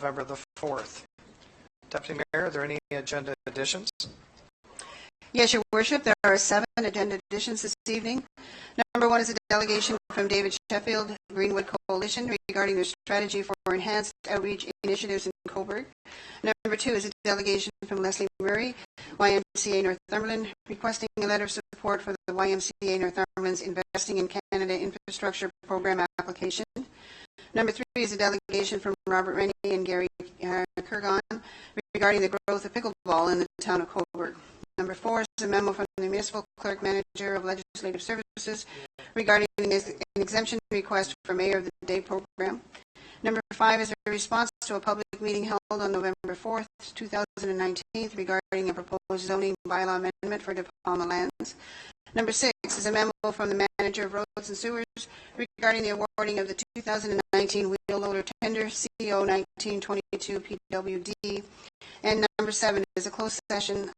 November the 4th. Deputy Mayor, are there any agenda additions? Yes, Your Worship, there are 7 agenda additions this evening. Number 1 is a delegation from David Sheffield Greenwood Coalition regarding their strategy for enhanced outreach initiatives in Cobourg. Number 2 is a delegation from Leslie Murray, YMCA Northumberland, requesting a letter of support for the YMCA Northumberland's Investing in Canada Infrastructure Program application. Number 3 is a delegation from Rennie and Gary Kirton regarding the growth of pickleball in the Town of Cobourg. Number 4 is a memo from the Municipal Clerk Manager of Legislative Services regarding an exemption request for Mayor of the Day program. Number 5 is a response to a public meeting held on November 4th, 2019 regarding a proposed zoning bylaw amendment for De Palma lands. Number 6 is a memo from the Manager of Roads and Sewers regarding the awarding of the 2019 wheel loader tender CO 1922 PWD. And number 7 is a closed session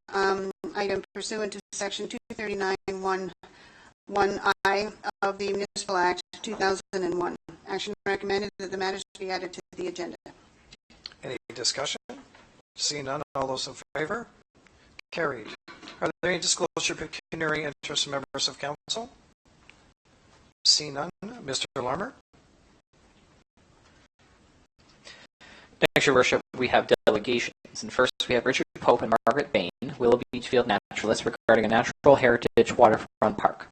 item pursuant to Section 239(1)(I) of the Municipal Act 2001. Action recommended that the matters be added to the agenda. Any discussion? Seeing none, all those in favor? Carried. Are there any disclosure pecuniary interest of members of council? Seeing none, Mr. Larmer. Thanks, Your Worship. We have delegations. And first, we have Richard Pope and Margret Bain, Willow Beachfield Naturalists, regarding a natural heritage waterfront park.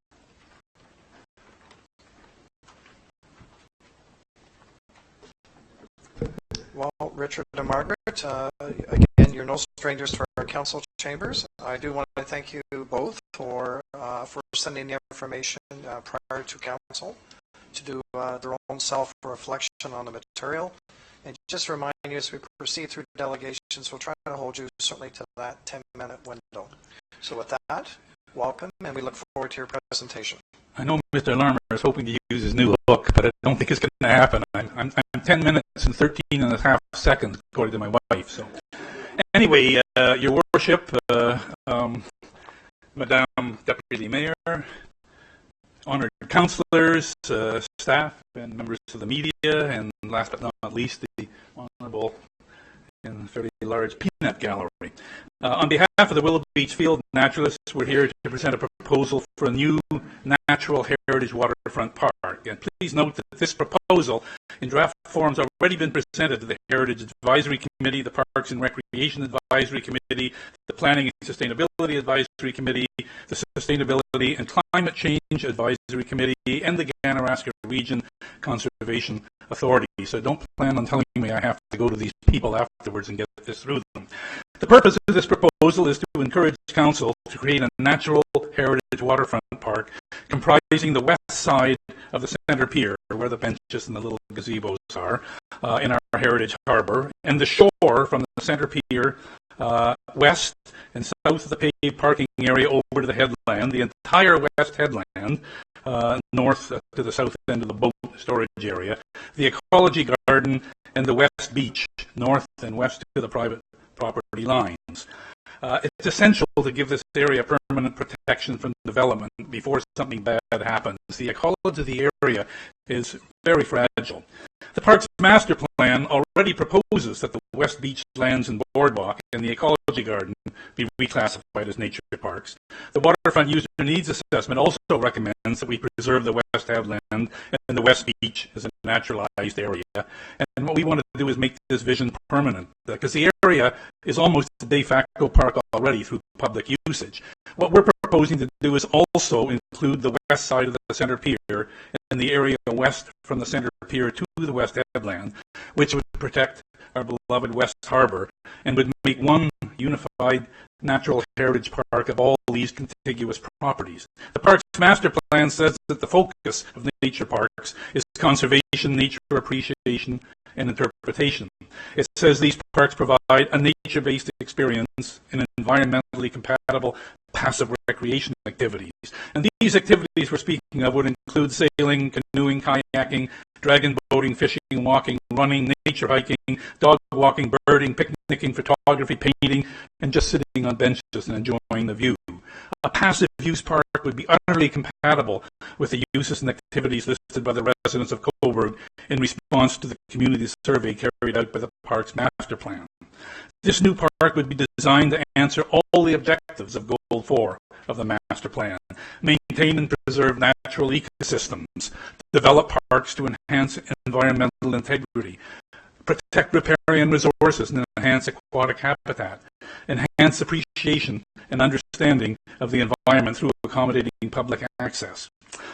Well, Richard and Margret, again, you're no strangers to our council chambers. I do want to thank you both for sending the information prior to council to do their own self-reflection on the material. And just remind you, as we proceed through delegations, we'll try to hold you certainly to that 10-minute window. So with that, welcome, and we look forward to your presentation. I know Mr. Larmer is hoping to use his new hook, but I don't think it's going to happen. I'm 10 minutes and 13 and a half seconds, according to my wife. So, anyway, Your Worship, Madame Deputy Mayor, honored councillors, staff, and members of the media, and last but not least, the honorable and fairly large peanut gallery. On behalf of the Willow Beachfield Naturalists, we're here to present a proposal for a new natural heritage waterfront park. And please note that this proposal in draft form has already been presented to the Heritage Advisory Committee, the Parks and Recreation Advisory Committee, the Planning and Sustainability Advisory Committee, the Sustainability and Climate Change Advisory Committee, and the Ganaraska Region Conservation Authority. So don't plan on telling me I have to go to these people afterwards and get this through them. The purpose of this proposal is to encourage Council to create a natural heritage waterfront park comprising the west side of the centre pier, where the benches and the little gazebos are, in our heritage harbour, and the shore from the centre pier west and south of the paved parking area over to the headland, the entire west headland, north to the south end of the boat storage area, the ecology garden, and the west beach, north and west to the private property lines. It's essential to give this area permanent protection from development before something bad happens. The ecology of the area is very fragile. The park's master plan already proposes that the West Beach lands and boardwalk and the ecology garden be reclassified as nature parks. The waterfront user needs assessment also recommends that we preserve the West Headland and the West Beach as a naturalized area. And what we want to do is make this vision permanent, because the area is almost a de facto park already through public usage. What we're proposing to do is also include the west side of the centre pier and the area west from the centre pier to the West Headland, which would protect our beloved West Harbour and would make one unified natural heritage park of all these contiguous properties. The park's master plan says that the focus of nature parks is conservation, nature appreciation, and interpretation. It says these parks provide a nature-based experience in environmentally compatible passive recreation activities. And these activities we're speaking of would include sailing, canoeing, kayaking, dragon boating, fishing, walking, running, nature hiking, dog walking, birding, picnicking, photography, painting, and just sitting on benches and enjoying the view. A passive use park would be utterly compatible with the uses and activities listed by the residents of Cobourg in response to the community survey carried out by the park's master plan. This new park would be designed to answer all the objectives of Goal 4 of the master plan: maintain and preserve natural ecosystems, develop parks to enhance environmental integrity, protect riparian resources and enhance aquatic habitat, enhance appreciation and understanding of the environment through accommodating public access.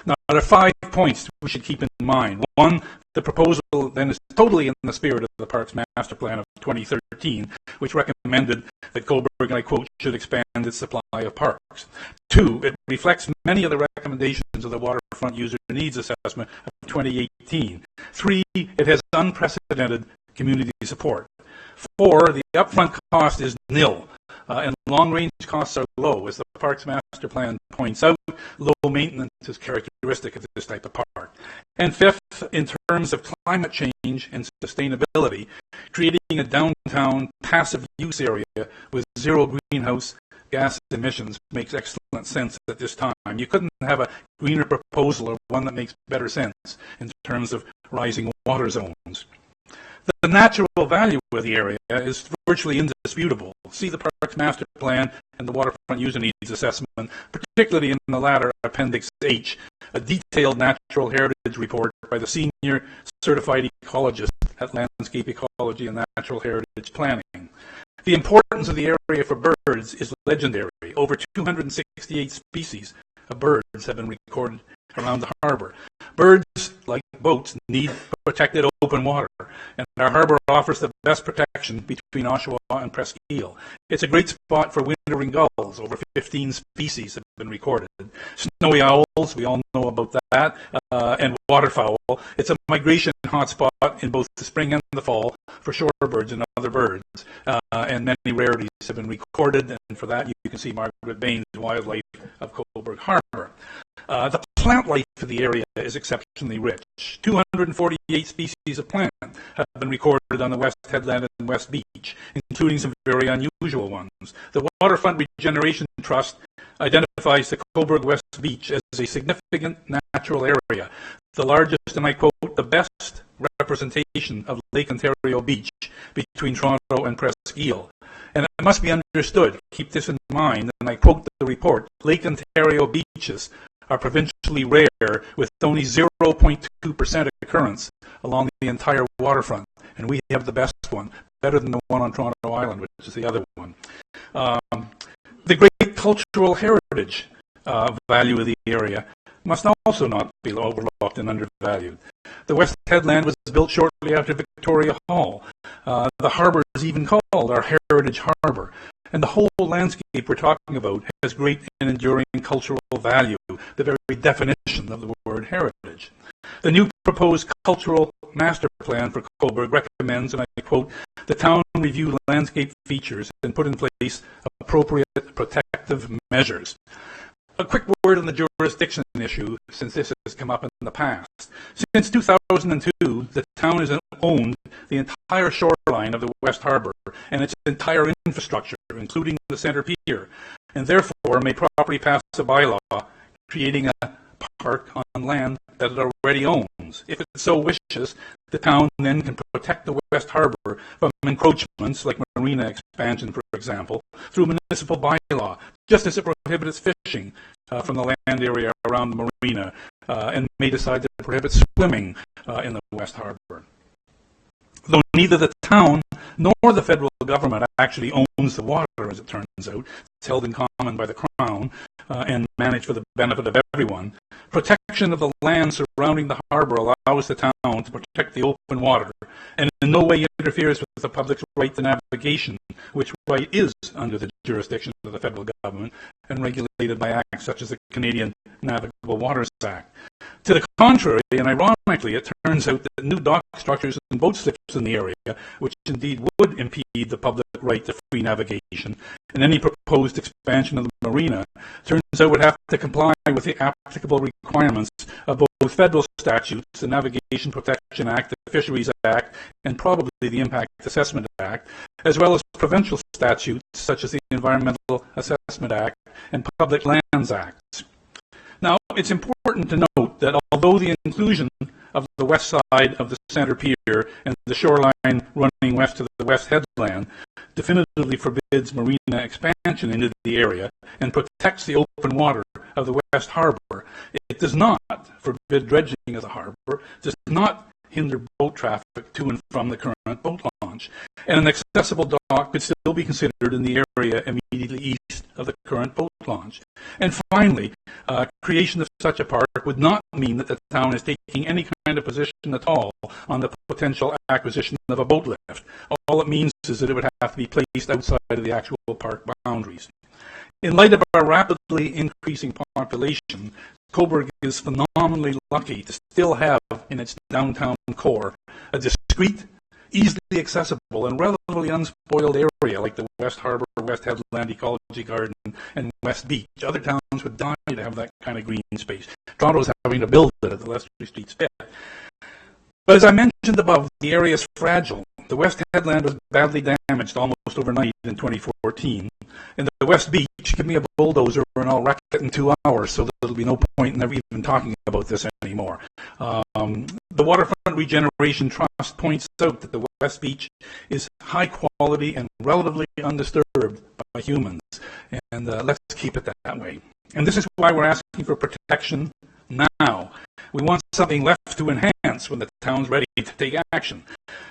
Now, there are 5 points we should keep in mind. 1, the proposal then is totally in the spirit of the Parks Master Plan of 2013, which recommended that Cobourg, and I quote, should expand its supply of parks. 2, it reflects many of the recommendations of the Waterfront User Needs Assessment of 2018. 3, it has unprecedented community support. 4, the upfront cost is nil, and long-range costs are low. As the Parks Master Plan points out, low maintenance is characteristic of this type of park. And 5th, in terms of climate change and sustainability, creating a downtown passive use area with zero greenhouse gas emissions makes excellent sense at this time. You couldn't have a greener proposal or one that makes better sense in terms of rising water zones. The natural value of the area is virtually indisputable. See the Parks Master Plan and the Waterfront User Needs Assessment, particularly in the latter Appendix H, a detailed natural heritage report by the senior certified ecologist at Landscape Ecology and Natural Heritage Planning. The importance of the area for birds is legendary. Over 268 species of birds have been recorded around the harbour. Birds, like boats, need protected open water, and our harbour offers the best protection between Oshawa and Presqu'Île. It's a great spot for wintering gulls. Over 15 species have been recorded. Snowy owls, we all know about that, and waterfowl. It's a migration hotspot in both the spring and the fall for shorebirds and other birds, and many rarities have been recorded, and for that you can see Margret Bain's Wildlife of Cobourg Harbour. The plant life of the area is exceptionally rich. 248 species of plant have been recorded on the West Headland and West Beach, including some very unusual ones. The Waterfront Regeneration Trust identifies the Cobourg West Beach as a significant natural area, the largest, and I quote, the best representation of Lake Ontario Beach between Toronto and Presqu'Île. And it must be understood, keep this in mind, and I quote the report, Lake Ontario beaches are provincially rare, with only 0.2% occurrence along the entire waterfront. And we have the best one, better than the one on Toronto Island, which is the other one. The great cultural heritage value of the area must also not be overlooked and undervalued. The West Headland was built shortly after Victoria Hall. The harbour is even called our Heritage Harbour. And the whole landscape we're talking about has great and enduring cultural value, the very definition of the word heritage. The new proposed cultural master plan for Cobourg recommends, and I quote, the town review landscape features and put in place appropriate protective measures. A quick word on the jurisdiction issue, since this has come up in the past. Since 2002, the town has owned the entire shoreline of the West Harbour and its entire infrastructure, including the centre pier, and therefore may properly pass a bylaw creating a park on land that it already owns. If it so wishes, the town then can protect the West Harbour from encroachments like marina expansion, for example, through municipal bylaw, just as it prohibits fishing from the land area around the marina, and may decide to prohibit swimming in the West Harbour. Though neither the town nor the federal government actually owns the water, as it turns out, it's held in common by the Crown and managed for the benefit of everyone, protection of the land surrounding the harbour allows the town to protect the open water and in no way interferes with the public's right to navigation, which right is under the jurisdiction of the federal government and regulated by acts such as the Canadian Navigable Waters Act. To the contrary, and ironically, it turns out that new dock structures and boat slips in the area, which indeed would impede the public right to free navigation, and any proposed expansion of the marina, turns out would have to comply with the applicable requirements of both federal statutes, the Navigation Protection Act, the Fisheries Act, and probably the Impact Assessment Act, as well as provincial statutes such as the Environmental Assessment Act and Public Lands Acts. Now, it's important to note that although the inclusion of the west side of the center pier and the shoreline running west to the west headland definitively forbids marina expansion into the area and protects the open water of the West Harbour, it does not forbid dredging of the harbour, does not hinder boat traffic to and from the current boat launch, and an accessible dock could still be considered in the area immediately east of the current boat launch. And finally, creation of such a park would not mean that the town is taking any kind of position at all on the potential acquisition of a boat lift. All it means is that it would have to be placed outside of the actual park boundaries. In light of our rapidly increasing population, Cobourg is phenomenally lucky to still have in its downtown core a discrete, easily accessible, and relatively unspoiled area like the West Harbour, West Headland Ecology Garden, and West Beach. Other towns would die to have that kind of green space. Toronto's having to build it at the Leicester Street Spit. But as I mentioned above, the area is fragile. The West Headland was badly damaged almost overnight in 2014. And the West Beach, give me a bulldozer and I'll wreck it in 2 hours, so there'll be no point in ever even talking about this anymore. The Waterfront Regeneration Trust points out that the West Beach is high quality and relatively undisturbed by humans. And let's keep it that way. And this is why we're asking for protection now. We want something left to enhance when the town's ready to take action.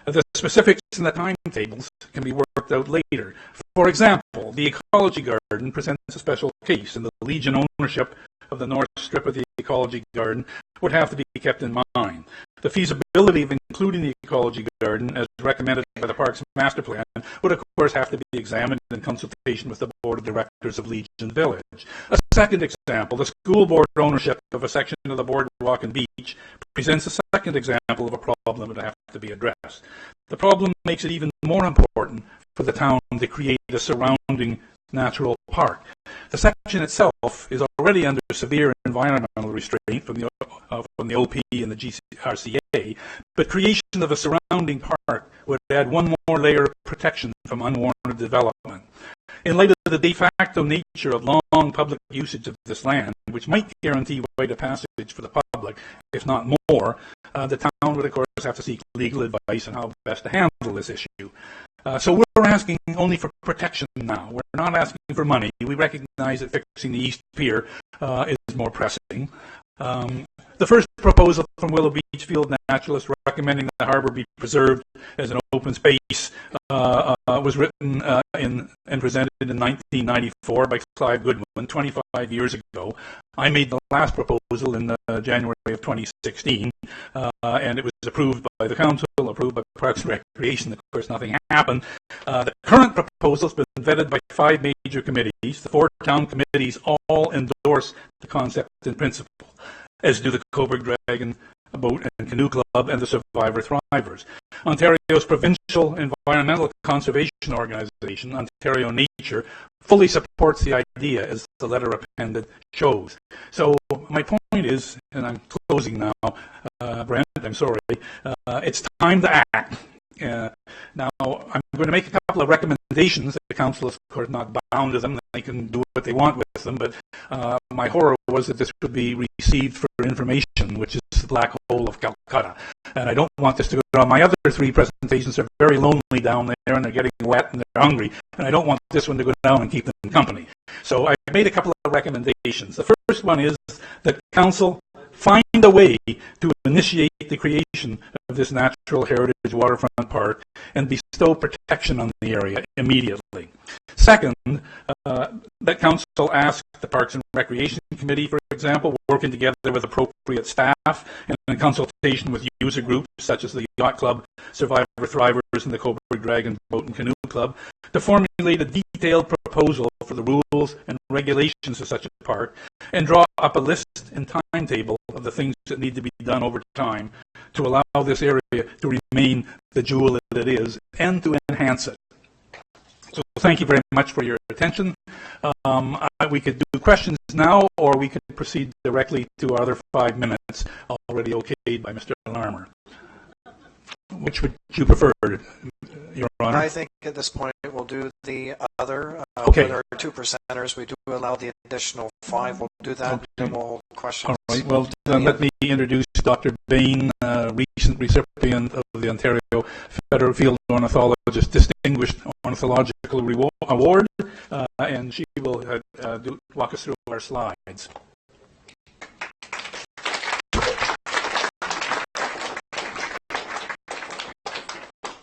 The specifics and the timetables can be worked out later. For example, the Ecology Garden presents a special case, and the Legion ownership of the north strip of the Ecology Garden would have to be kept in mind. The feasibility of including the Ecology Garden, as recommended by the Parks Master Plan, would of course have to be examined in consultation with the Board of Directors of Legion Village. A second example, the school board ownership of a section of the boardwalk and beach presents a second example of a problem that would have to be addressed. The problem makes it even more important for the town to create a surrounding natural park. The section itself is already under severe environmental restraint from the OP and the GRCA, but creation of a surrounding park would add one more layer of protection from unwarranted development. In light of the de facto nature of long public usage of this land, which might guarantee right of passage for the public, if not more, the town would of course have to seek legal advice on how best to handle this issue. So we're asking only for protection now. We're not asking for money. We recognize that fixing the East Pier is more pressing. The first proposal from Willow Beachfield Naturalists recommending the harbour be preserved as an open space was written and presented in 1994 by Clive Goodwin, 25 years ago. I made the last proposal in January of 2016, and it was approved by the council, approved by Parks and Recreation. Of course, nothing happened. The current proposal has been vetted by 5 major committees. The 4 town committees all endorse the concept in principle, as do the Cobourg Dragon Boat and Canoe Club and the Survivor Thrivers. Ontario's provincial environmental conservation organization, Ontario Nature, fully supports the idea, as the letter appended shows. So my point is, and I'm closing now, Brent, I'm sorry, it's time to act. Now, I'm going to make a couple of recommendations. The council is, of course, not bound to them. They can do what they want with them, but my horror was that this would be received for information, which is the black hole of Calcutta. And I don't want this to go down. My other 3 presentations are very lonely down there, and they're getting wet, and they're hungry, and I don't want this one to go down and keep them company. So I made a couple of recommendations. The first one is that council find a way to initiate the creation of this natural heritage waterfront park and bestow protection on the area immediately. Second, that council ask the Parks and Recreation Committee, for example, working together with appropriate staff and in consultation with user groups such as the Yacht Club, Survivor Thrivers, and the Cobourg Dragon Boat and Canoe Club, to formulate a detailed proposal for the rules and regulations of such a park and draw up a list and timetable of the things that need to be done over time to allow this area to remain the jewel that it is and to enhance it. So thank you very much for your attention. We could do questions now, or we could proceed directly to our other 5 minutes, already okayed by Mr. Larmer. Which would you prefer? Your Honor. I think at this point we'll do the other. Okay. With our 2 presenters, we do allow the additional 5. We'll do that, Okay. and we'll hold questions. All right. Well, then let me introduce Dr. Bain, recent recipient of the Ontario Federal Field Ornithologist Distinguished Ornithological Award, and she will walk us through our slides.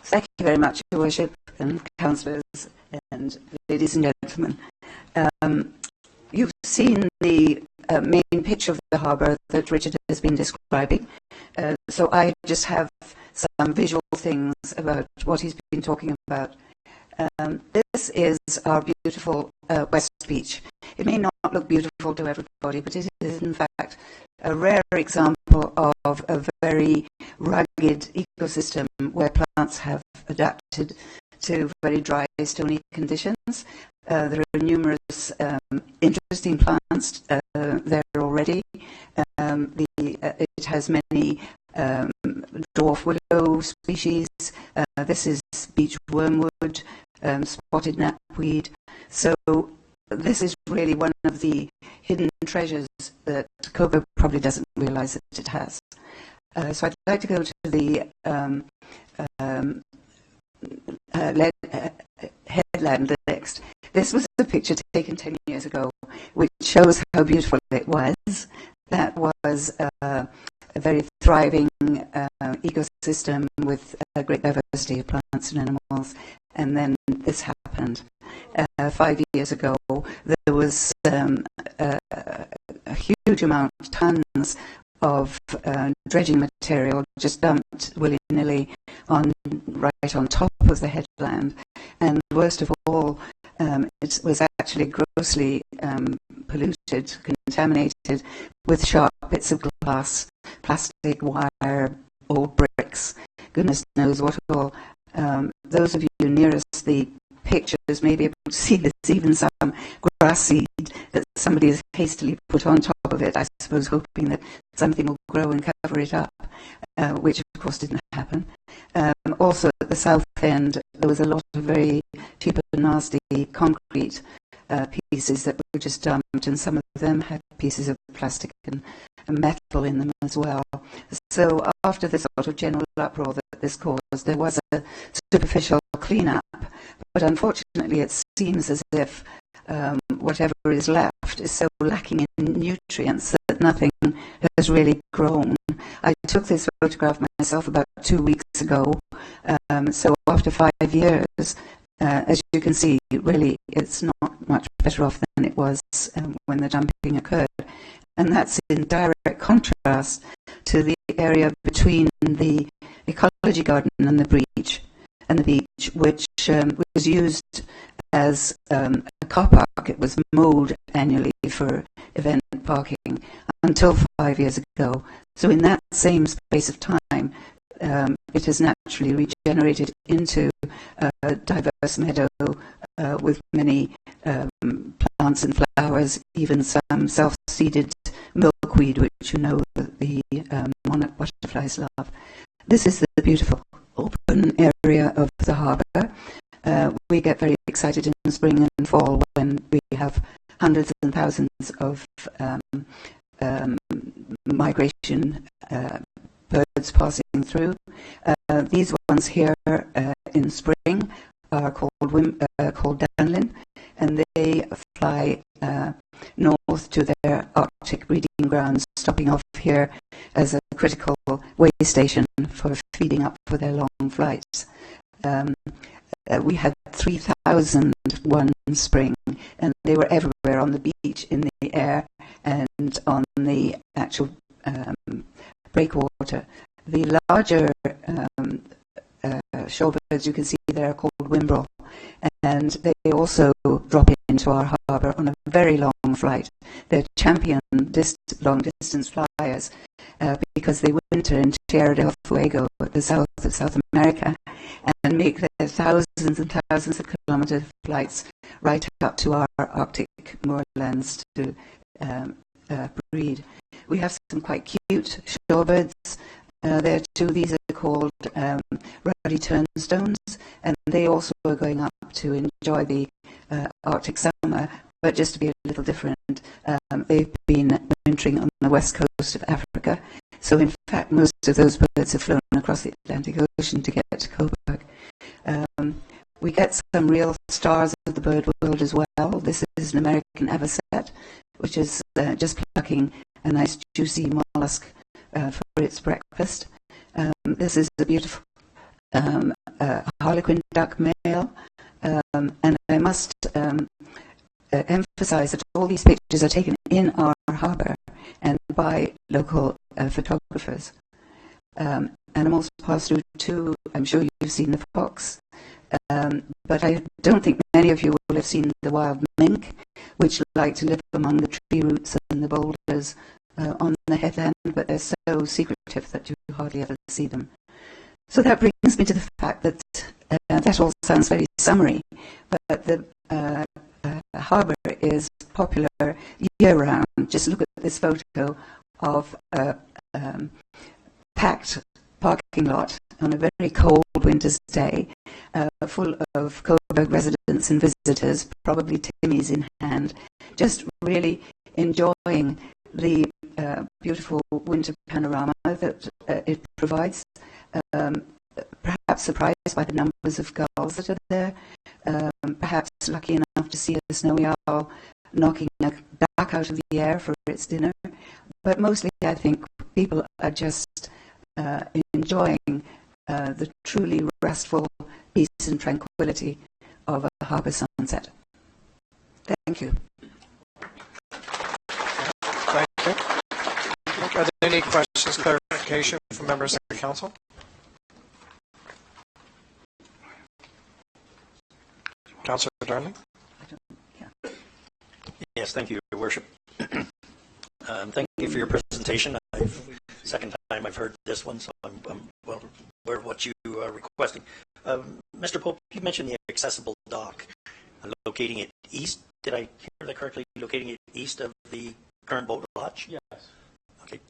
Thank you very much, Your Worship, and councillors, and ladies and gentlemen. You've seen the main picture of the harbour that Richard has been describing, so I just have some visual things about what he's been talking about. This is our beautiful West Beach. It may not look beautiful to everybody, but it is in fact a rare example of a very rugged ecosystem where plants have adapted to very dry, stony conditions. There are numerous interesting plants there already. It has many dwarf willow species. This is beach wormwood, spotted knapweed. So this is really one of the hidden treasures that Cobourg probably doesn't realise that it has. So I'd like to go to the headland next. This was a picture taken 10 years ago, which shows how beautiful it was. That was a very thriving ecosystem with a great diversity of plants and animals. And then this happened. 5 years ago, there was a huge amount, tons of dredging material just dumped willy-nilly right on top of the headland. And worst of all, it was actually grossly polluted, contaminated with sharp bits of glass, plastic, wire, old bricks, goodness knows what all. Those of you nearest the pictures may be able to see there's even some grass seed that somebody has hastily put on top of it, I suppose hoping that something will grow and cover it up, which of course didn't happen. Also at the south end there was a lot of very cheap and nasty concrete pieces that were just dumped, and some of them had pieces of plastic and metal in them as well. So after the sort of general uproar that this caused, there was a superficial clean-up, but unfortunately it seems as if whatever is left is so lacking in nutrients that nothing has really grown. I took this photograph myself about 2 weeks ago, so after 5 years, as you can see, really it's not much better off than it was when the dumping occurred. And that's in direct contrast to the area between the ecology garden and the beach, which was used as a car park. It was mowed annually for event parking until 5 years ago. So in that same space of time, it has naturally regenerated into a diverse meadow with many plants and flowers, even some self-seeded milkweed, which you know that the monarch butterflies love. This is the beautiful open area of the harbour. We get very excited in spring and fall when we have hundreds and thousands of migration birds passing through. These ones here in spring are called Dunlin, and they fly north to their Arctic breeding grounds, stopping off here as a critical way station for feeding up for their long flights. We had 3,000 one spring, and they were everywhere on the beach, in the air, and on the actual breakwater. The larger shorebirds you can see there are called whimbrel, and they also drop into our harbour on a very long flight. They're champion long-distance flyers because they winter in Tierra del Fuego at the south of South America and make their thousands and thousands of kilometre flights right up to our Arctic moorlands to breed. We have some quite cute shorebirds. There too, these are called ruddy turnstones, and they also are going up to enjoy the Arctic summer, but just to be a little different. They've been wintering on the west coast of Africa, so in fact most of those birds have flown across the Atlantic Ocean to get to Cobourg. We get some real stars of the bird world as well. This is an American avocet, which is just plucking a nice juicy mollusk for its breakfast. This is a beautiful harlequin duck male, and I must emphasize that all these pictures are taken in our harbour and by local photographers. Animals pass through too. I'm sure you've seen the fox, but I don't think many of you will have seen the wild mink, which like to live among the tree roots and the boulders on the headland, but they're so secretive that you hardly ever see them. So that brings me to the fact that that all sounds very summary, but the harbour is popular year-round. Just look at this photo of a packed parking lot on a very cold winter's day, full of Cobourg residents and visitors, probably Timmies in hand, just really enjoying the beautiful winter panorama that it provides. Perhaps surprised by the numbers of gulls that are there, perhaps lucky enough to see a snowy owl knocking a duck out of the air for its dinner. But mostly I think people are just enjoying the truly restful peace and tranquility of a harbour sunset. Thank you. Thank you. Are there any questions, clarification from members of the council? Councillor Darling? Yes, thank you, Your Worship. Thank you for your presentation. Second time I've heard this one, so I'm well aware of what you are requesting. Mr. Pope, you mentioned the accessible dock, locating it east. Did I hear that correctly? Locating it east of the current boat lodge? Yes. Okay.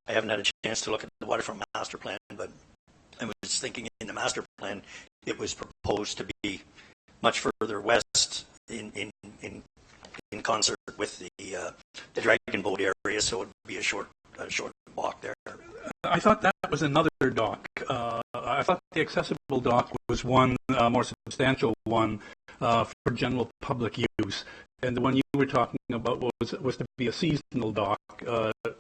I haven't had a chance to look at the Waterfront master plan, but I was thinking in the master plan it was proposed to be much further west in concert with the Dragon Boat area, so it would be a short walk there. I thought that was another dock. I thought the accessible dock was one more substantial one for general public use, and the one you were talking about was to be a seasonal dock,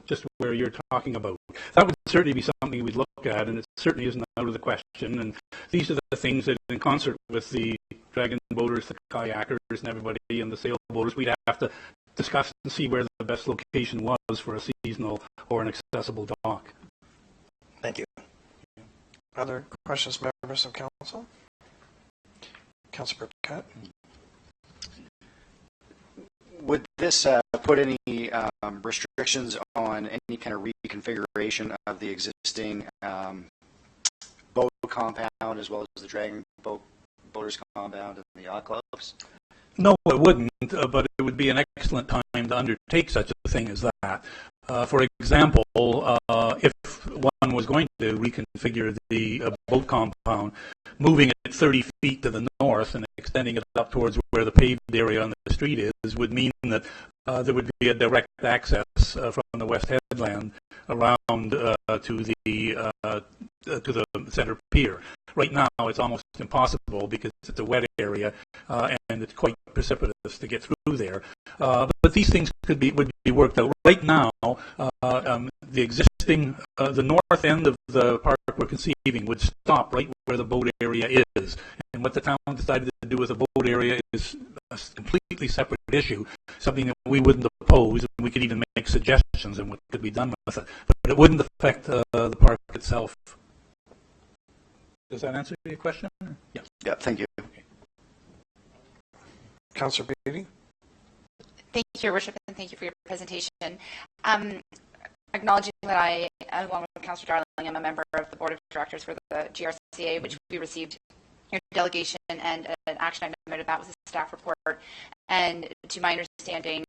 just where you're talking about. That would certainly be something we'd look at, and it certainly isn't out of the question. And these are the things that, in concert with the dragon boaters, the kayakers, and everybody, and the sailboaters, we'd have to discuss and see where the best location was for a seasonal or an accessible dock. Thank you. Other questions, members of council? Councillor Burkett? Would this put any restrictions on any kind of reconfiguration of the existing boat compound as well as the Dragon Boaters compound and the yacht clubs? No, it wouldn't, but it would be an excellent time to undertake such a thing as that. For example, if one was going to reconfigure the boat compound, moving it 30 feet to the north and extending it up towards where the paved area on the street is, would mean that there would be a direct access from the west headland around to the center pier. Right now, it's almost impossible because it's a wet area and it's quite precipitous to get through there. But these things would be worked out. Right now, the existing, the north end of the park we're conceiving would stop right where the boat area is. And what the town decided to do with the boat area is a completely separate issue, something that we wouldn't oppose, and we could even make suggestions on what could be done with it. But it wouldn't affect the park itself. Does that answer your question? Yes. Yeah, thank you. Councillor Beatty? Thank you, Your Worship, and thank you for your presentation. Acknowledging that I, along with Councillor Darling, am a member of the Board of Directors for the GRCA, which we received your delegation, and an action item out of that was a staff report. And to my understanding,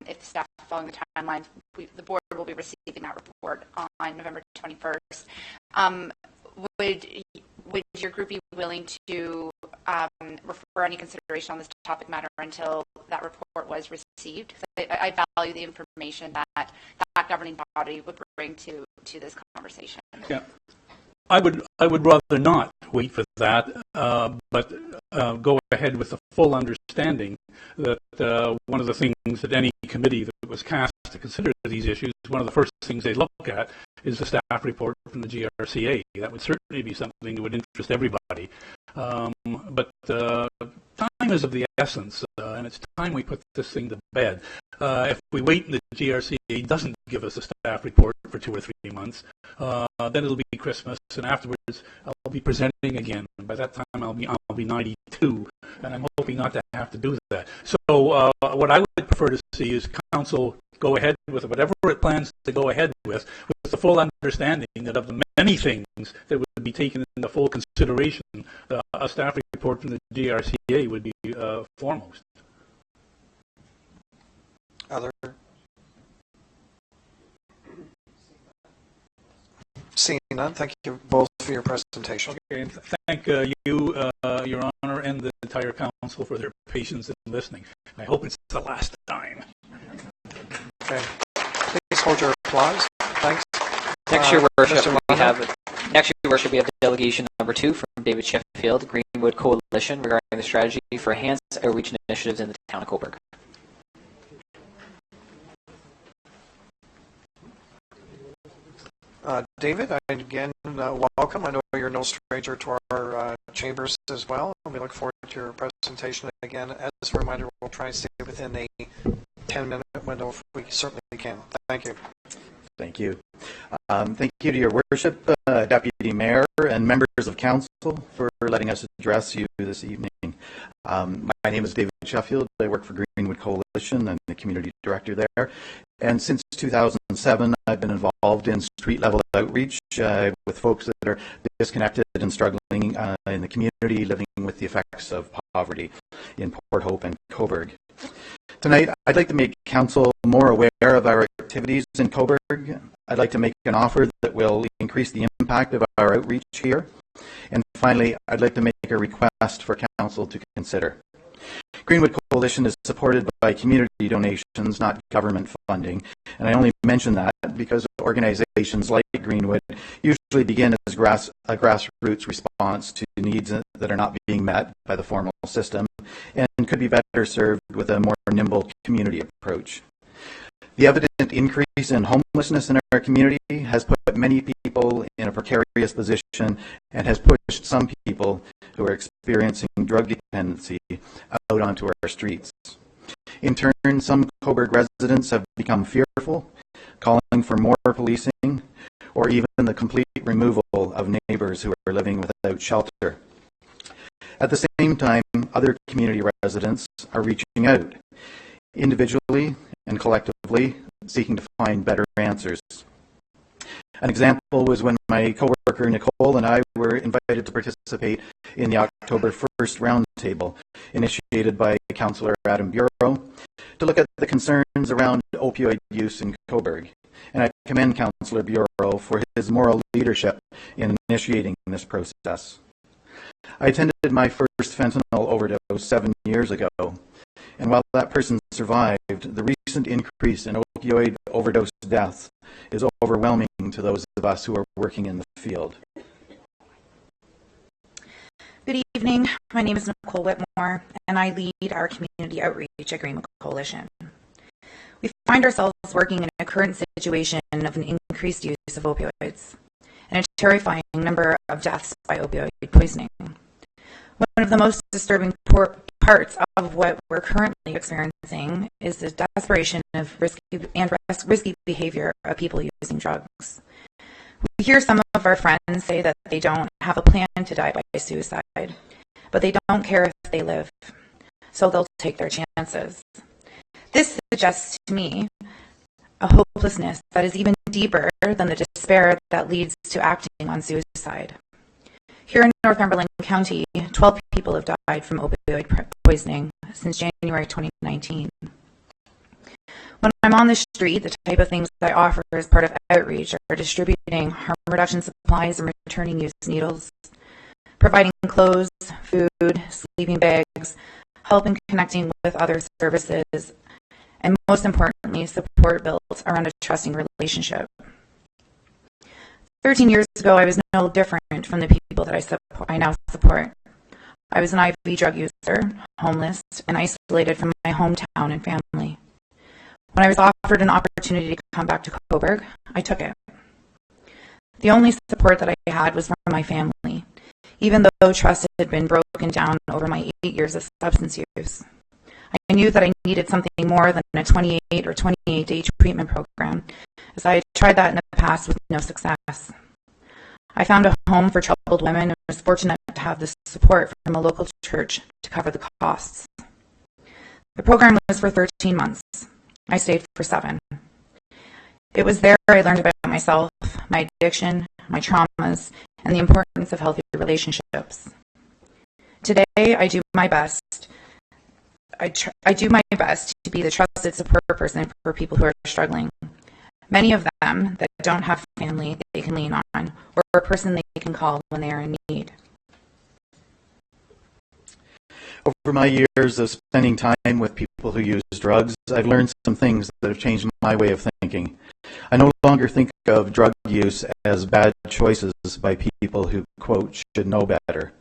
if the staff is following the timeline, the board will be receiving that report on November 21st. Would your group be willing to refer any consideration on this topic matter until that report was received? I value the information that governing body would bring to this conversation. Yeah. I would rather not wait for that, but go ahead with the full understanding that one of the things that any committee that was cast to consider these issues, one of the first things they look at is the staff report from the GRCA. That would certainly be something that would interest everybody. But time is of the essence, and it's time we put this thing to bed. If we wait and the GRCA doesn't give us a staff report for 2 or 3 months, then it'll be Christmas, and afterwards I'll be presenting again. By that time I'll be 92, and I'm hoping not to have to do that. So what I would prefer to see is council go ahead with whatever it plans to go ahead with the full understanding that of the many things that would be taken into full consideration, a staff report from the GRCA would be foremost. Other? Seeing none, thank you both for your presentation. Okay, and thank you, Your Honor, and the entire council for their patience in listening. I hope it's the last time. Okay. Please hold your applause. Thanks. Next, Your Worship, Mr. we Monahan. have delegation number 2 from David Sheffield, Greenwood Coalition, regarding the strategy for enhanced outreach initiatives in the Town of Cobourg. David, again, welcome. I know you're no stranger to our chambers as well, and we look forward to your presentation. Again, as a reminder, we'll try and stay within a 10-minute window if we certainly can. Thank you. Thank you. Thank you to Your Worship, Deputy Mayor, and members of Council for letting us address you this evening. My name is David Sheffield. I work for Greenwood Coalition. I'm the Community Director there. And since 2007, I've been involved in street-level outreach with folks that are disconnected and struggling in the community, living with the effects of poverty in Port Hope and Cobourg. Tonight, I'd like to make Council more aware of our activities in Cobourg. I'd like to make an offer that will increase the impact of our outreach here. And finally, I'd like to make a request for Council to consider. Greenwood Coalition is supported by community donations, not government funding. And I only mention that because organizations like Greenwood usually begin as a grassroots response to needs that are not being met by the formal system and could be better served with a more nimble community approach. The evident increase in homelessness in our community has put many people in a precarious position and has pushed some people who are experiencing drug dependency out onto our streets. In turn, some Cobourg residents have become fearful, calling for more policing or even the complete removal of neighbors who are living without shelter. At the same time, other community residents are reaching out, individually and collectively, seeking to find better answers. An example was when my coworker Nicole and I were invited to participate in the October 1st roundtable, initiated by Councillor Adam Bureau, to look at the concerns around opioid use in Cobourg. And I commend Councillor Bureau for his moral leadership in initiating this process. I attended my first fentanyl overdose 7 years ago, and while that person survived, the recent increase in opioid overdose deaths is overwhelming to those of us who are working in the field. Good evening. My name is Nicole Whitmore, and I lead our community outreach at Greenwood Coalition. We find ourselves working in a current situation of an increased use of opioids and a terrifying number of deaths by opioid poisoning. One of the most disturbing parts of what we're currently experiencing is the desperation of risky behavior of people using drugs. We hear some of our friends say that they don't have a plan to die by suicide, but they don't care if they live, so they'll take their chances. This suggests to me a hopelessness that is even deeper than the despair that leads to acting on suicide. Here in Northumberland County, 12 people have died from opioid poisoning since January 2019. When I'm on the street, the type of things I offer as part of outreach are distributing harm reduction supplies and returning used needles, providing clothes, food, sleeping bags, helping connecting with other services, and most importantly, support built around a trusting relationship. 13 years ago, I was no different from the people that I now support. I was an IV drug user, homeless, and isolated from my hometown and family. When I was offered an opportunity to come back to Cobourg, I took it. The only support that I had was from my family, even though trust had been broken down over my 8 years of substance use. I knew that I needed something more than a 28 or 28-day treatment program, as I had tried that in the past with no success. I found a home for troubled women and was fortunate to have the support from a local church to cover the costs. The program was for 13 months. I stayed for 7. It was there I learned about myself, my addiction, my traumas, and the importance of healthy relationships. Today, I do my best. I do my best to be the trusted support person for people who are struggling. Many of them that don't have family they can lean on, or a person they can call when they are in need. Over my years of spending time with people who use drugs, I've learned some things that have changed my way of thinking. I no longer think of drug use as bad choices by people who, quote, should know better.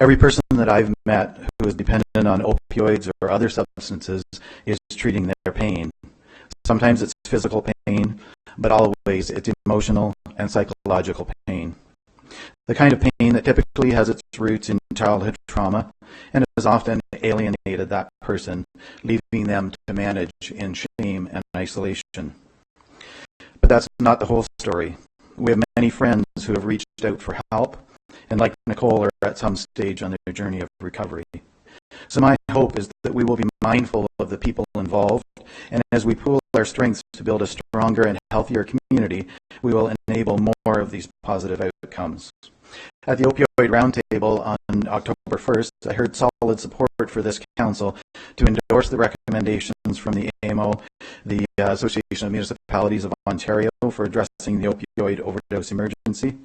Every person that I've met who is dependent on opioids or other substances is treating their pain. Sometimes it's physical pain, but always it's emotional and psychological pain. The kind of pain that typically has its roots in childhood trauma and has often alienated that person, leaving them to manage in shame and isolation. But that's not the whole story. We have many friends who have reached out for help, and like Nicole, are at some stage on their journey of recovery. So my hope is that we will be mindful of the people involved, and as we pool our strengths to build a stronger and healthier community, we will enable more of these positive outcomes. At the Opioid Roundtable on October 1st, I heard solid support for this council to endorse the recommendations from the AMO, the Association of Municipalities of Ontario, for addressing the opioid overdose emergency.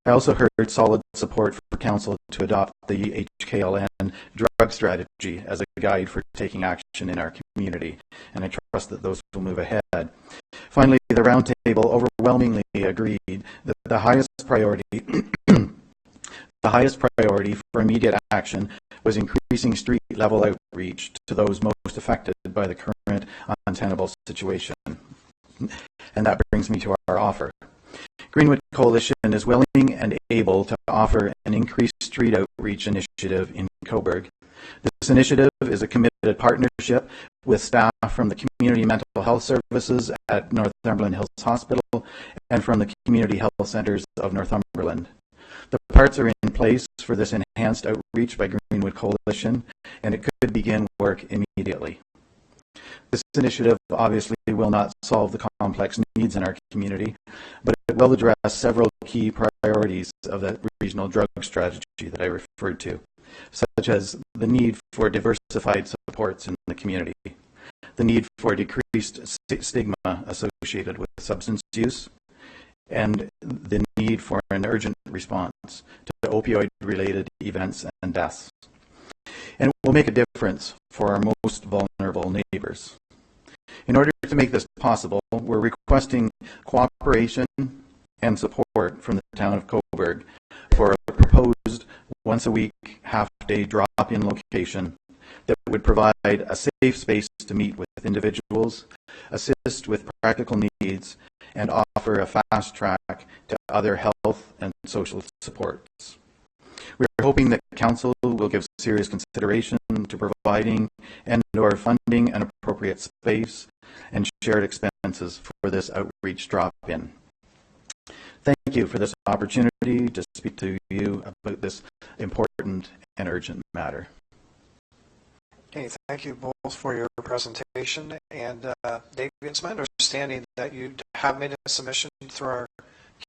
I also heard solid support for council to adopt the HKLN drug strategy as a guide for taking action in our community, and I trust that those will move ahead. Finally, the roundtable overwhelmingly agreed that the highest priority for immediate action was increasing street-level outreach to those most affected by the current untenable situation. And that brings me to our offer. Greenwood Coalition is willing and able to offer an increased street outreach initiative in Cobourg. This initiative is a committed partnership with staff from the Community Mental Health Services at Northumberland Hills Hospital and from the Community Health Centres of Northumberland. The parts are in place for this enhanced outreach by Greenwood Coalition, and it could begin work immediately. This initiative obviously will not solve the complex needs in our community, but it will address several key priorities of that regional drug strategy that I referred to, such as the need for diversified supports in the community, the need for decreased stigma associated with substance use, and the need for an urgent response to opioid-related events and deaths. And it will make a difference for our most vulnerable neighbors. In order to make this possible, we're requesting cooperation and support from the Town of Cobourg for a proposed once-a-week half-day drop-in location that would provide a safe space to meet with individuals, assist with practical needs, and offer a fast track to other health and social supports. We're hoping that Council will give serious consideration to providing and/or funding an appropriate space and shared expenses for this outreach drop-in. Thank you for this opportunity to speak to you about this important and urgent matter. Okay, thank you both for your presentation. And David, it's my understanding that you have made a submission through our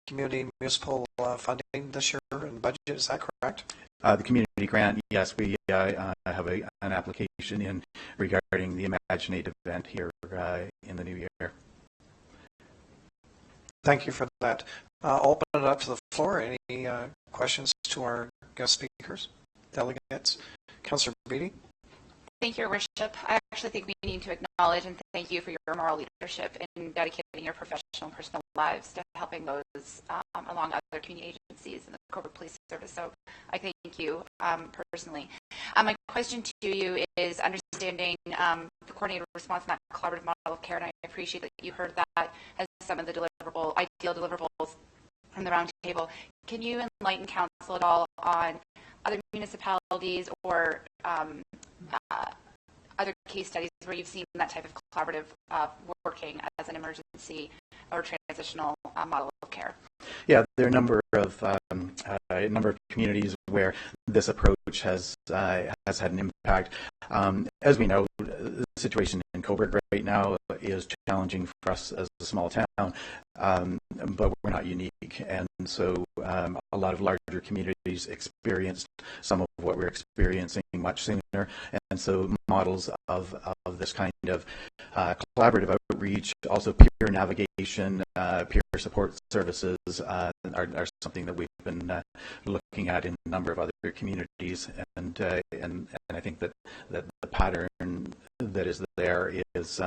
community municipal funding this year in the budget. Is that correct? The community grant, yes, we have an application in regarding the Imaginate event here in the new year. Thank you for that. I'll open it up to the floor. Any questions to our guest speakers, delegates? Councillor Beattie? Thank you, Your Worship. I actually think we need to acknowledge and thank you for your moral leadership in dedicating your professional and personal lives to helping those along other community agencies and the Cobourg Police Service. So I thank you personally. My question to you is understanding the coordinated response and that collaborative model of care, and I appreciate that you heard that as some of the ideal deliverables from the round table. Can you enlighten council at all on other municipalities or other case studies where you've seen that type of collaborative working as an emergency or transitional model of care? Yeah, there are a number of communities where this approach has had an impact. As we know, the situation in Cobourg right now is challenging for us as a small town, but we're not unique. And so a lot of larger communities experienced some of what we're experiencing much sooner. And so models of this kind of collaborative outreach, also peer navigation, peer support services are something that we've been looking at in a number of other communities, and I think that the pattern that is there is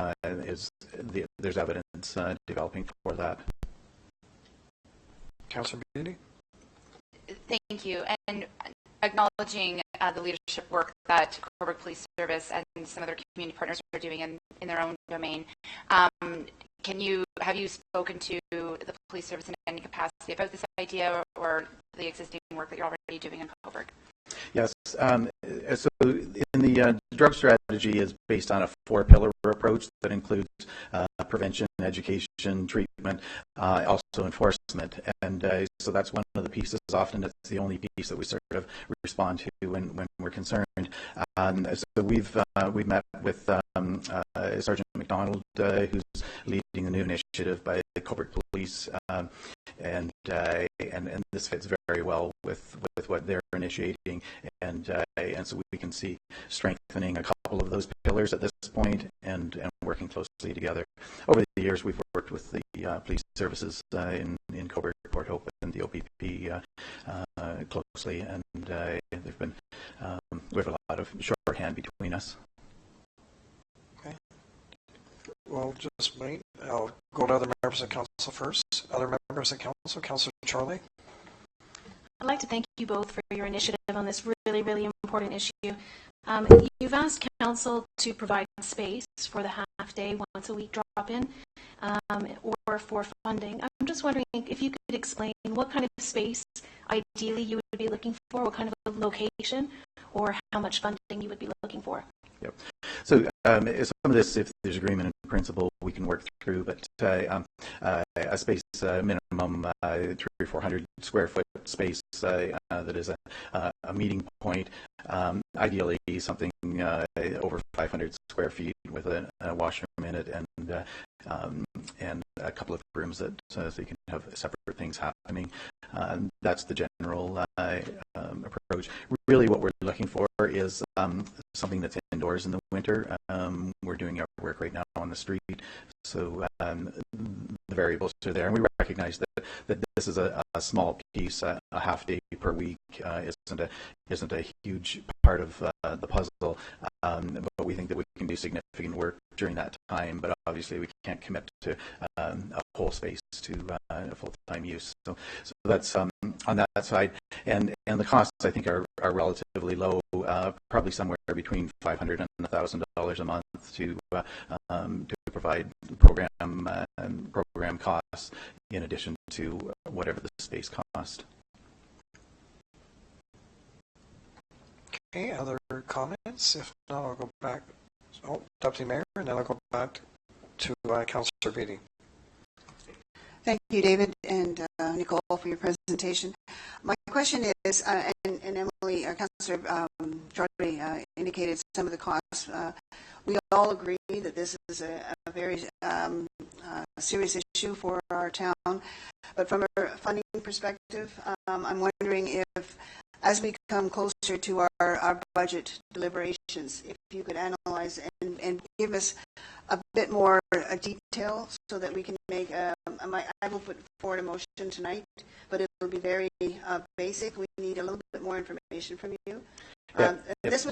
there's evidence developing for that. Councillor Beattie? Thank you. And acknowledging the leadership work that Cobourg Police Service and some other community partners are doing in their own domain. Have you spoken to the police service in any capacity about this idea or the existing work that you're already doing in Cobourg? Yes. So in the drug strategy is based on a 4-pillar approach that includes prevention, education, treatment, also enforcement. And so that's one of the pieces. Often it's the only piece that we sort of respond to when we're concerned. So we've met with Sergeant McDonald, who's leading the new initiative by the Cobourg Police, and this fits very well with what they're initiating, and so we can see strengthening a couple of those pillars at this point, and working closely together. Over the years, we've worked with the police services in Cobourg, Port Hope, and the OPP closely, and they've been we have a lot of shorthand between us. Okay. Well, just wait. I'll go to other members of council first. Other members of council, Councillor Charlie. I'd like to thank you both for your initiative on this really, really important issue. You've asked council to provide space for the half-day, once-a-week drop-in, or for funding. I'm just wondering if you could explain what kind of space ideally you would be looking for, what kind of a location, or how much funding you would be looking for. Yep. So some of this, if there's agreement in principle, we can work through, but a space minimum 300 or 400 square foot space that is a meeting point, ideally something over 500 square feet with a washroom in it, and a couple of rooms that so you can have separate things happening. That's the general approach. Really what we're looking for is something that's indoors in the winter. We're doing our work right now on the street, so the variables are there, and we recognize that this is a small piece. A half day per week isn't a huge part of the puzzle, but we think that we can do significant work during that time. But obviously, we can't commit to a whole space to full-time use. So that's on that side, and the costs I think are relatively low, probably somewhere between $500 and $1,000 a month to provide program costs in addition to whatever the space cost. Okay, other comments? If not, I'll go back. Deputy Mayor, and then I'll go back to Councillor Beattie. Thank you, David and Nicole, for your presentation. My question is, and Emily, Councillor Charlie indicated some of the costs. We all agree that this is a very serious issue for our town, but from a funding perspective, I'm wondering if, as we come closer to our budget deliberations, if you could analyze and give us a bit more detail so that we can make I will put forward a motion tonight, but it will be very basic. We need a little bit more information from you. This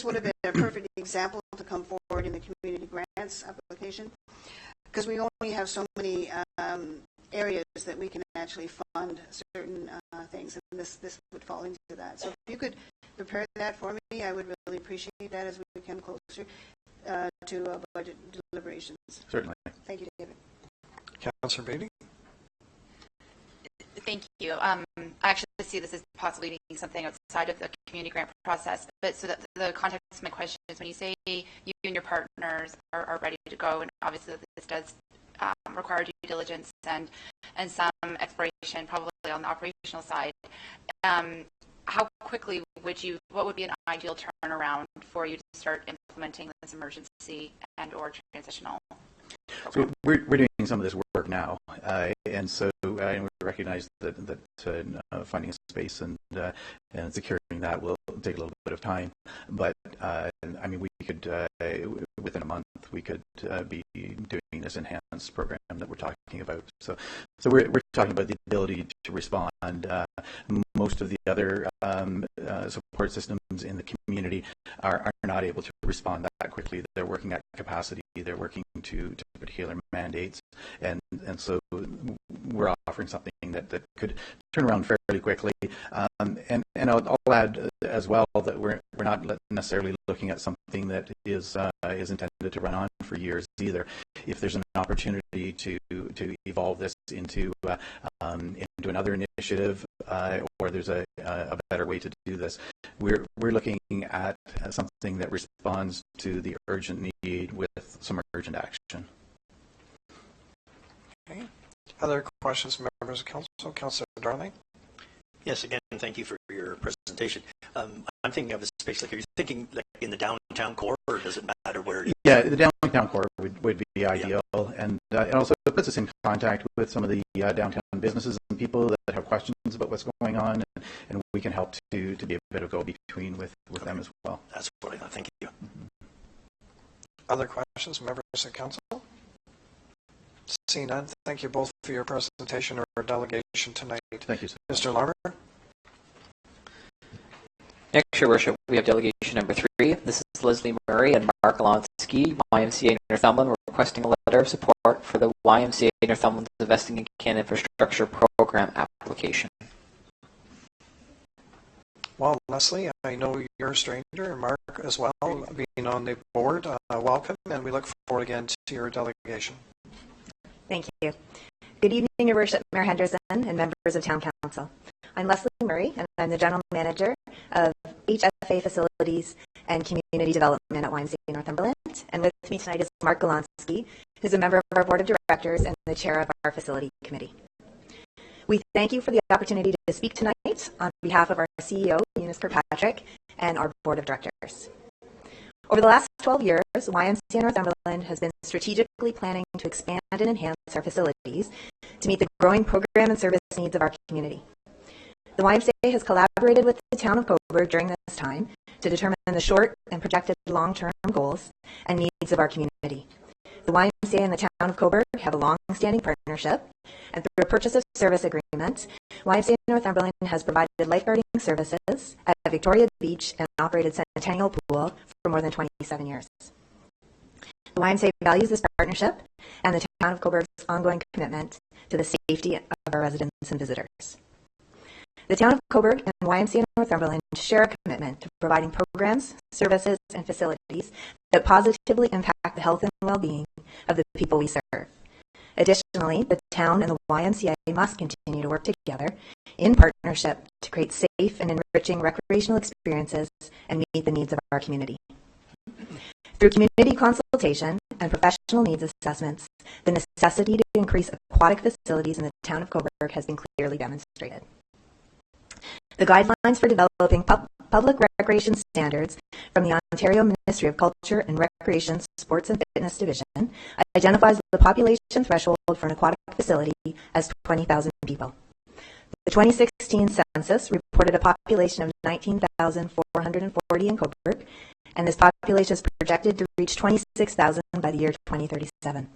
would have been a perfect example to come forward in the community grants application, because we only have so many areas that we can actually fund certain things, and this would fall into that. So if you could prepare that for me, I would really appreciate that as we come closer to budget deliberations. Certainly. Thank you, David. Councillor Beatty? Thank you. I actually see this as possibly being something outside of the community grant process, but so that the context of my question is, when you say you and your partners are ready to go, and obviously this does require due diligence and some exploration probably on the operational side, how quickly what would be an ideal turnaround for you to start implementing this emergency and or transitional program? So we're doing some of this work now, and so and we recognize that finding a space and securing that will take a little bit of time. But I mean, we could within a month we could be doing this enhanced program that we're talking about. So we're talking about the ability to respond. Most of the other support systems in the community are not able to respond that quickly. They're working at capacity. They're working to particular mandates, and so we're offering something that could turn around fairly quickly. And I'll add as well that we're not necessarily looking at something that is intended to run on for years either. If there's an opportunity to evolve this into another initiative, or there's a better way to do this, we're looking at something that responds to the urgent need with some urgent action. Okay. Other questions from members of council? Councillor Darling? Yes, again, thank you for your presentation. I'm thinking of a space like, are you thinking like in the downtown core, or does it matter where? Yeah, the downtown core would be ideal, and it also puts us in contact with some of the downtown businesses and people that have questions about what's going on, and we can help to be a bit of go-between with them as well. That's what I thought. Thank you. Other questions from members of council? Seeing none, thank you both for your presentation or delegation tonight. Thank you, sir. Mr. Larmer? Next, Your Worship, we have delegation number 3. This is Leslie Murray and Mark Galonski, YMCA Northumberland, requesting a letter of support for the YMCA Northumberland Investing in Canada Infrastructure Program application. Well, Leslie, I know you're a stranger, and Mark as well, being on the board. Welcome, and we look forward again to your delegation. Thank you. Good evening, Your Worship, Mayor Henderson, and members of Town Council. I'm Leslie Murray, and I'm the General Manager of HFA Facilities and Community Development at YMCA Northumberland. And with me tonight is Mark Galonski, who's a member of our Board of Directors and the Chair of our Facility Committee. We thank you for the opportunity to speak tonight on behalf of our CEO, Eunice Kirkpatrick, and our Board of Directors. Over the last 12 years, YMCA Northumberland has been strategically planning to expand and enhance our facilities to meet the growing program and service needs of our community. The YMCA has collaborated with the Town of Cobourg during this time to determine the short and projected long-term goals and needs of our community. The YMCA and the Town of Cobourg have a long-standing partnership, and through a purchase of service agreement, YMCA Northumberland has provided lifeguarding services at Victoria Beach and operated Centennial Pool for more than 27 years. The YMCA values this partnership and the Town of Cobourg's ongoing commitment to the safety of our residents and visitors. The Town of Cobourg and YMCA Northumberland share a commitment to providing programs, services, and facilities that positively impact the health and well-being of the people we serve. Additionally, the town and the YMCA must continue to work together in partnership to create safe and enriching recreational experiences and meet the needs of our community. Through community consultation and professional needs assessments, the necessity to increase aquatic facilities in the town of Cobourg has been clearly demonstrated. The guidelines for developing public recreation standards from the Ontario Ministry of Culture and Recreation, Sports and Fitness Division identifies the population threshold for an aquatic facility as 20,000 people. The 2016 census reported a population of 19,440 in Cobourg, and this population is projected to reach 26,000 by the year 2037.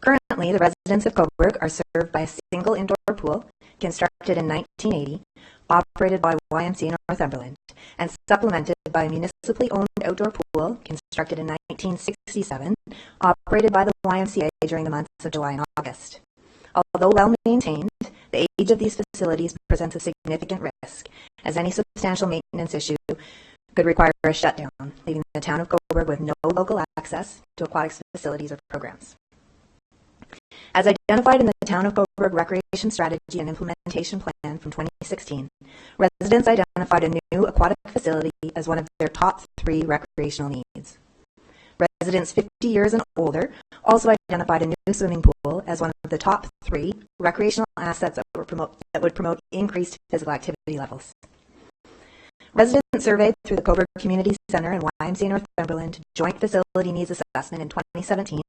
Currently, the residents of Cobourg are served by a single indoor pool constructed in 1980, operated by YMCA Northumberland, and supplemented by a municipally owned outdoor pool constructed in 1967, operated by the YMCA during the months of July and August. Although well maintained, the age of these facilities presents a significant risk, as any substantial maintenance issue could require a shutdown, leaving the town of Cobourg with no local access to aquatic facilities or programs. As identified in the Town of Cobourg Recreation Strategy and Implementation Plan from 2016, residents identified a new aquatic facility as one of their top 3 recreational needs. Residents 50 years and older also identified a new swimming pool as one of the top 3 recreational assets that would promote increased physical activity levels. Residents surveyed through the Cobourg Community Centre and YMCA Northumberland Joint Facility Needs Assessment in 2017,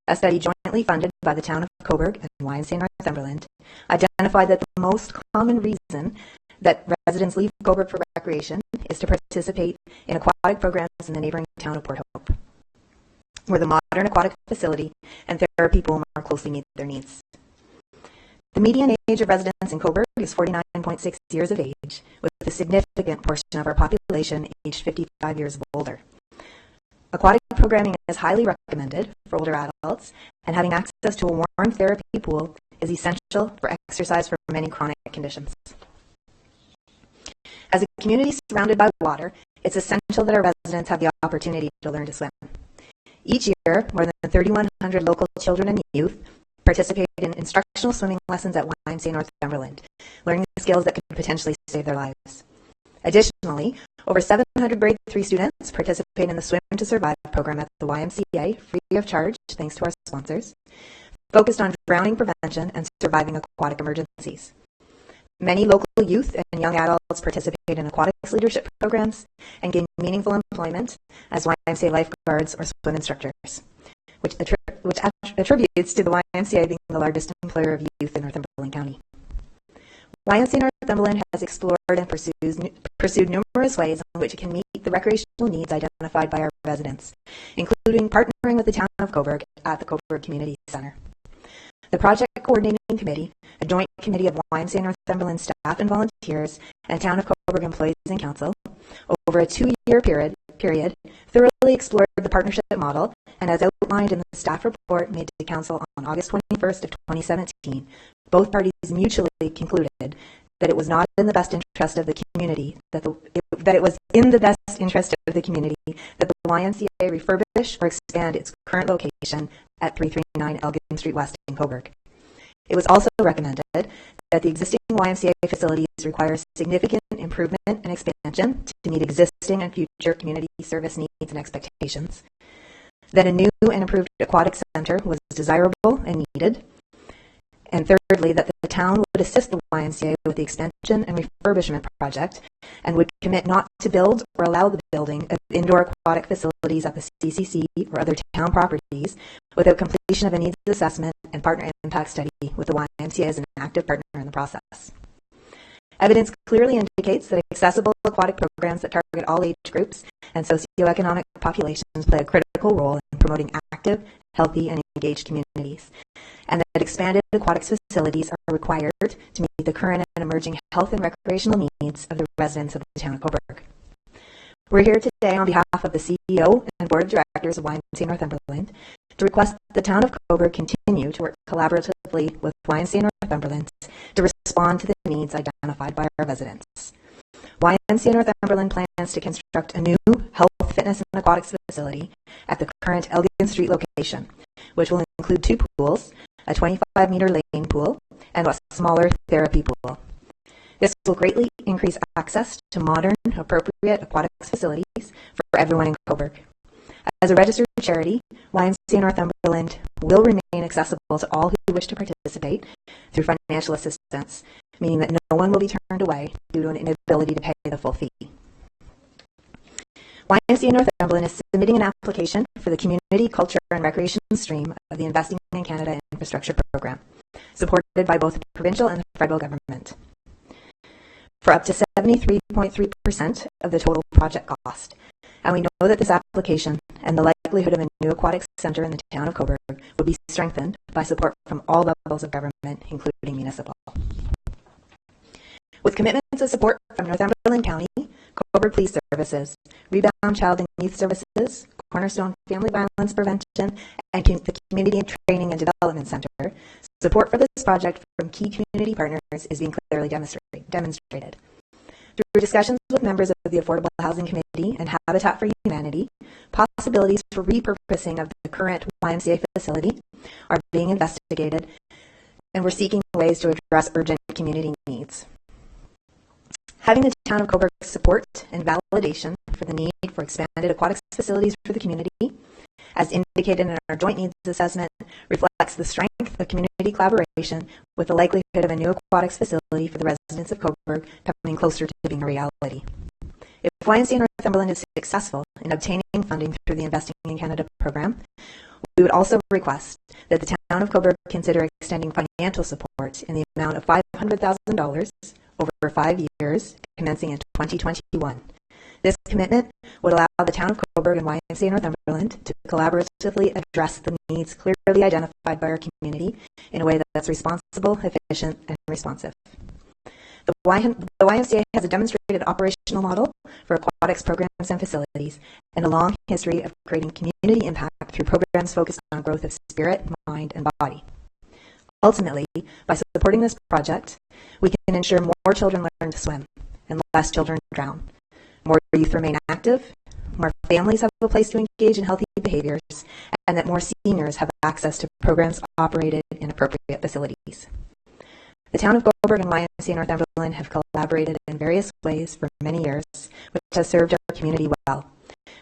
a study jointly funded by the Town of Cobourg and YMCA Northumberland, identified that the most common reason that residents leave Cobourg for recreation is to participate in aquatic programs in the neighbouring town of Port Hope, where the modern aquatic facility and therapy pool more closely meet their needs. The median age of residents in Cobourg is 49.6 years of age, with a significant portion of our population aged 55 years or older. Aquatic programming is highly recommended for older adults, and having access to a warm therapy pool is essential for exercise for many chronic conditions. As a community surrounded by water, it's essential that our residents have the opportunity to learn to swim. Each year, more than 3,100 local children and youth participate in instructional swimming lessons at YMCA Northumberland, learning the skills that could potentially save their lives. Additionally, over 700 grade 3 students participate in the Swim to Survive program at the YMCA, free of charge, thanks to our sponsors, focused on drowning prevention and surviving aquatic emergencies. Many local youth and young adults participate in aquatics leadership programs and gain meaningful employment as YMCA lifeguards or swim instructors, which attributes to the YMCA being the largest employer of youth in Northumberland County. YMCA Northumberland has explored and pursued numerous ways in which it can meet the recreational needs identified by our residents, including partnering with the Town of Cobourg at the Cobourg Community Centre. The Project Coordinating Committee, a joint committee of YMCA Northumberland staff and volunteers and Town of Cobourg employees and council, over a 2-year period, thoroughly explored the partnership model, and as outlined in the staff report made to Council on August 21st of 2017, both parties mutually concluded that it was not in the best interest of the community, that it was in the best interest of the community that the YMCA refurbish or expand its current location at 339 Elgin Street West in Cobourg. It was also recommended that the existing YMCA facilities require significant improvement and expansion to meet existing and future community service needs and expectations, that a new and improved aquatic center was desirable and needed, and thirdly, that the town would assist the YMCA with the expansion and refurbishment project and would commit not to build or allow the building of indoor aquatic facilities at the CCC or other town properties without completion of a needs assessment and partner impact study with the YMCA as an active partner in the process. Evidence clearly indicates that accessible aquatic programs that target all age groups and socioeconomic populations play a critical role in promoting active, healthy, and engaged communities, and that expanded aquatics facilities are required to meet the current and emerging health and recreational needs of the residents of the Town of Cobourg. We're here today on behalf of the CEO and Board of Directors of YMCA Northumberland to request that the Town of Cobourg continue to work collaboratively with YMCA Northumberland to respond to the needs identified by our residents. YMCA Northumberland plans to construct a new health, fitness, and aquatics facility at the current Elgin Street location, which will include 2 pools, a 25-meter lane pool, and a smaller therapy pool. This will greatly increase access to modern, appropriate aquatics facilities for everyone in Cobourg. As a registered charity, YMCA Northumberland will remain accessible to all who wish to participate through financial assistance, meaning that no one will be turned away due to an inability to pay the full fee. YMCA Northumberland is submitting an application for the Community, Culture and Recreation stream of the Investing in Canada Infrastructure Program, supported by both the provincial and the federal government, for up to 73.3% of the total project cost. And we know that this application and the likelihood of a new aquatic centre in the town of Cobourg would be strengthened by support from all levels of government, including municipal. With commitments of support from Northumberland County, Cobourg Police Services, Rebound Child and Youth Services, Cornerstone Family Violence Prevention, and the Community Training and Development Centre, support for this project from key community partners is being clearly demonstrated. Through discussions with members of the Affordable Housing Committee and Habitat for Humanity, possibilities for repurposing of the current YMCA facility are being investigated, and we're seeking ways to address urgent community needs. Having the Town of Cobourg support and validation for the need for expanded aquatics facilities for the community, as indicated in our joint needs assessment, reflects the strength of community collaboration with the likelihood of a new aquatics facility for the residents of Cobourg coming closer to being a reality. If YMCA Northumberland is successful in obtaining funding through the Investing in Canada program, we would also request that the Town of Cobourg consider extending financial support in the amount of $500,000 over 5 years, commencing in 2021. This commitment would allow the Town of Cobourg and YMCA Northumberland to collaboratively address the needs clearly identified by our community in a way that's responsible, efficient, and responsive. The YMCA has a demonstrated operational model for aquatics programs and facilities, and a long history of creating community impact through programs focused on growth of spirit, mind, and body. Ultimately, by supporting this project, we can ensure more children learn to swim and less children drown. More youth remain active, more families have a place to engage in healthy behaviors, and that more seniors have access to programs operated in appropriate facilities. The Town of Cobourg and YMCA Northumberland have collaborated in various ways for many years, which has served our community well.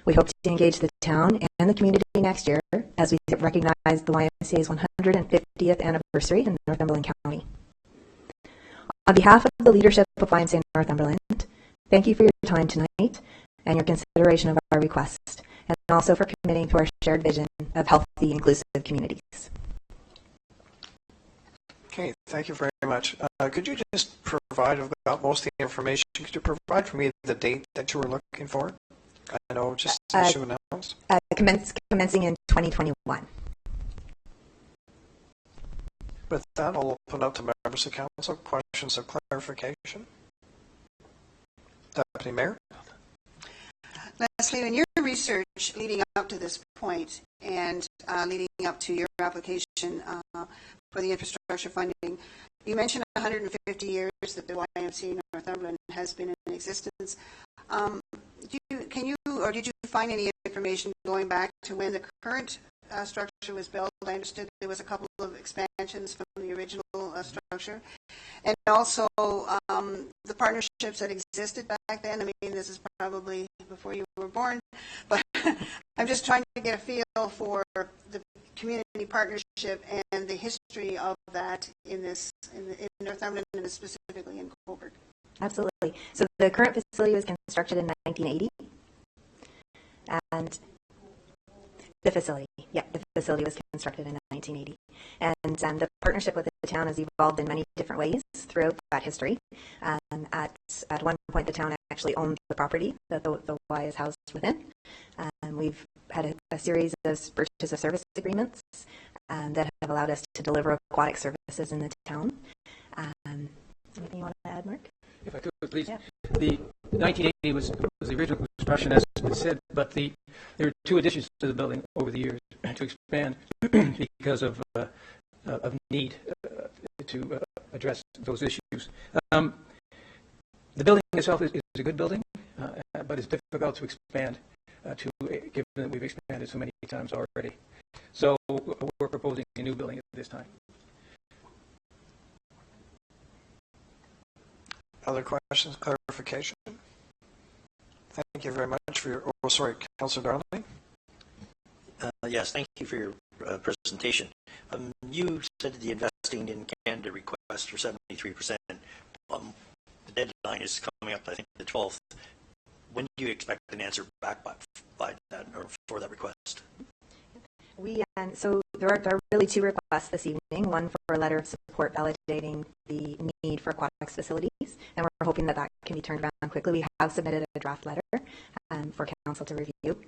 We hope to engage the town and the community next year as we recognize the YMCA's 150th anniversary in Northumberland County. On behalf of the leadership of YMCA Northumberland, thank you for your time tonight and your consideration of our request, and also for committing to our shared vision of healthy, inclusive communities. Okay, thank you very much. Could you just provide, about most of the information, could you provide for me the date that you were looking for? I know, just as you announced. Commencing in 2021. With that, I'll open up to members of council. Questions of clarification? Deputy Mayor? Leslie, in your research leading up to this point and leading up to your application for the infrastructure funding, you mentioned 150 years that the YMCA Northumberland has been in existence. Did you find any information going back to when the current structure was built? I understood there was a couple of expansions from the original structure, and also the partnerships that existed back then. I mean, this is probably before you were born, but I'm just trying to get a feel for the community partnership and the history of that in Northumberland and specifically in Cobourg. Absolutely. So the current facility was constructed in 1980, and the facility was constructed in 1980, and the partnership with the town has evolved in many different ways throughout that history. At one point, the town actually owned the property that the Y is housed within. We've had a series of purchase of service agreements that have allowed us to deliver aquatic services in the town. Anything you want to add, Mark? If I could, please. Yeah. The 1980 was the original construction, as it said, but there were two additions to the building over the years to expand because of need to address those issues. The building itself is a good building, but it's difficult to expand, given that we've expanded so many times already. So we're proposing a new building at this time. Other questions, clarification? Thank you very much for your, Councillor Darling. Yes, thank you for your presentation. You said the Investing in Canada request for 73%. The deadline is coming up, I think, the 12th. When do you expect an answer back by that, or for that request? So there are really two requests this evening, one for a letter of support validating the need for aquatics facilities, and we're hoping that that can be turned around quickly. We have submitted a draft letter for council to review.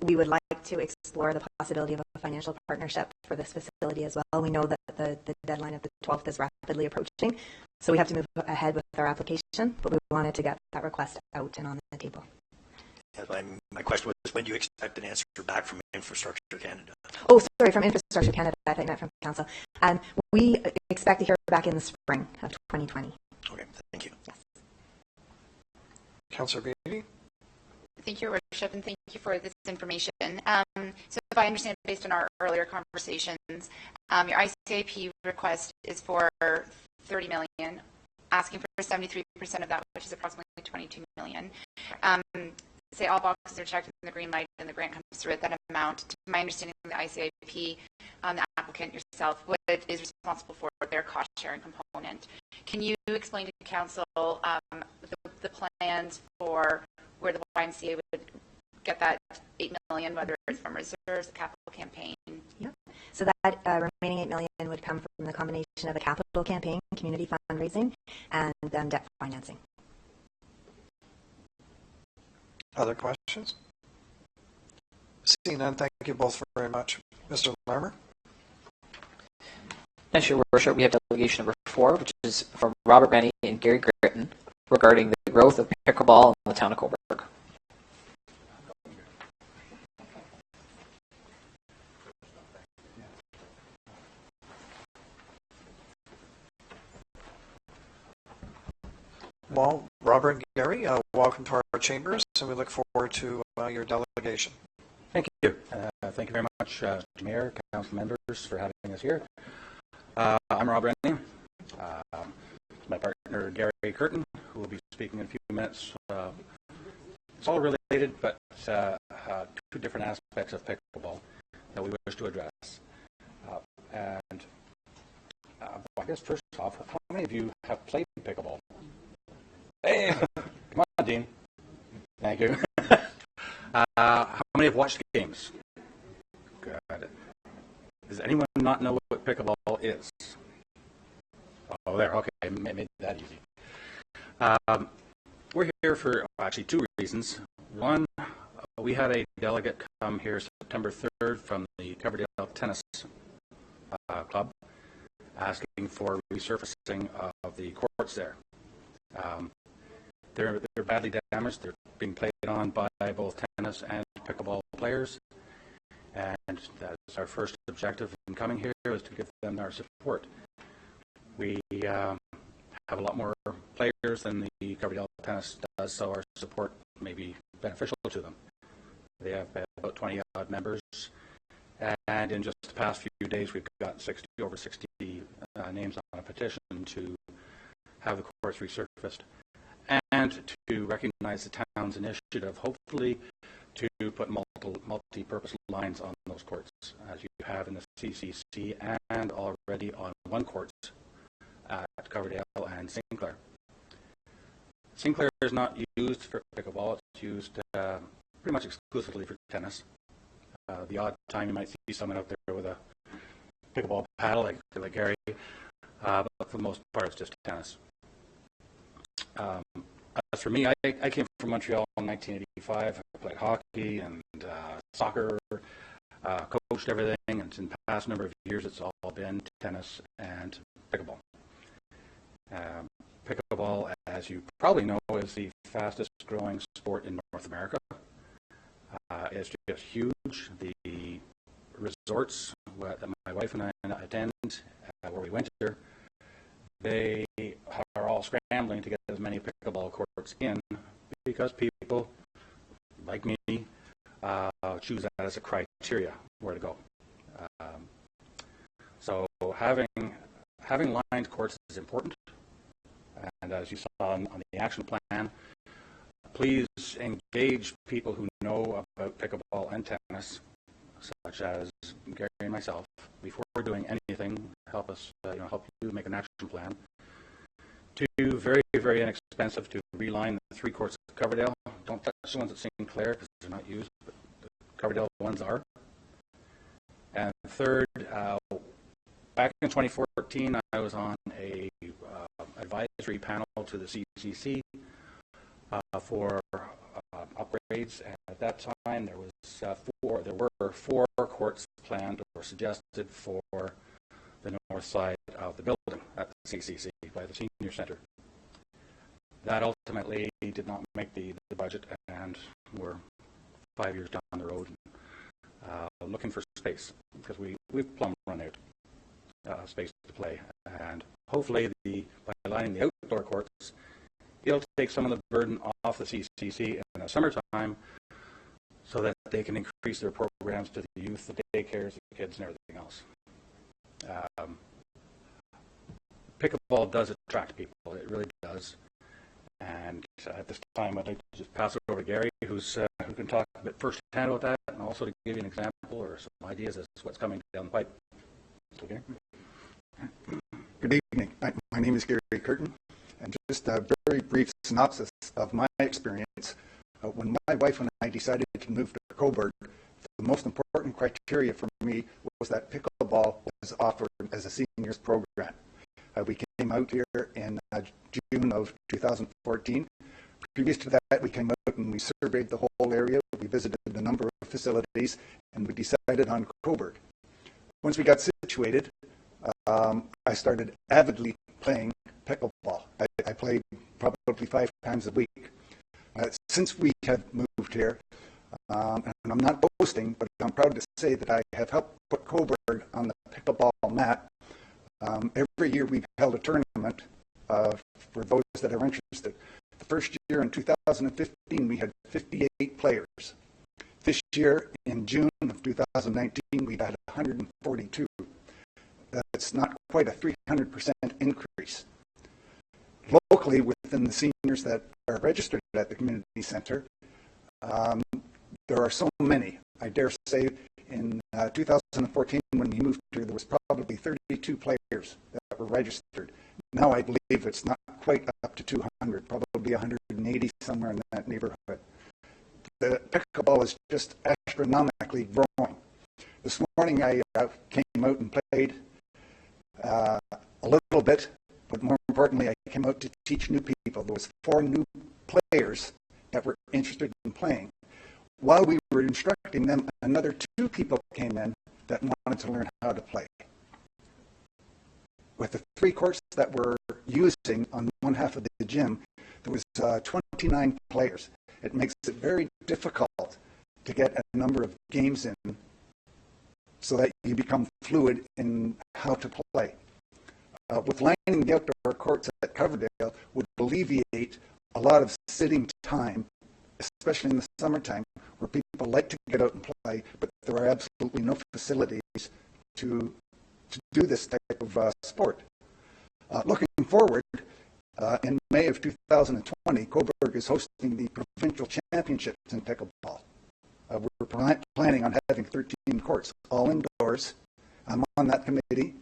We would like to explore the possibility of a financial partnership for this facility as well. We know that the deadline of the 12th is rapidly approaching, so we have to move ahead with our application, but we wanted to get that request out and on the table. My question was, when do you expect an answer back from Infrastructure Canada? Oh, sorry, from Infrastructure Canada. I thought you meant from Council. We expect to hear back in the spring of 2020. Okay, thank you. Yes. Councillor Beatty? Thank you, Your Worship, and thank you for this information. So if I understand, based on our earlier conversations, your ICIP request is for $30 million, asking for 73% of that, which is approximately $22 million. Say all boxes are checked and the green light and the grant comes through at that amount. To my understanding, the ICIP, the applicant yourself, is responsible for their cost-sharing component. Can you explain to Council the plans for where the YMCA would get that $8 million, whether it's from reserves, a capital campaign? Yep. So that remaining $8 million would come from the combination of a capital campaign, community fundraising, and debt financing. Other questions? Seeing none, thank you both very much. Mr. Larmer? Thanks, Your Worship. We have delegation number 4, which is from Robert Rennie and Gary Kirton regarding the growth of pickleball in the town of Cobourg. Well, Robert and Gary, welcome to our chambers, and we look forward to your delegation. Thank you. Thank you very much, Mayor, council members, for having us here. I'm Rob Rennie. My partner, Gary Kirton, who will be speaking in a few minutes. It's all related, but two different aspects of pickleball that we wish to address. I guess first off, how many of you have played pickleball? Hey, come on, Dean. Thank you. How many have watched games? Good. Does anyone not know what pickleball is? Oh, there. Okay, made that easy. We're here for actually two reasons. One, we had a delegate come here September 3rd from the Coverdale Tennis Club asking for resurfacing of the courts there. They're badly damaged. They're being played on by both tennis and pickleball players, and that's our first objective in coming here, is to give them our support. We have a lot more players than the Coverdale Tennis does, so our support may be beneficial to them. They have about 20 odd members, and in just the past few days we've got over 60 names on a petition to have the courts resurfaced, and to recognize the town's initiative, hopefully, to put multi-purpose lines on those courts, as you have in the CCC and already on one court at Coverdale and Sinclair. Sinclair is not used for pickleball. It's used pretty much exclusively for tennis. The odd time you might see someone out there with a pickleball paddle like Gary, but for the most part it's just tennis. As for me, I came from Montreal in 1985. I played hockey and soccer, coached everything, and in the past number of years it's all been tennis and pickleball. Pickleball, as you probably know, is the fastest growing sport in North America. It's just huge. The resorts that my wife and I attend, where we winter, they are all scrambling to get as many pickleball courts in, because people, like me, choose that as a criteria where to go. So having lined courts is important, and as you saw on the action plan, please engage people who know about pickleball and tennis such as Gary and myself, before doing anything, help us, help you make an action plan. 2, very, very inexpensive to reline the 3 courts at Coverdale. Don't touch the ones at St. Clair because they're not used, but the Coverdale ones are. And 3rd, back in 2014, I was on a advisory panel to the CCC for upgrades. And at that time, there were 4 courts planned or suggested for the north side of the building at the CCC by the Senior Center. That ultimately did not make the budget, and we're 5 years down the road looking for space because we've plumb run out space to play. And hopefully by lining the outdoor courts, it'll take some of the burden off the CCC in the summertime so that they can increase their programs to the youth, the daycares, the kids, and everything else. Pickleball does attract people. It really does. And at this time, I'd like to just pass it over to Gary, who can talk a bit firsthand about that, and also to give you an example or some ideas as to what's coming down the pipe. Okay. Good evening. My name is Gary Kirton, and just a very brief synopsis of my experience. When my wife and I decided to move to Cobourg, the most important criteria for me was that pickleball was offered as a seniors program. We came out here in June of 2014. Previous to that, we came out and we surveyed the whole area. We visited a number of facilities, and we decided on Cobourg. Once we got situated, I started avidly playing pickleball. I played probably 5 times a week. Since we have moved here, and I'm not boasting, but I'm proud to say that I have helped put Cobourg on the pickleball map. Every year we've held a tournament for those that are interested. The first year in 2015, we had 58 players. This year, in June of 2019, we had 142. That's not quite a 300% increase. Locally, within the seniors that are registered at the community center, there are so many. I dare say in 2014, when we moved here, there was probably 32 players that were registered. Now I believe it's not quite up to 200, probably 180, somewhere in that neighborhood. The pickleball is just astronomically growing. This morning I came out and played a little bit, but more importantly, I came out to teach new people. There was 4 new players that were interested in playing. While we were instructing them, another 2 people came in that wanted to learn how to play. With the 3 courts that we're using on one half of the gym, there was 29 players. It makes it very difficult to get a number of games in so that you become fluid in how to play. With lining the outdoor courts at Coverdale would alleviate a lot of sitting time, especially in the summertime, where people like to get out and play, but there are absolutely no facilities to do this type of sport. Looking forward, in May of 2020, Cobourg is hosting the provincial championships in pickleball. We're planning on having 13 courts, all indoors. I'm on that committee.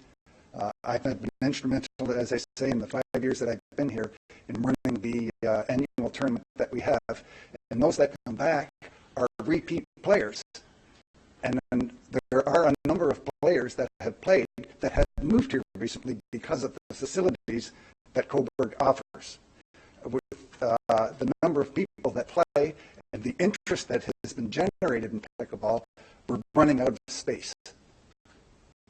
I've been instrumental, as I say, in the 5 years that I've been here in running the annual tournament that we have. And those that come back are repeat players. And there are a number of players that have played that have moved here recently because of the facilities that Cobourg offers. With the number of people that play and the interest that has been generated in pickleball, we're running out of space.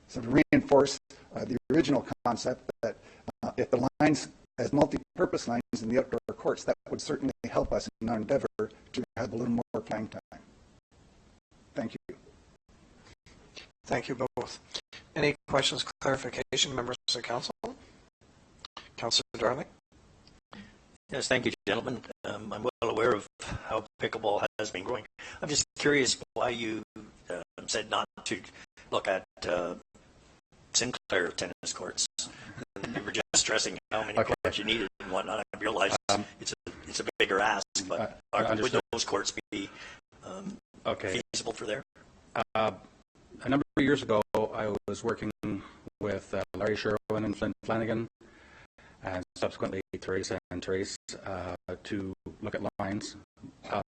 So to reinforce the original concept that if the lines as multi-purpose lines in the outdoor courts, that would certainly help us in our endeavor to have a little more playing time. Thank you. Thank you both. Any questions, clarification, members of council? Councillor Darling? Yes, thank you, gentlemen. I'm well aware of how pickleball has been growing. I'm just curious why you said not to look at Sinclair tennis courts. You were just stressing how many courts you needed and whatnot. I realize it's a bigger ask, but would those courts be feasible for there? A number of years ago, I was working with Larry Sherwin and Flynn Flanagan, and subsequently Teresa and Therese, to look at lines.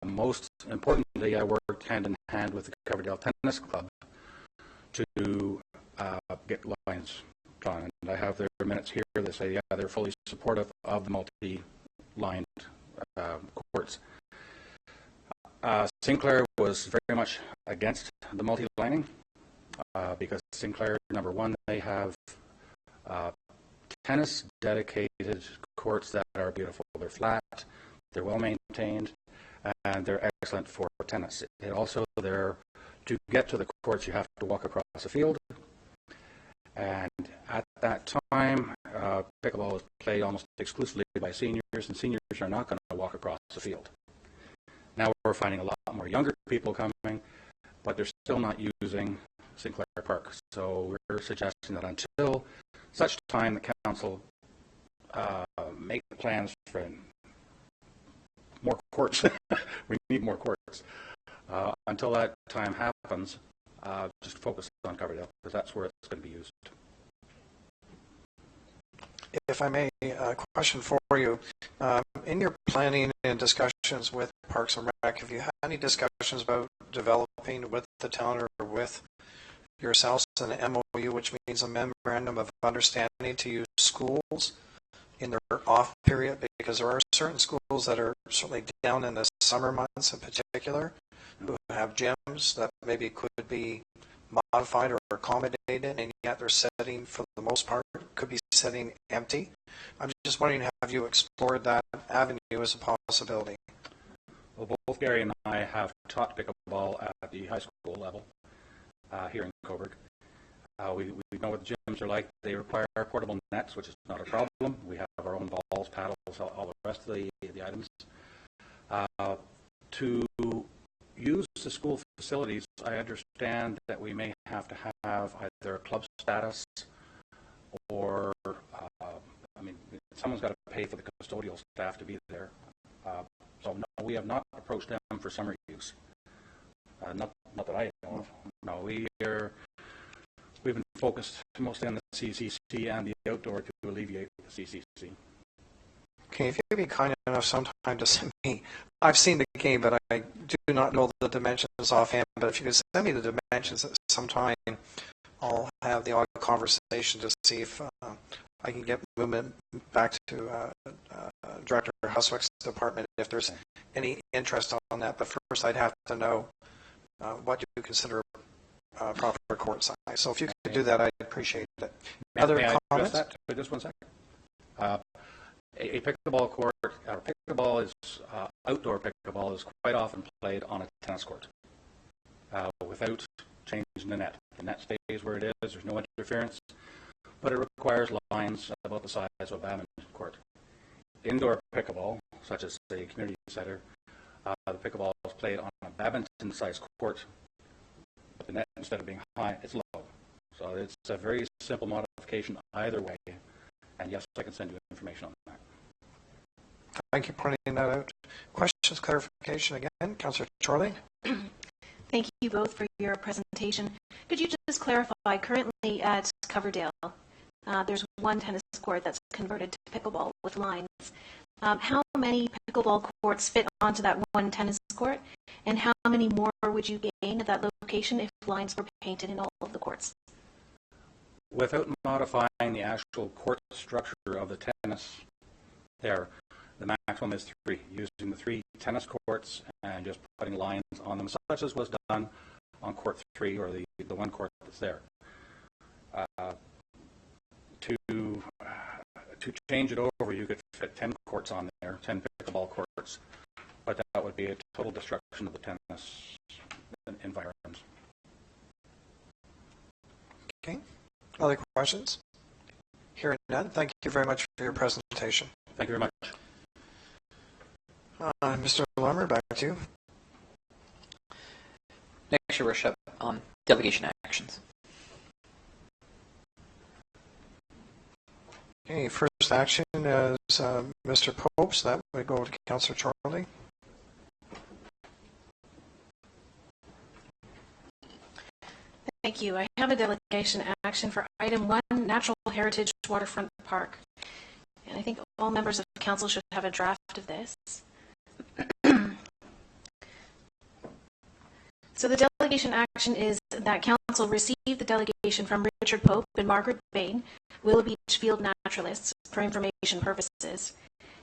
Most importantly, I worked hand in hand with the Coverdale Tennis Club to get lines drawn. And I have their minutes here that say, yeah, they're fully supportive of the multi-lined courts. Sinclair was very much against the multi-lining because Sinclair, number one, they have tennis dedicated courts that are beautiful. They're flat, they're well maintained, and they're excellent for tennis. It also, to get to the courts, you have to walk across a field. And at that time, pickleball was played almost exclusively by seniors, and seniors are not going to walk across the field. Now we're finding a lot more younger people coming, but they're still not using Sinclair Park. So we're suggesting that until such time the council make plans for more courts, we need more courts. Until that time happens, just focus on Coverdale, because that's where it's going to be used. If I may, a question for you. In your planning and discussions with Parks and Rec, have you had any discussions about developing with the town or with yourselves an MOU, which means a memorandum of understanding to use schools in their off period? Because there are certain schools that are certainly down in the summer months in particular, who have gyms that maybe could be modified or accommodated, and yet they're setting, for the most part, could be setting empty. I'm just wondering, have you explored that avenue as a possibility? Well, both Gary and I have taught pickleball at the high school level here in Cobourg. We know what the gyms are like. They require portable nets, which is not a problem. We have our own balls, paddles, all the rest of the items. To use the school facilities, I understand that we may have to have either a club status or, someone's got to pay for the custodial staff to be there. So no, we have not approached them for summer use. Not that I know of. No, we've been focused mostly on the CCC and the outdoor to alleviate the CCC. Okay, if you'd be kind enough sometime to send me, I've seen the game, but I do not know the dimensions offhand, but if you could send me the dimensions at some time, I'll have the odd conversation to see if I can get movement back to Director Huswick's department if there's any interest on that. But first, I'd have to know what you consider proper court size. So if you could do that, I'd appreciate it. Other comments? That for just one second. A pickleball court, pickleball is outdoor pickleball is quite often played on a tennis court without changing the net. The net stays where it is. There's no interference, but it requires lines about the size of a badminton court. Indoor pickleball, such as the community center, the pickleball is played on a badminton-sized court, but the net, instead of being high, it's low. So it's a very simple modification either way. And yes, I can send you information on that. Thank you for pointing that out. Questions, clarification again? Councillor Chorley? Thank you both for your presentation. Could you just clarify, currently at Coverdale, there's one tennis court that's converted to pickleball with lines. How many pickleball courts fit onto that one tennis court? And how many more would you gain at that location if lines were painted in all of the courts? Without modifying the actual court structure of the tennis there, the maximum is 3, using the 3 tennis courts and just putting lines on them, such as was done on court 3, or the one court that's there. To change it over, you could fit 10 courts on there, 10 pickleball courts, but that would be a total destruction of the tennis environment. Okay. Other questions? Hearing none, thank you very much for your presentation. Thank you very much. Mr. Lummer, back to you. Next, Your Worship, delegation actions. Okay, first action is Mr. Pope's. That would go to Councillor Chorley. Thank you. I have a delegation action for item 1, Natural Heritage Waterfront Park. And I think all members of council should have a draft of this. So the delegation action is that council receive the delegation from Richard Pope and Margret Bain, Willow Beach Field Naturalists, for information purposes,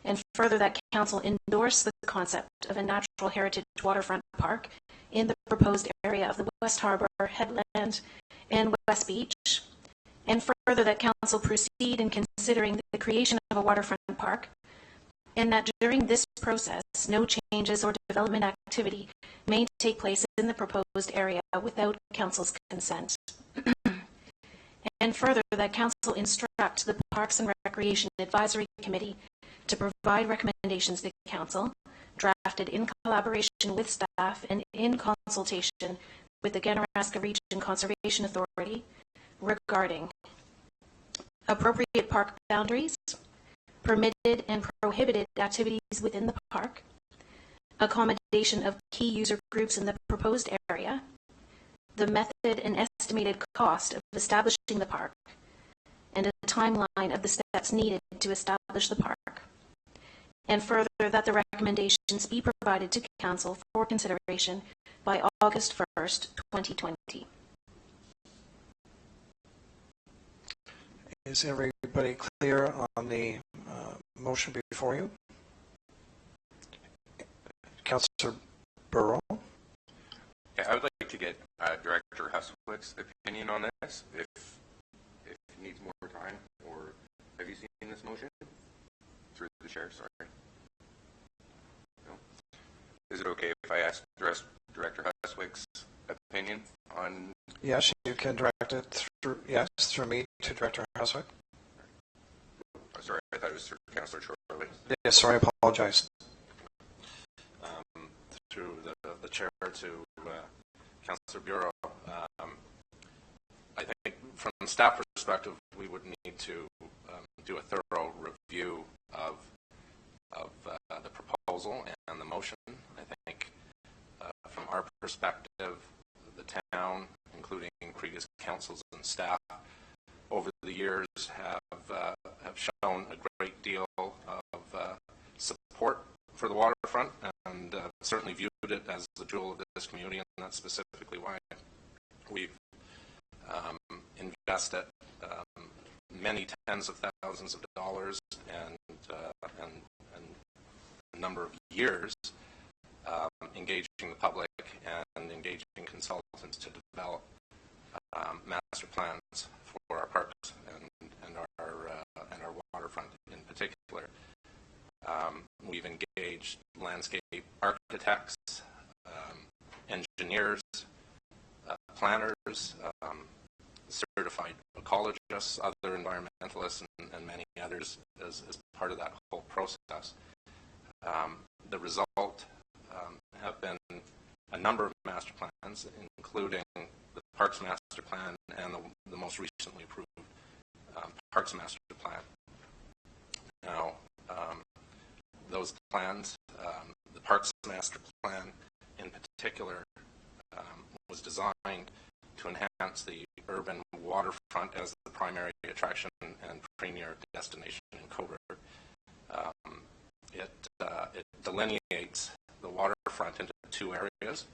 and further that council endorse the concept of a natural heritage waterfront park in the proposed area of the West Harbour, Headland, and West Beach, and further that council proceed in considering the creation of a waterfront park, and that during this process, no changes or development activity may take place in the proposed area without council's consent. And further, that council instruct the Parks and Recreation Advisory Committee to provide recommendations to council, drafted in collaboration with staff and in consultation with the Ganaraska Region Conservation Authority, regarding appropriate park boundaries, permitted and prohibited activities within the park, accommodation of key user groups in the proposed area, the method and estimated cost of establishing the park, and a timeline of the steps needed to establish the park. And further, that the recommendations be provided to council for consideration by August 1st, 2020. Is everybody clear on the motion before you? Councillor Burrow? Yeah, I would like to get Director Huswick's opinion on this, if he needs more time, or have you seen this motion? Through the chair, sorry. No? Is it okay if I ask Director Huswick's opinion on... Yes, you can direct it through me to Director Huswick. Oh, sorry, I thought it was through Councillor Chorley. Yes, sorry, I apologize. Through the chair to Councillor Bureau. I think from staff perspective, we would need to do a thorough review of the proposal and the motion. I think from our perspective, the town, including previous councils and staff, over the years have shown a great deal of support for the waterfront, and certainly viewed it as the jewel of this community, and that's specifically why we've invested many tens of thousands of dollars and a number of years engaging the public and engaging consultants to develop master plans for our parks and our waterfront in particular. We've engaged landscape architects, engineers, planners, certified ecologists, other environmentalists, and many others as part of that whole process. The result have been a number of master plans, including the Parks Master Plan and the most recently approved Parks Master Plan. Now, those plans, the Parks Master Plan in particular, was designed to enhance the urban waterfront as the primary attraction and premier destination in Cobourg. It delineates the waterfront into two areas.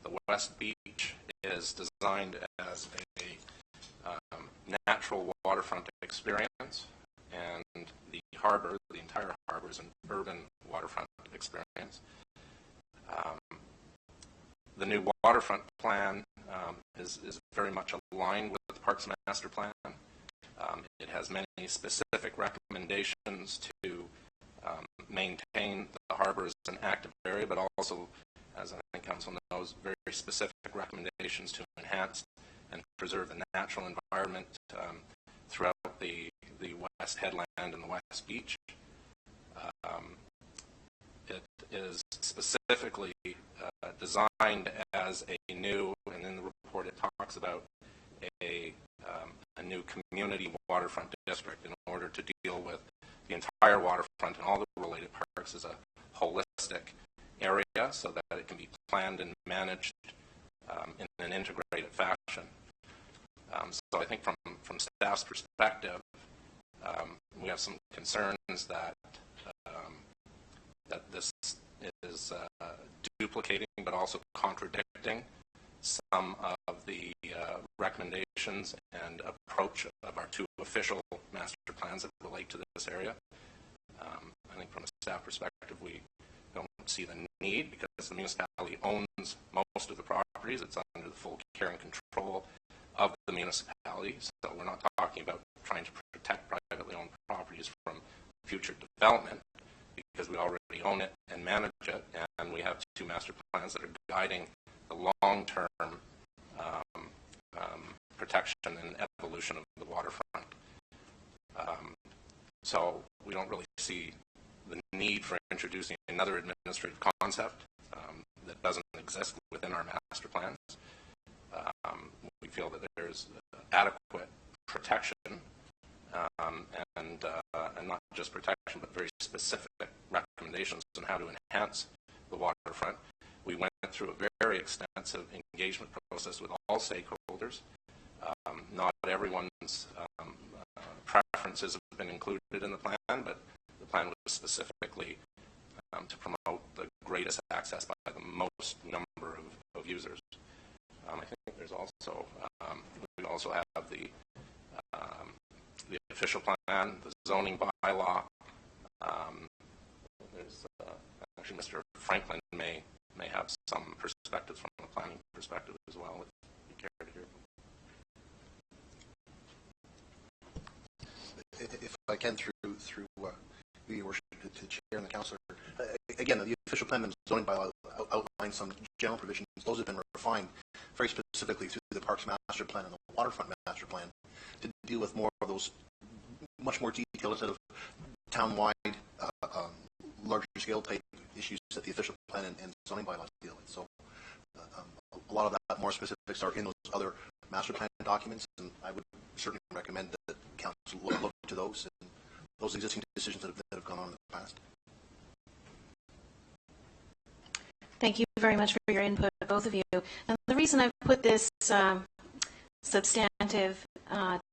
The West Beach is designed as a natural waterfront experience, and the harbor, the entire harbor, is an urban waterfront experience. The new waterfront plan is very much aligned with the Parks Master Plan. It has many specific recommendations to maintain the harbor as an active area, but also, as I think Council knows, very specific recommendations to enhance and preserve the natural environment throughout the West Headland and the West Beach. It is specifically designed as a new, and in the report it talks about a new community waterfront district in order to deal with the entire waterfront and all the related parks as a holistic area, so that it can be planned and managed in an integrated fashion. So I think from staff's perspective, we have some concerns that that this is duplicating but also contradicting some of the recommendations and approach of our two official master plans that relate to this area. I think from a staff perspective, we don't see the need because the municipality owns most of the properties. It's under the full care and control of the municipality. So we're not talking about trying to protect privately owned properties from future development because we already own it and manage it, and we have two master plans that are guiding the long-term protection and evolution of the waterfront. So we don't really see the need for introducing another administrative concept that doesn't exist within our master plans. We feel that there's adequate protection and not just protection, but very specific recommendations on how to enhance the waterfront. We went through a very extensive engagement process with all stakeholders. Not everyone's preferences have been included in the plan, but the plan was specifically to promote the greatest access by the most number of users. I think there's also we also have the official plan, the zoning bylaw. There's actually Mr. Franklin may have some perspectives from a planning perspective as well, if you care to hear. If I can, through your worship, to the chair and the councillor, again, the official plan and zoning bylaw outline some general provisions. Those have been refined very specifically through the Parks Master Plan and the Waterfront Master Plan to deal with more of those much more detailed sort of town-wide, larger scale type issues that the official plan and zoning bylaws deal with. So a lot of that more specifics are in those other master plan documents, and I would certainly recommend that council look to those and those existing decisions that have gone on in the past. Thank you very much for your input, both of you. And the reason I've put this substantive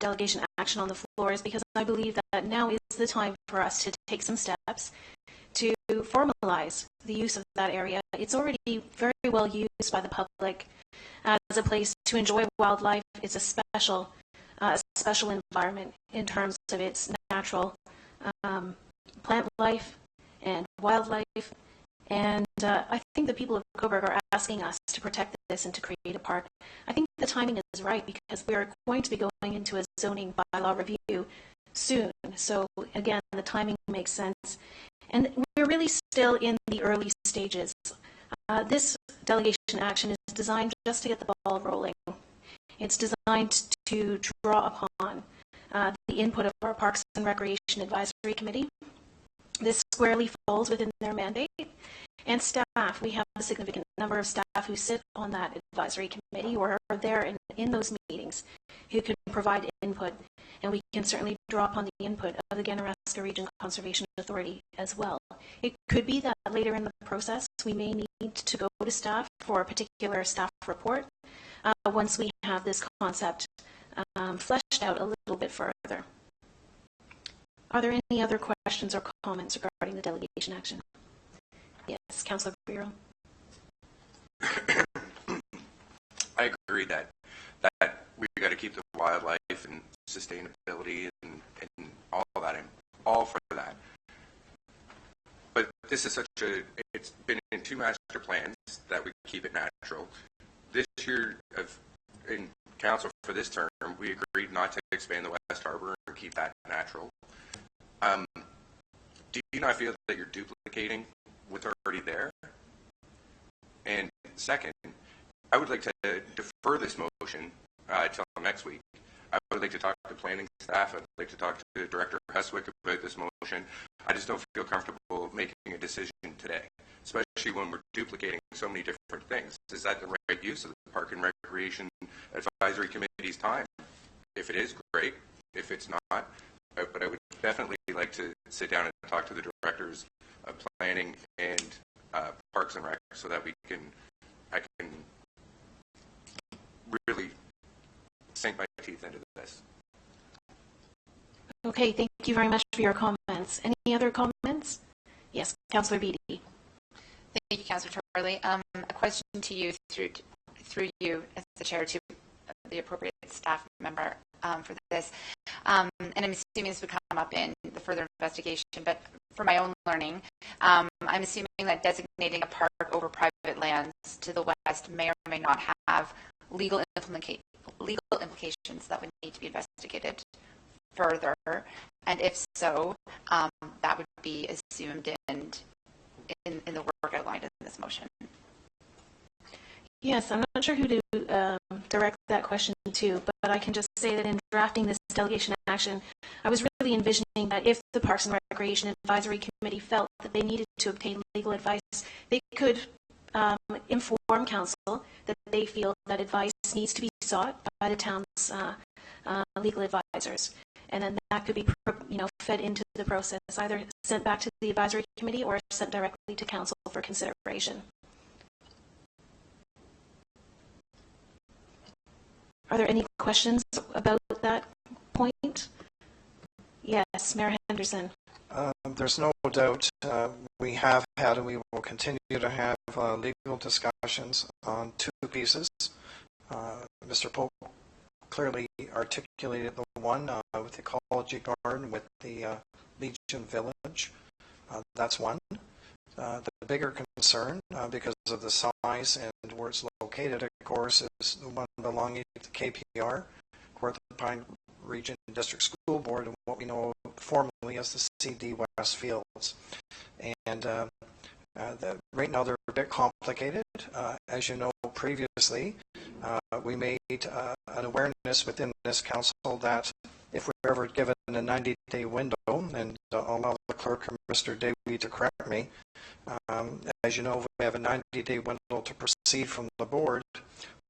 delegation action on the floor is because I believe that now is the time for us to take some steps to formalize the use of that area. It's already very well used by the public as a place to enjoy wildlife. It's a special environment in terms of its natural plant life and wildlife. And I think the people of Cobourg are asking us to protect this and to create a park. I think the timing is right because we are going to be going into a zoning bylaw review soon. So again, the timing makes sense. And we're really still in the early stages. This delegation action is designed just to get the ball rolling. It's designed to draw upon the input of our Parks and Recreation Advisory Committee. This squarely falls within their mandate. And staff, we have a significant number of staff who sit on that advisory committee or are there in those meetings who can provide input. And we can certainly draw upon the input of the Ganaraska Region Conservation Authority as well. It could be that later in the process, we may need to go to staff for a particular staff report once we have this concept fleshed out a little bit further. Are there any other questions or comments regarding the delegation action? Yes, Councillor Bureau. I agree that we've got to keep the wildlife and sustainability and all of that, and all for that. But this is it's been in two master plans that we keep it natural. This year in council for this term, we agreed not to expand the West Harbour and keep that natural. Do you not feel that you're duplicating what's already there? And second, I would like to defer this motion until next week. I would like to talk to planning staff. I'd like to talk to Director Heswick about this motion. I just don't feel comfortable making a decision today, especially when we're duplicating so many different things. Is that the right use of the Park and Recreation Advisory Committee's time? If it is, great. If it's not, but I would definitely like to sit down and talk to the directors of planning and Parks and Rec so that I can really sink my teeth into this. Okay, thank you very much for your comments. Any other comments? Yes, Councillor Beattie. Thank you, Councillor Torley. A question to you through you as the chair to the appropriate staff member for this. And I'm assuming this would come up in the further investigation, but for my own learning, I'm assuming that designating a park over private lands to the west may or may not have legal implications that would need to be investigated further, and if so, that would be assumed in the work outlined in this motion. Yes, I'm not sure who to direct that question to, but I can just say that in drafting this delegation action, I was really envisioning that if the Parks and Recreation Advisory Committee felt that they needed to obtain legal advice, they could inform council that they feel that advice needs to be sought by the town's legal advisors. And then that could be, fed into the process, either sent back to the advisory committee or sent directly to council for consideration. Are there any questions about that point? Yes, Mayor Henderson. There's no doubt we have had and we will continue to have legal discussions on two pieces. Mr. Pope clearly articulated the one with the ecology garden, with the Legion Village. That's one. The bigger concern, because of the size and where it's located, of course, is the one belonging to KPR, or the Pine Region District School Board, and what we know formally as the CD West Fields. And right now they're a bit complicated. As you know, previously, we made an awareness within this council that if we're ever given a 90-day window, and I'll allow the clerk, Mr. Davey, to correct me, as you know, we have a 90-day window to proceed from the board.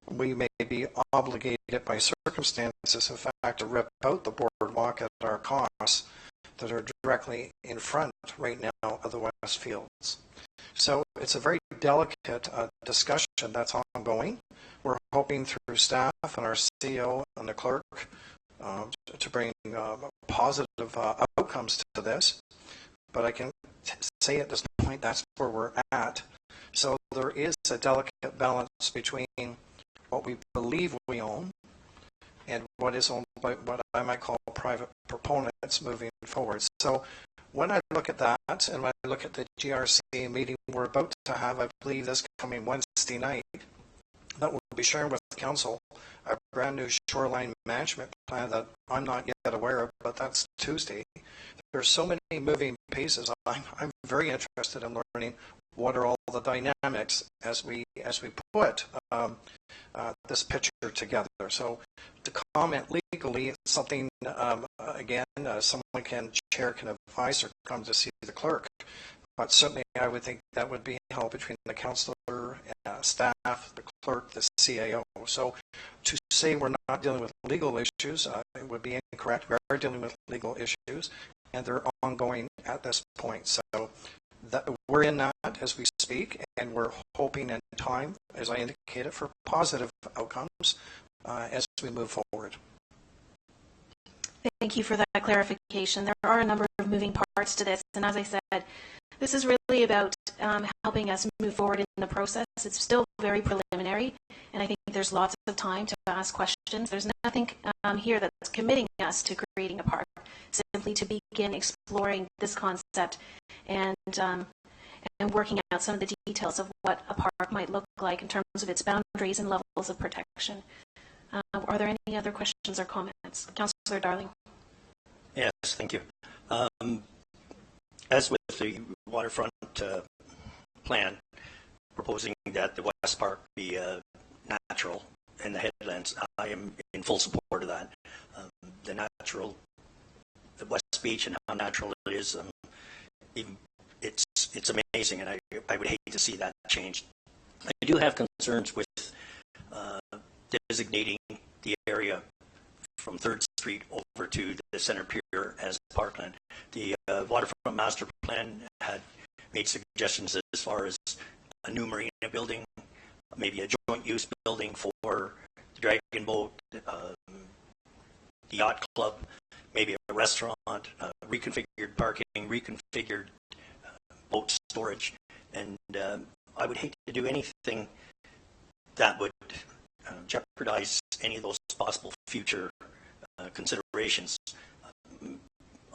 We may be obligated by circumstances, in fact, to rip out the boardwalk at our costs that are directly in front right now of the West Fields. So it's a very delicate discussion that's ongoing. We're hoping through staff and our CEO and the clerk to bring positive outcomes to this. But I can say at this point that's where we're at. So there is a delicate balance between what we believe we own and what is owned by what I might call private proponents moving forward. So when I look at that, and when I look at the GRC meeting we're about to have, I believe this coming Wednesday night, that will be sharing with the council a brand new shoreline management plan that I'm not yet aware of, but that's Tuesday. There's so many moving pieces. I'm very interested in learning what are all the dynamics as we put this picture together. So to comment legally, it's something again someone can advise or come to see the clerk. But certainly, I would think that would be held between the councillor, staff, the clerk, the CAO. So to say we're not dealing with legal issues, it would be incorrect. We are dealing with legal issues, and they're ongoing at this point. So that we're in that as we speak, and we're hoping in time, as I indicated, for positive outcomes as we move forward. Thank you for that clarification. There are a number of moving parts to this, and as I said, this is really about helping us move forward in the process. It's still very preliminary, and I think there's lots of time to ask questions. There's nothing here that's committing us to creating a park, simply to begin exploring this concept and working out some of the details of what a park might look like in terms of its boundaries and levels of protection. Are there any other questions or comments? Councillor Darling. Yes, thank you. As with the waterfront plan, proposing that the West Park be natural in the headlands, I am in full support of that. The West Beach and how natural it is, it's amazing, and I would hate to see that changed. I do have concerns with designating the area from 3rd Street over to the center pier as parkland. The Waterfront Master Plan had made suggestions as far as a new marina building, maybe a joint use building for the dragon boat, yacht club, maybe a restaurant, reconfigured parking, reconfigured boat storage, and I would hate to do anything that would jeopardize any of those possible future considerations.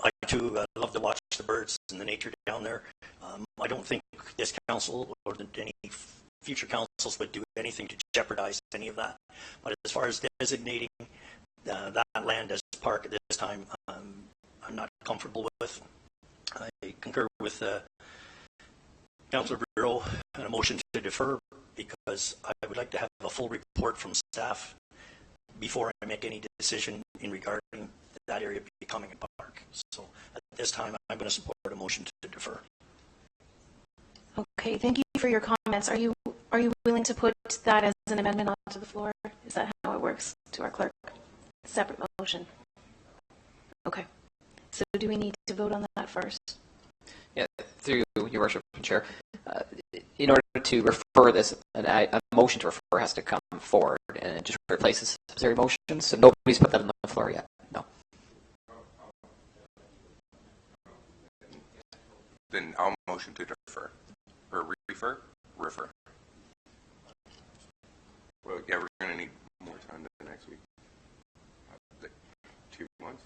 I too love to watch the birds and the nature down there. I don't think this council or any future councils would do anything to jeopardize any of that. But as far as designating that land as park at this time, I'm not comfortable with. I concur with Councillor Bureau on a motion to defer, because I would like to have a full report from staff before I make any decision in regarding that area becoming a park. So at this time, I'm going to support a motion to defer. Okay, thank you for your comments. Are you willing to put that as an amendment onto the floor? Is that how it works to our clerk? Separate motion. Okay. So do we need to vote on that first? Yeah, through your worship and chair. In order to refer this, a motion to refer has to come forward, and it just replaces necessary motions. So nobody's put that on the floor yet. No. Then I'll motion to defer. Or refer? Refer. Well, yeah, we're going to need more time than next week. 2 months.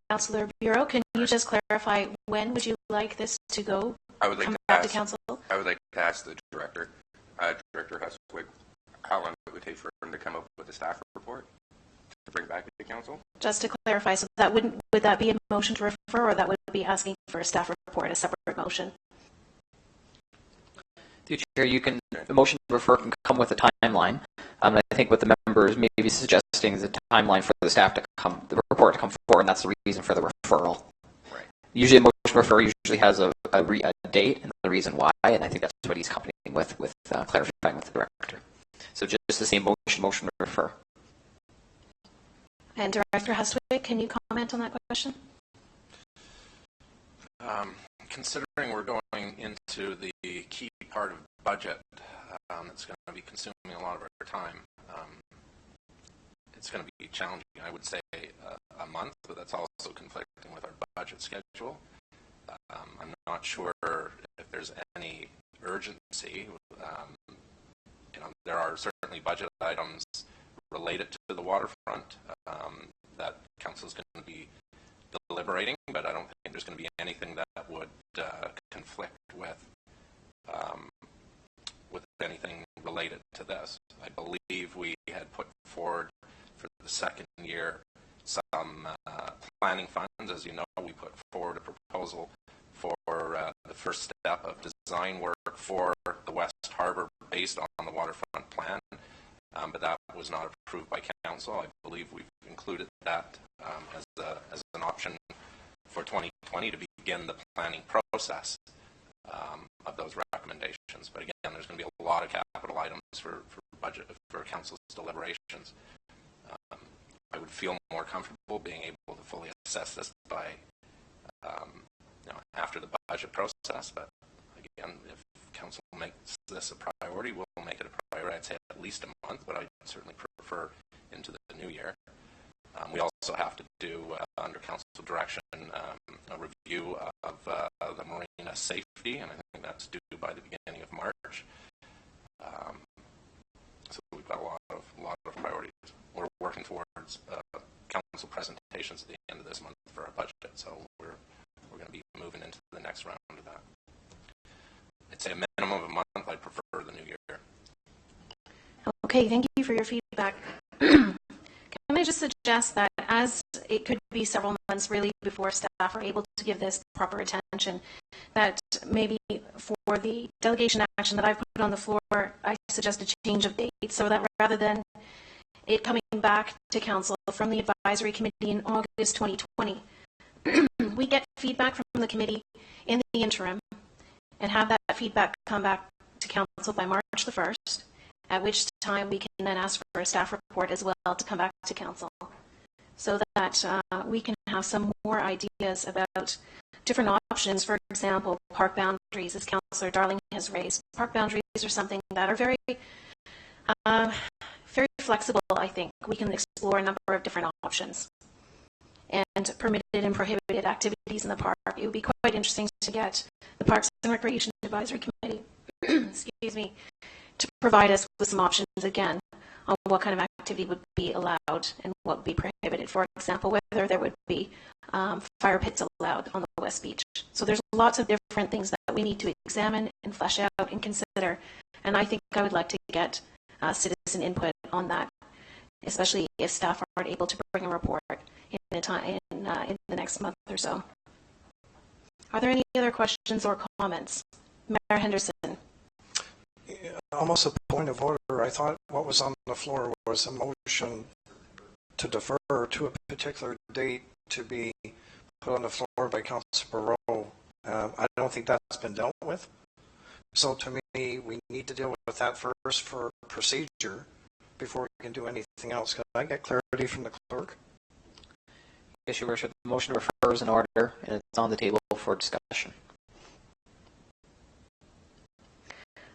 Councillor Bureau, can you just clarify when would you like this to go? I would like come to back ask, to council. I would like to ask the director, Director Huswick, how long it would take for him to come up with a staff report to bring back to council. Just to clarify, so that would that be a motion to refer, or that would be asking for a staff report, a separate motion? Through Chair, the motion to refer can come with a timeline. I think what the members may be suggesting is a timeline for the staff to the report to come forward, and that's the reason for the referral. Right. Usually a motion to refer usually has a date and the reason why, and I think that's what he's accompanying with clarifying with the director. So just the same motion to refer. And Director Hustwick, can you comment on that question? Considering we're going into the key part of budget that's going to be consuming a lot of our time, it's going to be challenging. I would say a month, but that's also conflicting with our budget schedule. I'm not sure if there's any urgency. There are certainly budget items related to the waterfront that council is going to be deliberating, but I don't think there's going to be anything that would conflict with anything related to this. I believe we had put forward for the second year some planning funds. As you know, we put forward a proposal for the first step of design work for the West Harbour based on the waterfront plan, but that was not approved by council. I believe we've included that as an option for 2020 to begin the planning process of those recommendations. But again, there's going to be a lot of capital items for budget for council's deliberations. I would feel more comfortable being able to fully assess this by after the budget process. But again, if council makes this a priority, we'll make it a priority. I'd say at least a month, but I'd certainly prefer into the new year. We also have to do, under council direction, a review of the marina safety, and I think that's due by the beginning of March. So we've got a lot of priorities. We're working towards council presentations at the end of this month for our budget, so we're going to be moving into the next round of that. I'd say a minimum of a month. I'd prefer the new year. Okay, thank you for your feedback. Can I just suggest that, as it could be several months really before staff are able to give this proper attention, that maybe for the delegation action that I've put on the floor, I suggest a change of date, so that rather than it coming back to council from the advisory committee in August 2020, we get feedback from the committee in the interim and have that feedback come back to council by March the 1st, at which time we can then ask for a staff report as well to come back to council, so that we can have some more ideas about different options. For example, park boundaries, as Councillor Darling has raised. Park boundaries are something that are very flexible, I think. We can explore a number of different options. and permitted and prohibited activities in the park. It would be quite interesting to get the Parks and Recreation Advisory Committee, excuse me, to provide us with some options again on what kind of activity would be allowed and what would be prohibited. For example, whether there would be fire pits allowed on the West Beach. So there's lots of different things that we need to examine and flesh out and consider. And I think I would like to get citizen input on that, especially if staff aren't able to bring a report in the next month or so. Are there any other questions or comments? Mayor Henderson. Almost a point of order. I thought what was on the floor was a motion to defer to a particular date to be put on the floor by Councillor Barreau. I don't think that's been dealt with. So to me, we need to deal with that first for procedure before we can do anything else. Can I get clarity from the clerk? Yes, Your Worship. The motion refers in order, and it's on the table for discussion.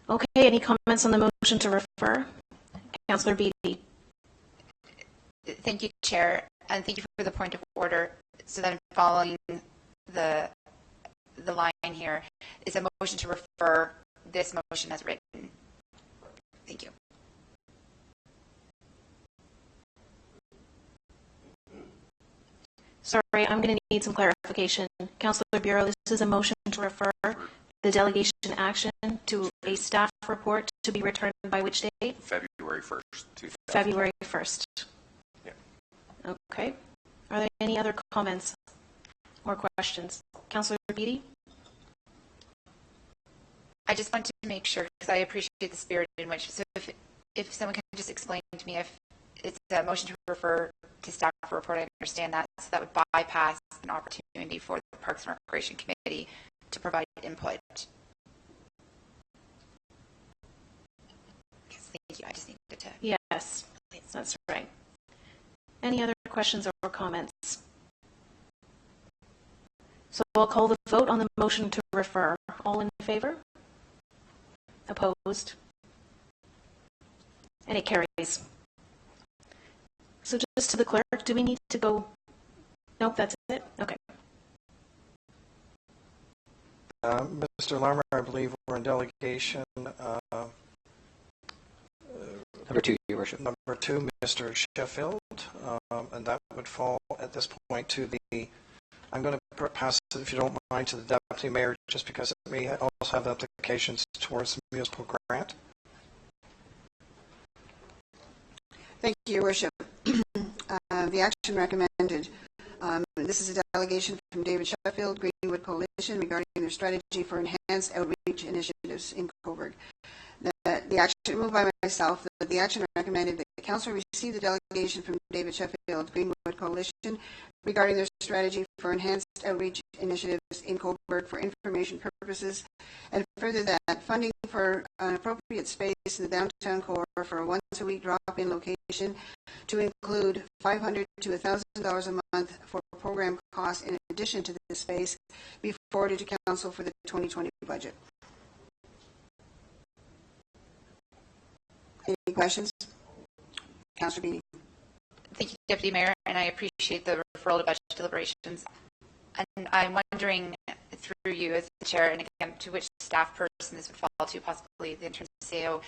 Okay, any comments on the motion to refer? Councillor Beattie. Thank you, Chair, and thank you for the point of order. So then following the line here is a motion to refer this motion as written. Thank you. Sorry, I'm going to need some clarification. Councillor Bureau, this is a motion to refer the delegation action to a staff report to be returned by which date? February 1st. February 1st. Yeah. Okay. Are there any other comments or questions? Councillor Beattie? I just want to make sure, because I appreciate the spirit in which, so if someone can just explain to me if it's a motion to refer to staff report, I understand that, so that would bypass an opportunity for the Parks and Recreation Committee to provide input. Yes, thank you. I just needed to. Yes, that's right. Any other questions or comments? So I'll call the vote on the motion to refer. All in favor? Opposed? And it carries. So just to the clerk, do we need to go? Nope, that's it? Okay. Mr. Larmer, I believe we're in delegation. Number 2, Your Worship. Number 2, Mr. Sheffield, and that would fall at this point to the, I'm going to pass it, if you don't mind, to the Deputy Mayor, just because it may also have implications towards the municipal grant. Thank you, Your Worship. The action recommended. This is a delegation from David Sheffield, Greenwood Coalition, regarding their strategy for enhanced outreach initiatives in Cobourg. The action moved by myself, the action recommended that the Council receive the delegation from David Sheffield, Greenwood Coalition, regarding their strategy for enhanced outreach initiatives in Cobourg for information purposes, and further that funding for an appropriate space in the downtown core for a once-a-week drop-in location to include $500 to $1,000 a month for program costs in addition to the space be forwarded to Council for the 2020 budget. Any questions? Councillor Beattie. Thank you, Deputy Mayor, and I appreciate the referral to budget deliberations. And I'm wondering, through you as the Chair, and again, to which staff person this would fall to, possibly the interim CEO,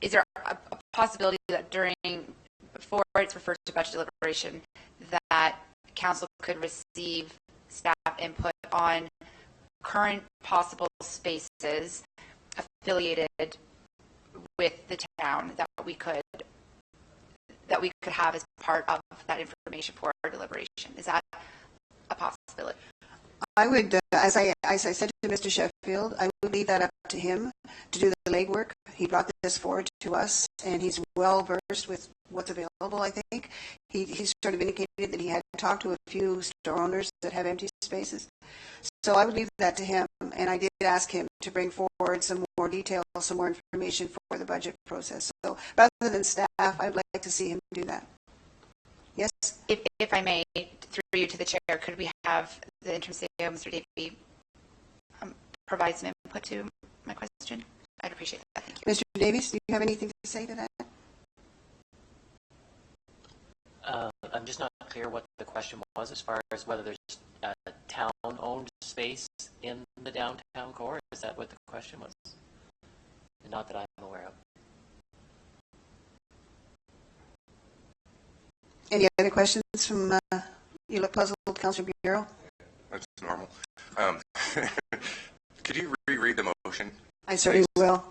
is there a possibility that before it's referred to budget deliberation, that Council could receive staff input on current possible spaces affiliated with the town that we could have as part of that information for our deliberation? Is that a possibility? I would, as I said to Mr. Sheffield, I would leave that up to him to do the legwork. He brought this forward to us, and he's well versed with what's available, I think. He sort of indicated that he had talked to a few store owners that have empty spaces. So I would leave that to him, and I did ask him to bring forward some more detail, some more information for the budget process. So rather than staff, I'd like to see him do that. Yes? If I may, through you to the Chair, could we have the interim CEO, Mr. Davey, provide some input to my question? I'd appreciate that. Thank you. Mr. Davies, do you have anything to say to that? I'm just not clear what the question was as far as whether there's town-owned space in the downtown core? Is that what the question was? Not that I'm aware of. Any other questions from, you look puzzled, Councillor Bureau? That's normal. Could you reread the motion? I certainly will.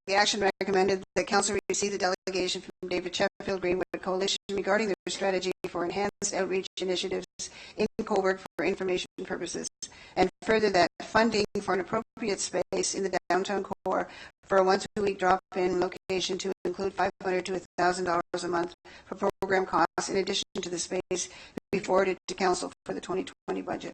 The action recommended that Council receive the delegation from David Sheffield Greenwood Coalition regarding their strategy for enhanced outreach initiatives in Cobourg for information purposes, and further that funding for an appropriate space in the downtown core for a once-a-week drop-in location to include $500 to $1,000 a month for program costs in addition to the space be forwarded to Council for the 2020 budget.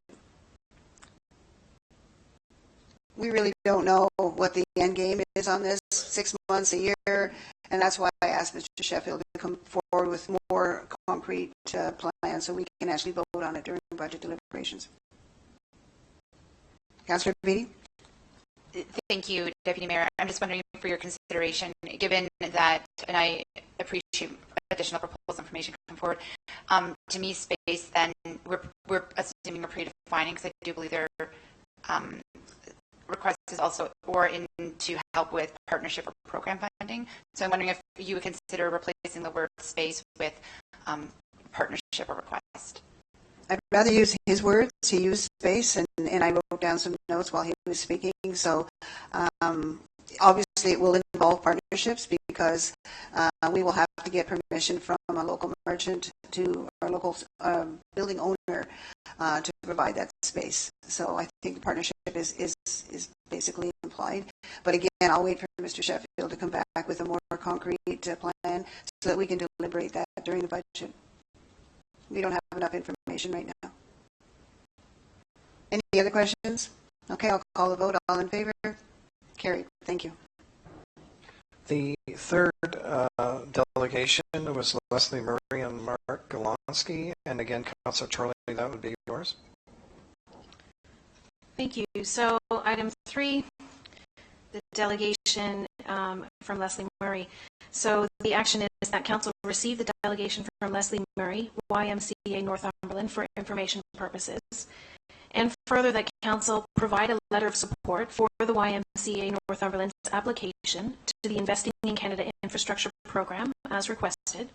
We really don't know what the end game is on this, 6 months, a year, and that's why I asked Mr. Sheffield to come forward with more concrete plans so we can actually vote on it during budget deliberations. Councillor Beattie? Thank you, Deputy Mayor. I'm just wondering for your consideration, given that, and I appreciate additional proposal information come forward, to me, space, then we're assuming we're predefining, because I do believe there are request is also or in to help with partnership or program funding. So I'm wondering if you would consider replacing the word space with partnership or request. I'd rather use his words. He used space, and I wrote down some notes while he was speaking. So obviously it will involve partnerships because we will have to get permission from a local merchant to our local building owner to provide that space. So I think the partnership is basically implied. But again, I'll wait for Mr. Sheffield to come back with a more concrete plan so that we can deliberate that during the budget. We don't have enough information right now. Any other questions? Okay, I'll call the vote. All in favor? Carried. Thank you. The third delegation was Leslie Murray and Mark Galonski. And again, Councillor Charlie, that would be yours. Thank you. So item 3, the delegation from Leslie Murray. So the action is that Council receive the delegation from Leslie Murray, YMCA Northumberland, for information purposes, and further that Council provide a letter of support for the YMCA Northumberland's application to the Investing in Canada Infrastructure Program as requested,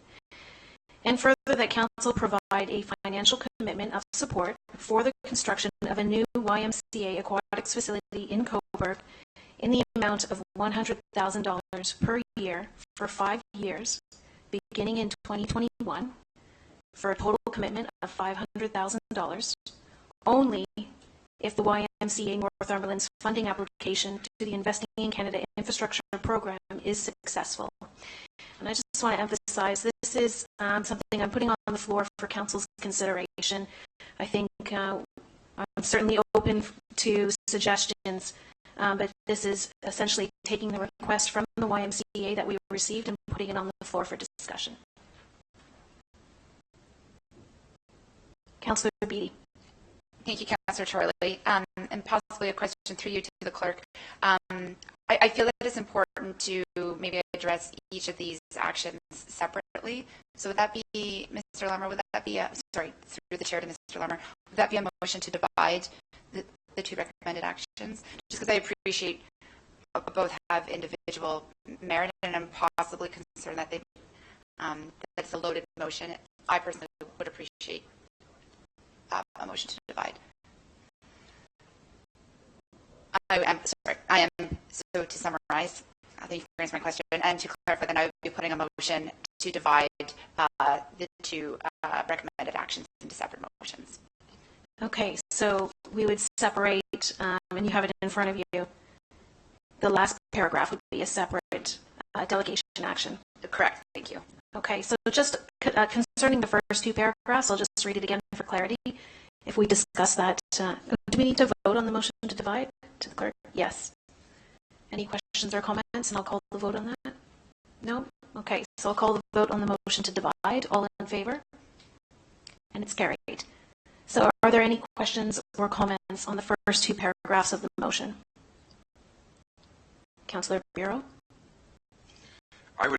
and further that Council provide a financial commitment of support for the construction of a new YMCA aquatics facility in Cobourg in the amount of $100,000 per year for 5 years, beginning in 2021, for a total commitment of $500,000, only if the YMCA Northumberland's funding application to the Investing in Canada Infrastructure Program is successful. And I just want to emphasize this is something I'm putting on the floor for Council's consideration. I think I'm certainly open to suggestions, but this is essentially taking the request from the YMCA that we received and putting it on the floor for discussion. Councillor Beattie. Thank you, Councillor Charlie. And possibly a question through you to the clerk. I feel that it's important to maybe address each of these actions separately. So would that be, Mr. Lummer, would that be, sorry, through the chair to Mr. Lummer, would that be a motion to divide the two recommended actions? Just because I appreciate both have individual merit, and I'm possibly concerned that that it's a loaded motion. I personally would appreciate a motion to divide. I am, so to summarize, thank you for answering my question, and to clarify, then I would be putting a motion to divide the two recommended actions into separate motions. Okay, so we would separate, and you have it in front of you, the last paragraph would be a separate delegation action. Correct, thank you. Okay, so just concerning the first two paragraphs, I'll just read it again for clarity. If we discuss that, do we need to vote on the motion to divide to the clerk? Yes. Any questions or comments, and I'll call the vote on that? No? Okay, so I'll call the vote on the motion to divide. All in favor? And it's carried. So are there any questions or comments on the first two paragraphs of the motion? Councillor Bureau? I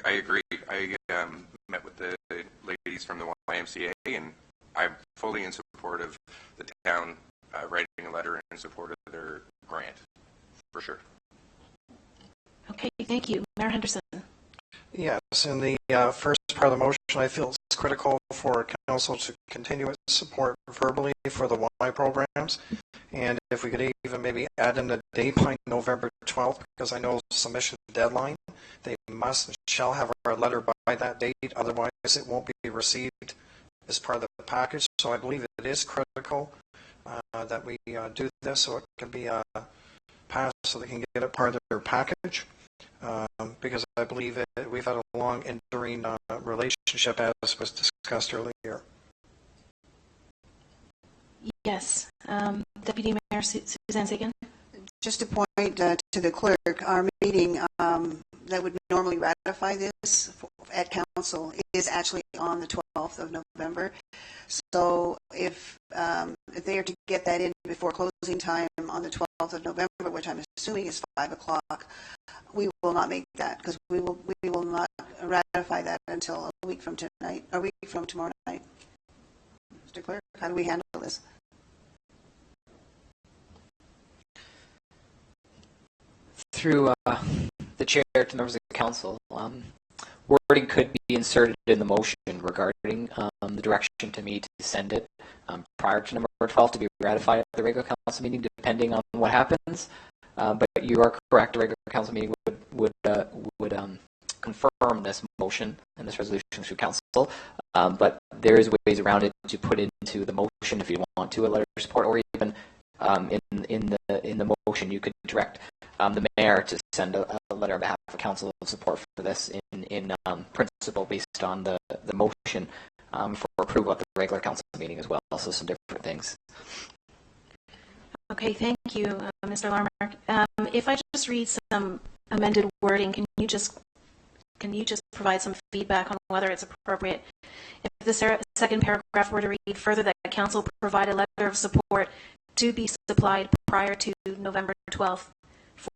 agree. I met with the charities from the YMCA, and I'm fully in support of the town writing a letter in support of their grant, for sure. Okay, thank you. Mayor Henderson. Yes, in the first part of the motion, I feel it's critical for council to continue its support verbally for the Y programs. And if we could even maybe add in the date by November 12th, because I know submission deadline, they must and shall have our letter by that date, otherwise it won't be received as part of the package. So I believe it is critical that we do this so it can be passed so they can get it part of their package. Because I believe we've had a long enduring relationship as was discussed earlier. Yes. Deputy Mayor Suzanne Sagan. Just to point to the clerk, our meeting that would normally ratify this at council is actually on the 12th of November. So if they are to get that in before closing time on the 12th of November, which I'm assuming is 5 o'clock, we will not make that because we will not ratify that until a week from tonight, a week from tomorrow night. Mr. Clerk, how do we handle this? Through the chair to members of the council, wording could be inserted in the motion regarding the direction to me to send it prior to number 12 to be ratified at the regular council meeting, depending on what happens. But you are correct, the regular council meeting would confirm this motion and this resolution through council. But there is ways around it to put into the motion if you want to, a letter of support, or even in the motion you could direct the mayor to send a letter on behalf of council of support for this in principle based on the motion for approval at the regular council meeting as well. So some different things. Okay, thank you, Mr. Larmark. If I just read some amended wording, can you just provide some feedback on whether it's appropriate? If the second paragraph were to read further that council provide a letter of support to be supplied prior to November 12th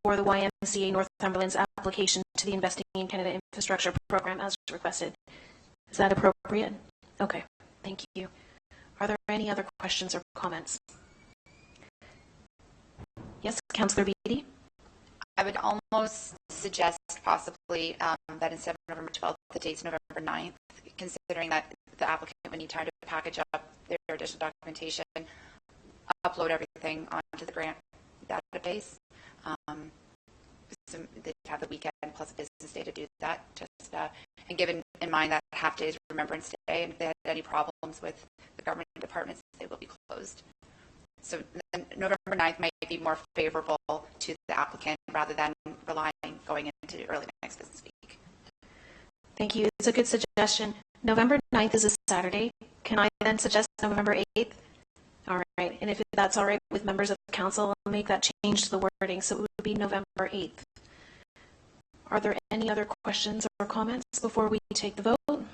for the YMCA Northumberland's application to the Investing in Canada Infrastructure Program as requested. Is that appropriate? Okay, thank you. Are there any other questions or comments? Yes, Councillor Beattie. I would almost suggest possibly that instead of November 12th, the date's November 9th, considering that the applicant would need time to package up their additional documentation, upload everything onto the grant database. So they'd have the weekend plus a business day to do that. And given in mind that half day is Remembrance Day, and if they had any problems with the government departments, they will be closed. So November 9th might be more favorable to the applicant rather than relying going into early next business week. Thank you. It's a good suggestion. November 9th is a Saturday. Can I then suggest November 8th? All right. And if that's all right with members of the council, I'll make that change to the wording. So it would be November 8th. Are there any other questions or comments before we take the vote?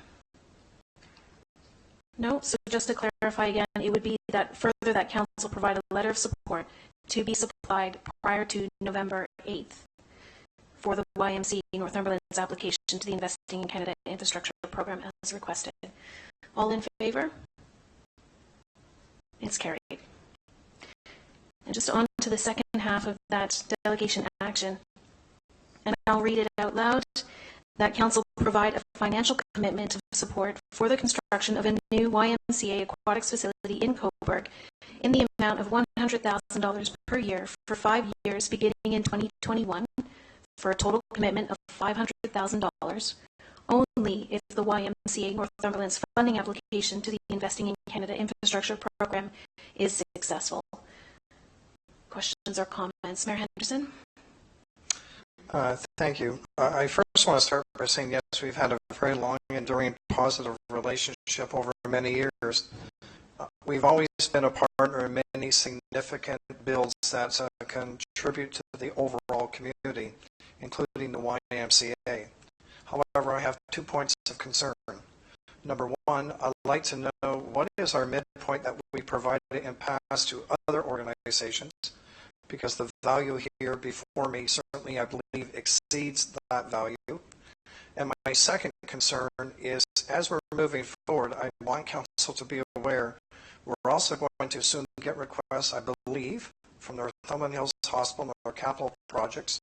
No. So just to clarify again, it would be that further that council provide a letter of support to be supplied prior to November 8th for the YMCA Northumberland's application to the Investing in Canada Infrastructure Program as requested. All in favor? It's carried. And just on to the second half of that delegation action, and I'll read it out loud, that council provide a financial commitment of support for the construction of a new YMCA aquatics facility in Cobourg in the amount of $100,000 per year for 5 years beginning in 2021 for a total commitment of $500,000 only if the YMCA Northumberland's funding application to the Investing in Canada Infrastructure Program is successful. Questions or comments? Mayor Henderson? Thank you. I first want to start by saying, yes, we've had a very long, enduring, positive relationship over many years. We've always been a partner in many significant builds that contribute to the overall community, including the YMCA. However, I have 2 points of concern. Number one, I'd like to know what is our midpoint that we provide in past to other organizations, because the value here before me certainly, I believe, exceeds that value. And my second concern is, as we're moving forward, I want council to be aware, we're also going to soon get requests, I believe, from the Northumberland Hills Hospital and their capital projects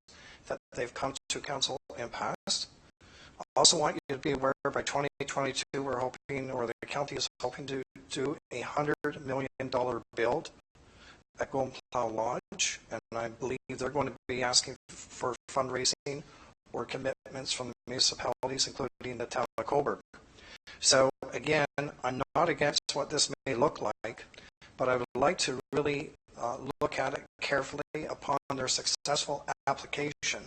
that they've come to council in past. I also want you to be aware by 2022 we're hoping, or the county is hoping to do $100 million build at Golden Plough Lodge, and I believe they're going to be asking for fundraising or commitments from the municipalities, including the Town of Cobourg. So again, I'm not against what this may look like, but I would like to really look at it carefully upon their successful application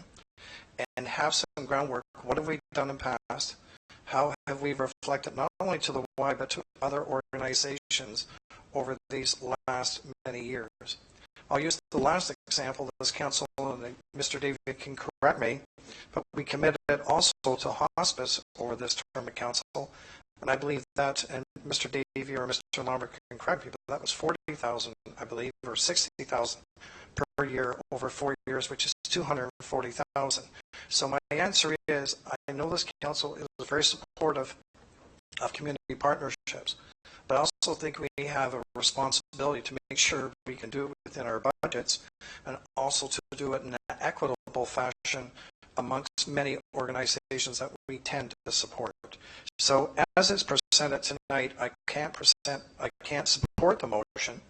and have some groundwork. What have we done in the past? How have we reflected not only to the Y, but to other organizations over these last many years? I'll use the last example. This council, and Mr. David can correct me, but we committed also to hospice over this term of council, and I believe that, and Mr. Davey or Mr. Lambert can correct me, but that was $40,000, I believe, or $60,000 per year over 4 years, which is $240,000. So my answer is, I know this council is very supportive of community partnerships, but I also think we have a responsibility to make sure we can do it within our budgets, and also to do it in an equitable fashion amongst many organizations that we tend to support. So as it's presented tonight, I can't support the motion.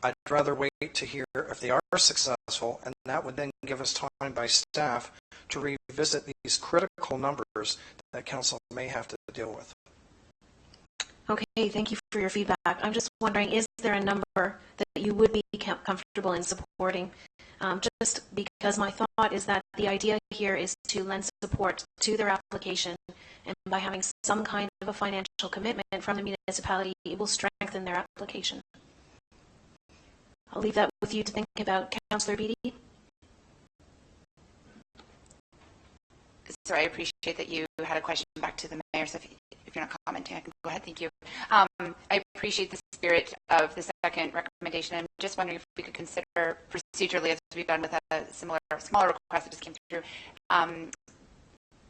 I'd rather wait to hear if they are successful, and that would then give us time by staff to revisit these critical numbers that council may have to deal with. Okay, thank you for your feedback. I'm just wondering, is there a number that you would be comfortable in supporting? Just because my thought is that the idea here is to lend support to their application, and by having some kind of a financial commitment from the municipality, it will strengthen their application. I'll leave that with you to think about. Councillor Beattie? Sorry, I appreciate that you had a question back to the mayor, so if you're not commenting, I can go ahead. Thank you. I appreciate the spirit of the second recommendation. I'm just wondering if we could consider procedurally, as we've done with a smaller request that just came through,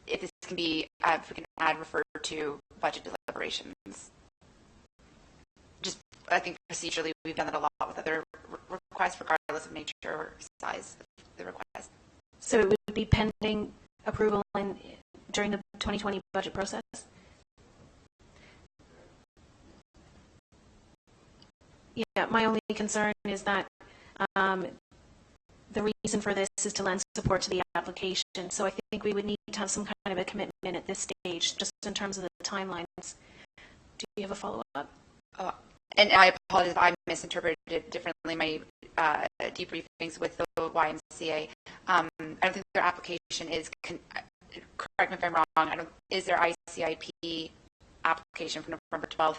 if this can be, if we can refer to budget deliberations. Just, I think procedurally we've done that a lot with other requests, regardless of nature or size of the request. So it would be pending approval during the 2020 budget process? Yeah, my only concern is that the reason for this is to lend support to the application. So I think we would need to have some kind of a commitment at this stage, just in terms of the timelines. Do you have a follow-up? And I apologize if I misinterpreted it differently. My debriefings with the YMCA. I don't think their application is, correct me if I'm wrong, is their ICIP application from November 12th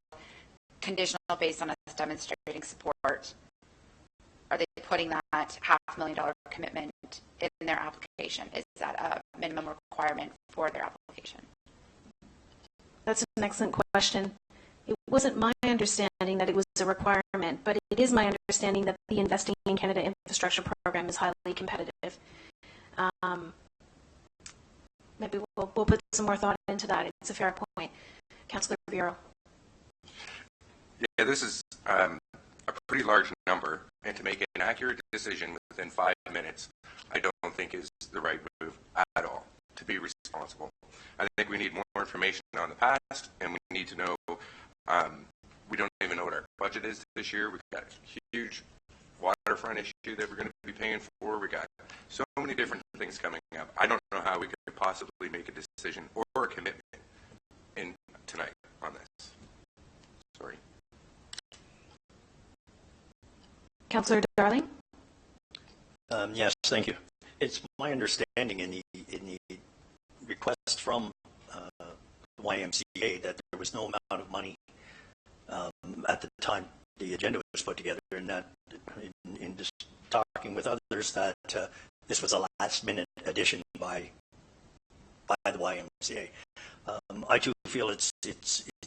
conditional based on us demonstrating support? Are they putting that $500,000 commitment in their application? Is that a minimum requirement for their application? That's an excellent question. It wasn't my understanding that it was a requirement, but it is my understanding that the Investing in Canada Infrastructure Program is highly competitive. Maybe we'll put some more thought into that. It's a fair point. Councillor Bureau. Yeah, this is a pretty large number, and to make an accurate decision within 5 minutes, I don't think is the right move at all to be responsible. I think we need more information on the past, and we need to know, we don't even know what our budget is this year. We've got a huge waterfront issue that we're going to be paying for. We got so many different things coming up. I don't know how we could possibly make a decision or a commitment in tonight on this. Sorry. Councillor Darling? Yes, thank you. It's my understanding in the request from YMCA that there was no amount of money at the time the agenda was put together, and that in just talking with others that this was a last-minute addition by the YMCA. I too feel it's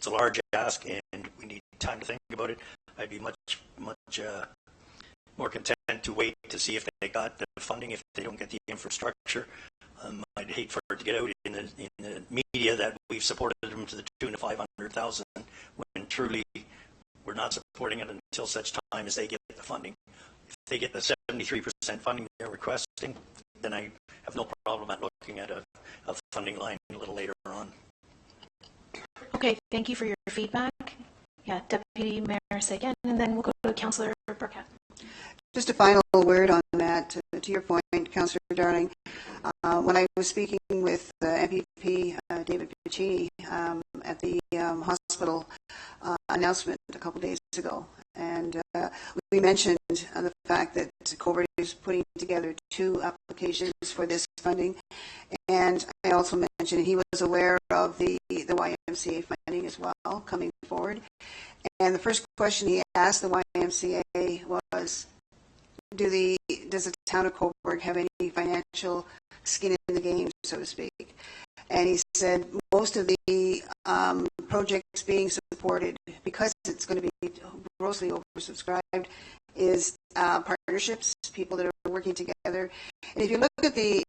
a large ask, and we need time to think about it. I'd be much more content to wait to see if they got the funding. If they don't get the infrastructure, I'd hate for it to get out in the media that we've supported them to the tune of 500,000 when truly we're not supporting it until such time as they get the funding. If they get the 73% funding they're requesting, then I have no problem at looking at a funding line a little later on. Okay, thank you for your feedback. Yeah, Deputy Mayor Seguin, and then we'll go to Councillor Burkett. Just a final word on that. To your point, Councillor Darling, when I was speaking with MPP David Piccini at the hospital announcement a couple days ago, and we mentioned the fact that Cobourg is putting together 2 applications for this funding, and I also mentioned he was aware of the YMCA funding as well coming forward. And the first question he asked the YMCA was, does the Town of Cobourg have any financial skin in the game, so to speak? And he said most of the projects being supported, because it's going to be grossly oversubscribed, is partnerships, people that are working together. And if you look at the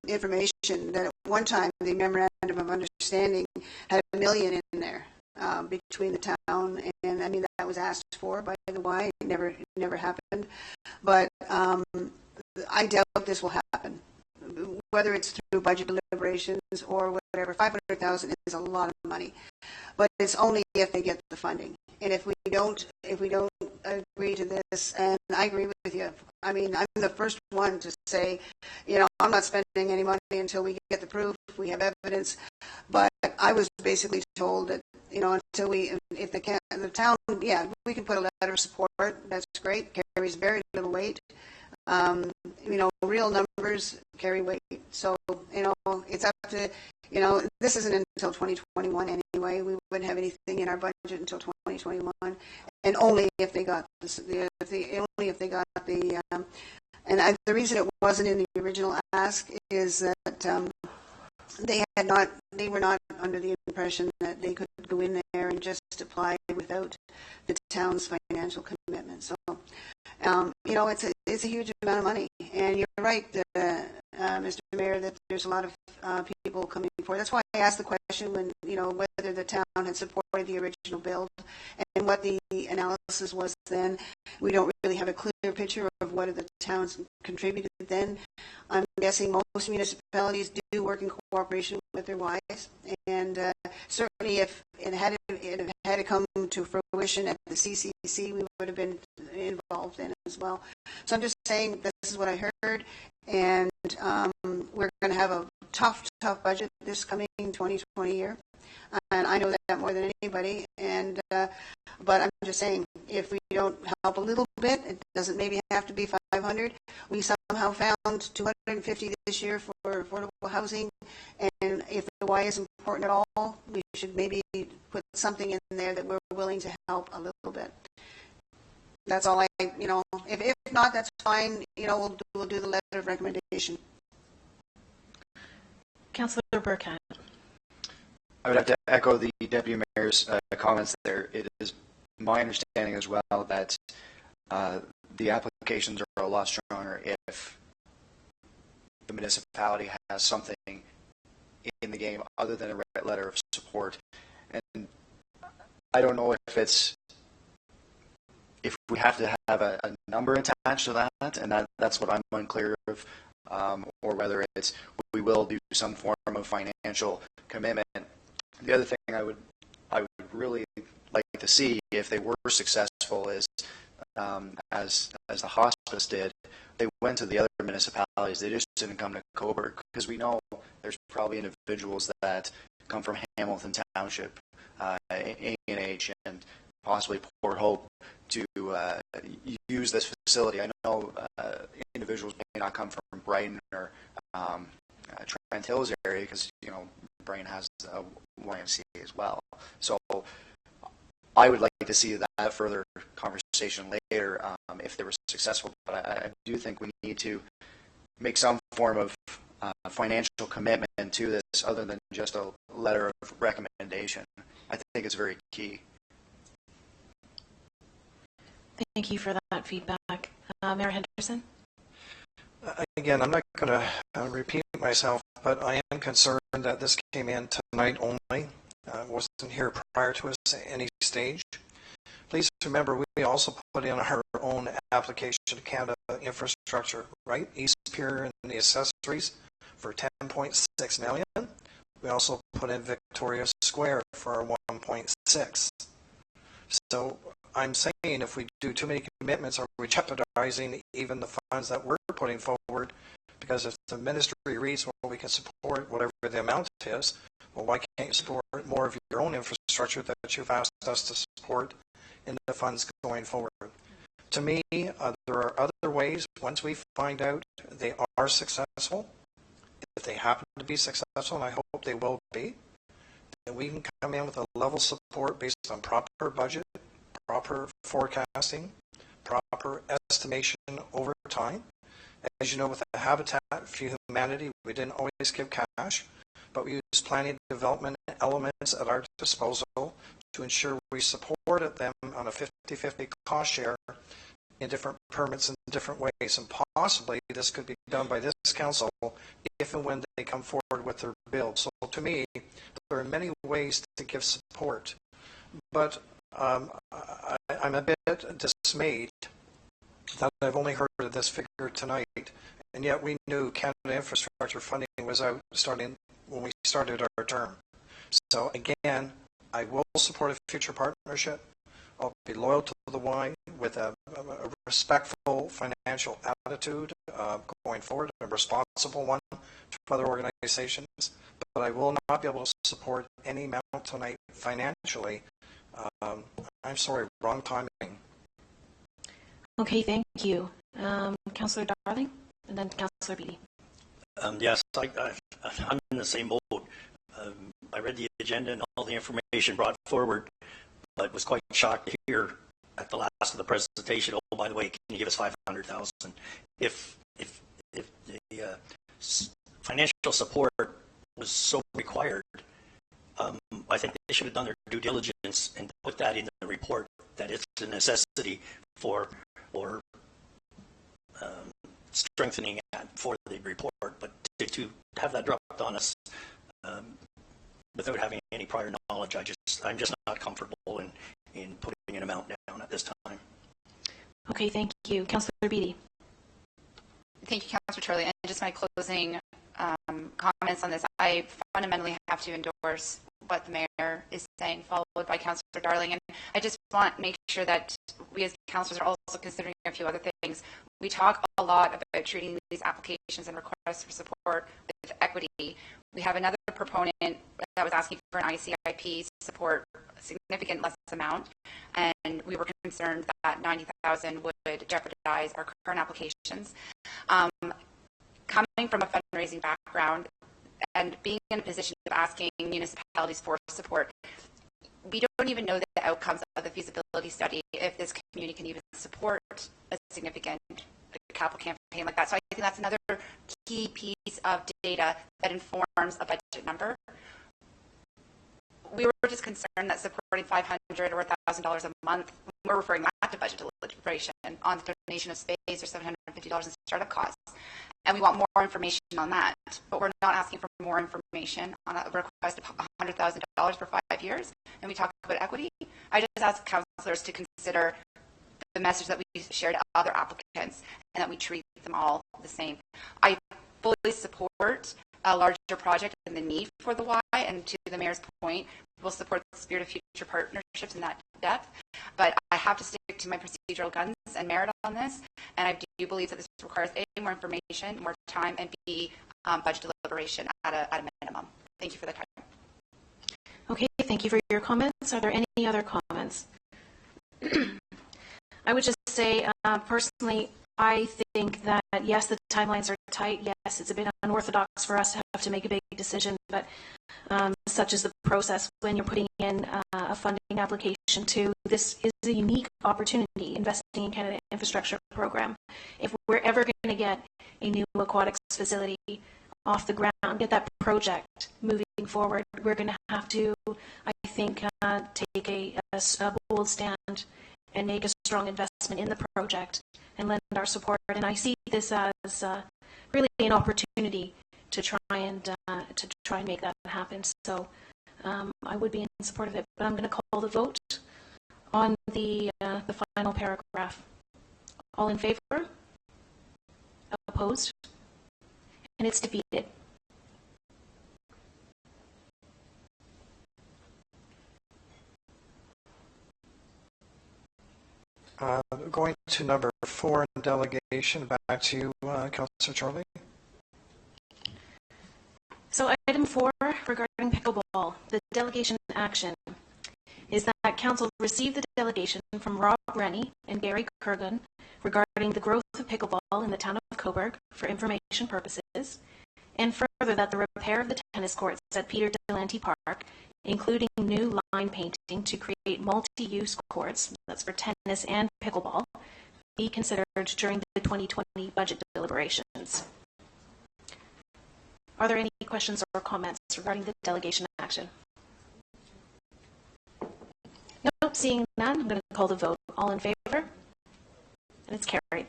information, that at one time the memorandum of understanding had $1 million in there between the town, and I mean that was asked for by the Y. It never happened, but I doubt this will happen. Whether it's through budget deliberations or whatever, 500,000 is a lot of money, but it's only if they get the funding. And if we don't agree to this, and I agree with you, I mean, I'm the first one to say, I'm not spending any money until we get the proof, we have evidence. But I was basically told that, until if the town, yeah, we can put a letter of support. That's great. Carries very little weight. Real numbers carry weight. So, it's up to, this isn't until 2021 anyway. We wouldn't have anything in our budget until 2021, and only if they got the the reason it wasn't in the original ask is that they were not under the impression that they could go in there and just apply without the town's financial commitment. So, it's a huge amount of money, and you're right, Mr. Mayor, that there's a lot of people coming forward. That's why I asked the question when, whether the town had supported the original build and what the analysis was then. We don't really have a clear picture of what the towns contributed then. I'm guessing most municipalities do work in cooperation with their Ys, and certainly if it had to come to fruition at the CCC, we would have been involved in it as well. So I'm just saying this is what I heard, and we're going to have a tough budget this coming 2020 year, and I know that more than anybody. And but I'm just saying, if we don't help a little bit, it doesn't maybe have to be 500. We somehow found 250 this year for affordable housing, and if the Y is important at all, we should maybe put something in there that we're willing to help a little bit. That's all if not, that's fine. We'll do the letter of recommendation. Councillor Burkett. I would have to echo the Deputy Mayor's comments there. It is my understanding as well that the applications are a lot stronger if the municipality has something in the game other than a letter of support. And I don't know if we have to have a number attached to that, and that's what I'm unclear of, or whether it's we will do some form of financial commitment. The other thing I would really like to see if they were successful is, as the hospice did, they went to the other municipalities. They just didn't come to Cobourg, because we know there's probably individuals that come from Hamilton Township, A&H, and possibly Port Hope to use this facility. I know individuals may not come from Brighton or Trent Hills area, because Brighton has a YMCA as well. So I would like to see that further conversation later if they were successful. But I do think we need to make some form of financial commitment to this other than just a letter of recommendation. I think it's very key. Thank you for that feedback. Mayor Henderson? Again, I'm not going to repeat myself, but I am concerned that this came in tonight only. Wasn't here prior to us at any stage. Please remember, we also put in our own application to Canada Infrastructure, right? East Pier and the accessories for $10.6 million. We also put in Victoria Square for 1.6. So I'm saying if we do too many commitments, are we jeopardizing even the funds that we're putting forward? Because if the ministry reads, well, we can support whatever the amount is, well, why can't you support more of your own infrastructure that you've asked us to support in the funds going forward? To me, there are other ways, once we find out they are successful, if they happen to be successful, and I hope they will be, then we can come in with a level support based on proper budget, proper forecasting, proper estimation over time. As you know, with the Habitat for Humanity, we didn't always give cash, but we used planning development elements at our disposal to ensure we supported them on a 50-50 cost share in different permits in different ways. And possibly this could be done by this council if and when they come forward with their build. So to me, there are many ways to give support. But I'm a bit dismayed that I've only heard of this figure tonight, and yet we knew Canada Infrastructure funding was out starting when we started our term. So again, I will support a future partnership. I'll be loyal to the Y with a respectful financial attitude going forward, a responsible one to other organizations, but I will not be able to support any amount tonight financially. I'm sorry, wrong timing. Okay, thank you. Councillor Darling, and then Councillor Beattie. Yes, I'm in the same boat. I read the agenda and all the information brought forward, but was quite shocked to hear at the last of the presentation, oh, by the way, can you give us $500,000? If the financial support was so required, I think they should have done their due diligence and put that in the report, that it's a necessity for strengthening that for the report. But to have that dropped on us without having any prior knowledge, I'm just not comfortable in putting an amount down at this time. Okay, thank you. Councillor Beattie. Thank you, Councillor Turley. And just my closing comments on this, I fundamentally have to endorse what the mayor is saying, followed by Councillor Darling. And I just want to make sure that we as councillors are also considering a few other things. We talk a lot about treating these applications and requests for support with equity. We have another proponent that was asking for an ICIP support, a significant less amount, and we were concerned that $90,000 would jeopardize our current applications. Coming from a fundraising background and being in a position of asking municipalities for support, we don't even know the outcomes of the feasibility study if this community can even support a significant capital campaign like that. So I think that's another key piece of data that informs a budget number. We were just concerned that supporting $500 or $1,000 a month, we're referring that to budget deliberation on the donation of space or $750 in startup costs. And we want more information on that, but we're not asking for more information on a request of $100,000 for 5 years. And we talk about equity. I just ask councillors to consider the message that we share to other applicants and that we treat them all the same. I fully support a larger project and the need for the Y, and to the mayor's point, we'll support the spirit of future partnerships in that depth. But I have to stick to my procedural guns and merit on this, and I do believe that this requires A, more information, more time, and B, budget deliberation at a minimum. Thank you for the time. Okay, thank you for your comments. Are there any other comments? I would just say, personally, I think that, yes, the timelines are tight. Yes, it's a bit unorthodox for us to have to make a big decision, but such is the process when you're putting in a funding application to this is a unique opportunity, investing in Canada Infrastructure Program. If we're ever going to get a new aquatics facility off the ground, get that project moving forward, we're going to have to, I think, take a bold stand and make a strong investment in the project and lend our support. And I see this as really an opportunity to try and make that happen. So I would be in support of it, but I'm going to call the vote on the final paragraph. All in favor? Opposed? And it's defeated. Going to number 4 in delegation, back to you, Councillor Charlie. So item 4 regarding pickleball, the delegation action is that Council received the delegation from Rennie and Gary Kirton regarding the growth of pickleball in the Town of Cobourg for information purposes, and further that the repair of the tennis courts at Peter Delanty Park, including new line painting to create multi-use courts, that's for tennis and pickleball, be considered during the 2020 budget deliberations. Are there any questions or comments regarding the delegation action? Nope, seeing none, I'm going to call the vote. All in favor? And it's carried.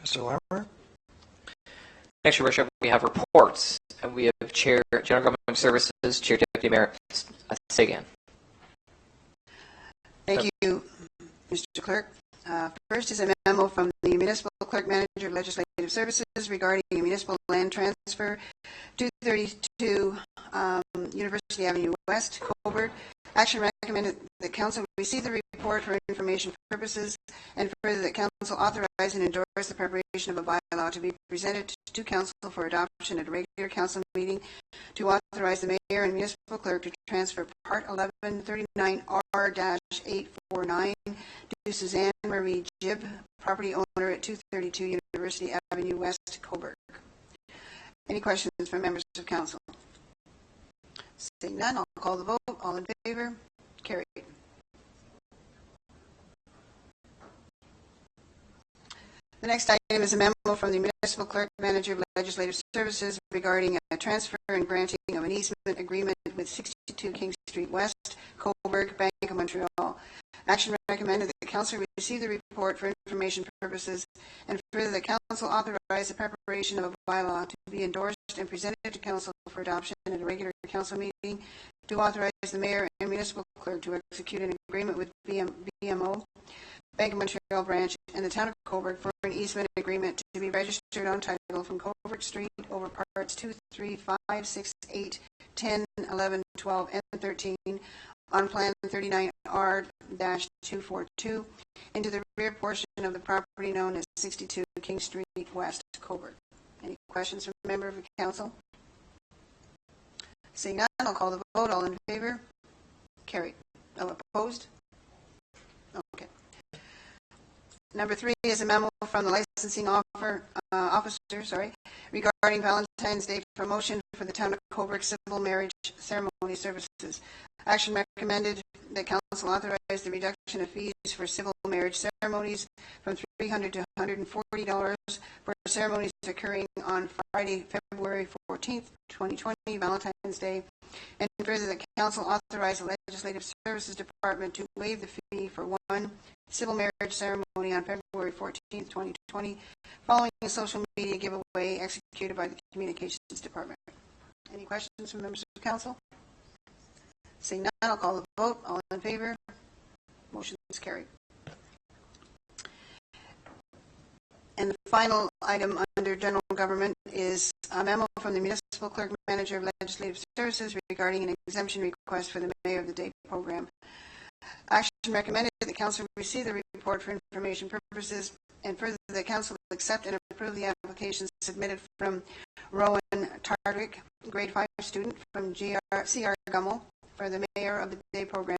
Mr. Lammer? Next, Your Worship, we have reports, and we have Chair, General Government Services, Chair Deputy Mayor Sagan. Thank you, Mr. Clerk. First is a memo from the Municipal Clerk Manager of Legislative Services regarding a municipal land transfer, 232 University Avenue West, Cobourg. Action recommended that Council receive the report for information purposes, and further that Council authorize and endorse the preparation of a bylaw to be presented to Council for adoption at a regular Council meeting to authorize the Mayor and Municipal Clerk to transfer Part 1139R-849 to Suzanne Marie Gibb, property owner at 232 University Avenue West, Cobourg. Any questions from members of Council? Seeing none, I'll call the vote. All in favor? Carried. The next item is a memo from the Municipal Clerk Manager of Legislative Services regarding a transfer and granting of an easement agreement with 62 King Street West, Cobourg, Bank of Montreal. Action recommended that the Council receive the report for information purposes, and further that Council authorize the preparation of a bylaw to be endorsed and presented to Council for adoption at a regular Council meeting to authorize the Mayor and Municipal Clerk to execute an agreement with BMO, Bank of Montreal branch, and the Town of Cobourg for an easement agreement to be registered on title from Cobourg Street over parts 2, 3, 5, 6, 8, 10, 11, 12, and 13 on Plan 39R-242 into the rear portion of the property known as 62 King Street West, Cobourg. Any questions from a member of the Council? Seeing none, I'll call the vote. All in favor? Carried. Opposed? Okay. Number 3 is a memo from the licensing officer regarding Valentine's Day promotion for the Town of Cobourg civil marriage ceremony services. Action recommended that Council authorize the reduction of fees for civil marriage ceremonies from $300 to $140 for ceremonies occurring on Friday, February 14th, 2020, Valentine's Day, and further that Council authorize the Legislative Services Department to waive the fee for one civil marriage ceremony on February 14th, 2020, following a social media giveaway executed by the Communications Department. Any questions from members of Council? Seeing none, I'll call the vote. All in favor? Motion is carried. And the final item under General Government is a memo from the Municipal Clerk Manager of Legislative Services regarding an exemption request for the Mayor of the Day program. Action recommended that the Council receive the report for information purposes, and further that Council accept and approve the applications submitted from Rowan Tardwick, grade 5 student from CR Gummel, for the Mayor of the Day program,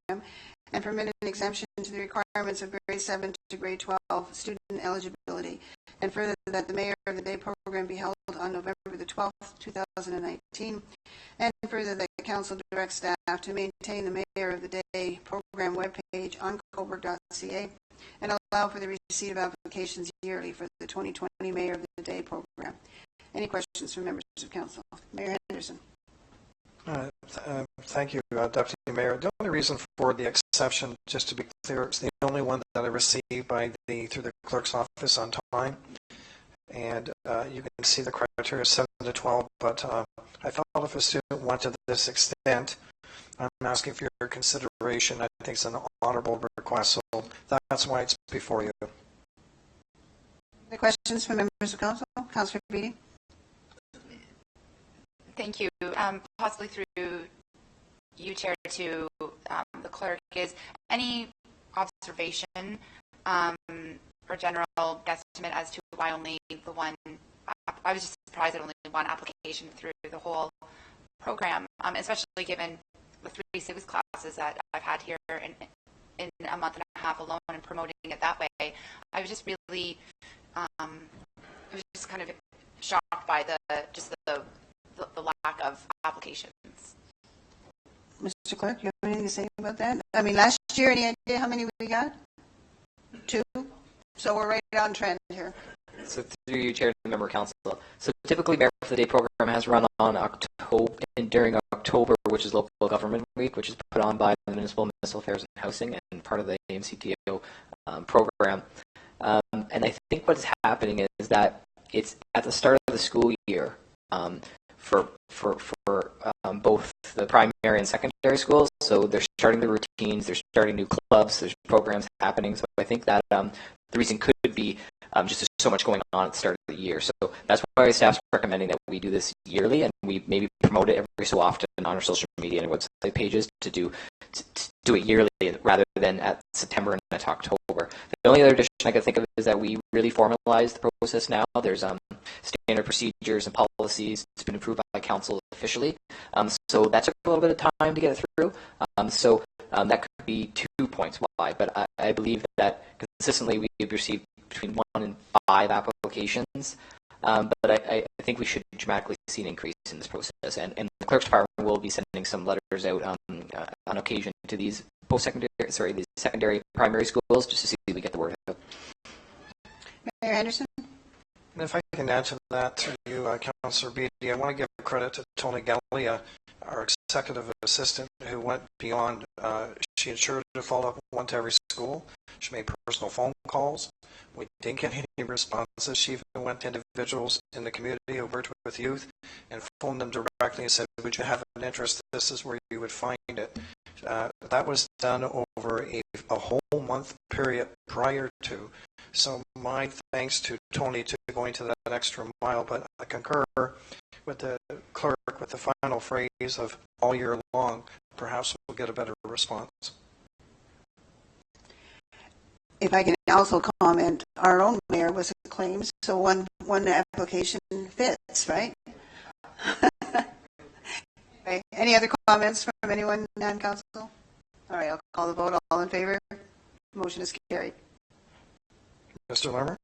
and permit an exemption to the requirements of grade 7 to grade 12 student eligibility, and further that the Mayor of the Day program be held on November the 12th, 2019, and further that the Council directs staff to maintain the Mayor of the Day program webpage on cobourg.ca and allow for the receipt of applications yearly for the 2020 Mayor of the Day program. Any questions from members of Council? Mayor Henderson. Thank you, Deputy Mayor. The only reason for the exception, just to be clear, it's the only one that I received through the clerk's office on time. and you can see the criteria 7 to 12, but I felt if a student went to this extent, I'm asking for your consideration. I think it's an honorable request, so that's why it's before you. The questions from members of council? Councillor Beattie? Thank you. Possibly through you, Chair, to the clerk, is any observation or general guesstimate as to why only the one, I was just surprised that only one application through the whole program, especially given the 3 civics classes that I've had here in a month and a half alone and promoting it that way. I was just really, I was just kind of shocked by the lack of applications. Mr. Clerk, you have anything to say about that? I mean, last year, any idea how many we got? 2? So we're right on trend here. So through you, Chair and Member of Council. So typically, Mayor for the Day program has run on October, and during October, which is Local Government Week, which is put on by the Municipal Affairs and Housing and part of the AMCTO program. And I think what's happening is that it's at the start of the school year for both the primary and secondary schools. So they're starting the routines, they're starting new clubs, there's programs happening. So I think that the reason could be just there's so much going on at the start of the year. So that's why staff's recommending that we do this yearly, and we maybe promote it every so often on our social media and website pages to do it yearly rather than at September and at October. The only other addition I can think of is that we really formalize the process now. There's standard procedures and policies. It's been approved by council officially. So that took a little bit of time to get it through. So that could be 2 points why, but I believe that consistently we've received between 1 and 5 applications. But I think we should dramatically see an increase in this process. And the clerk's department will be sending some letters out on occasion to these these secondary primary schools just to see if we get the word out. Mayor Henderson? And if I can add to that through you, Councillor Beattie, I want to give credit to Tony Gallia, our executive assistant, who went beyond. She ensured a follow-up, went to every school. She made personal phone calls. We didn't get any responses. She even went to individuals in the community who worked with youth and phoned them directly and said, would you have an interest? This is where you would find it. That was done over a whole month period prior to. So my thanks to Tony to going to that extra mile, but I concur with the clerk with the final phrase of all year long. Perhaps we'll get a better response. If I can also comment, our own mayor was acclaimed, so one application fits, right? Okay. Any other comments from anyone on council? All right, I'll call the vote. All in favor? Motion is carried. Mr. Lermer?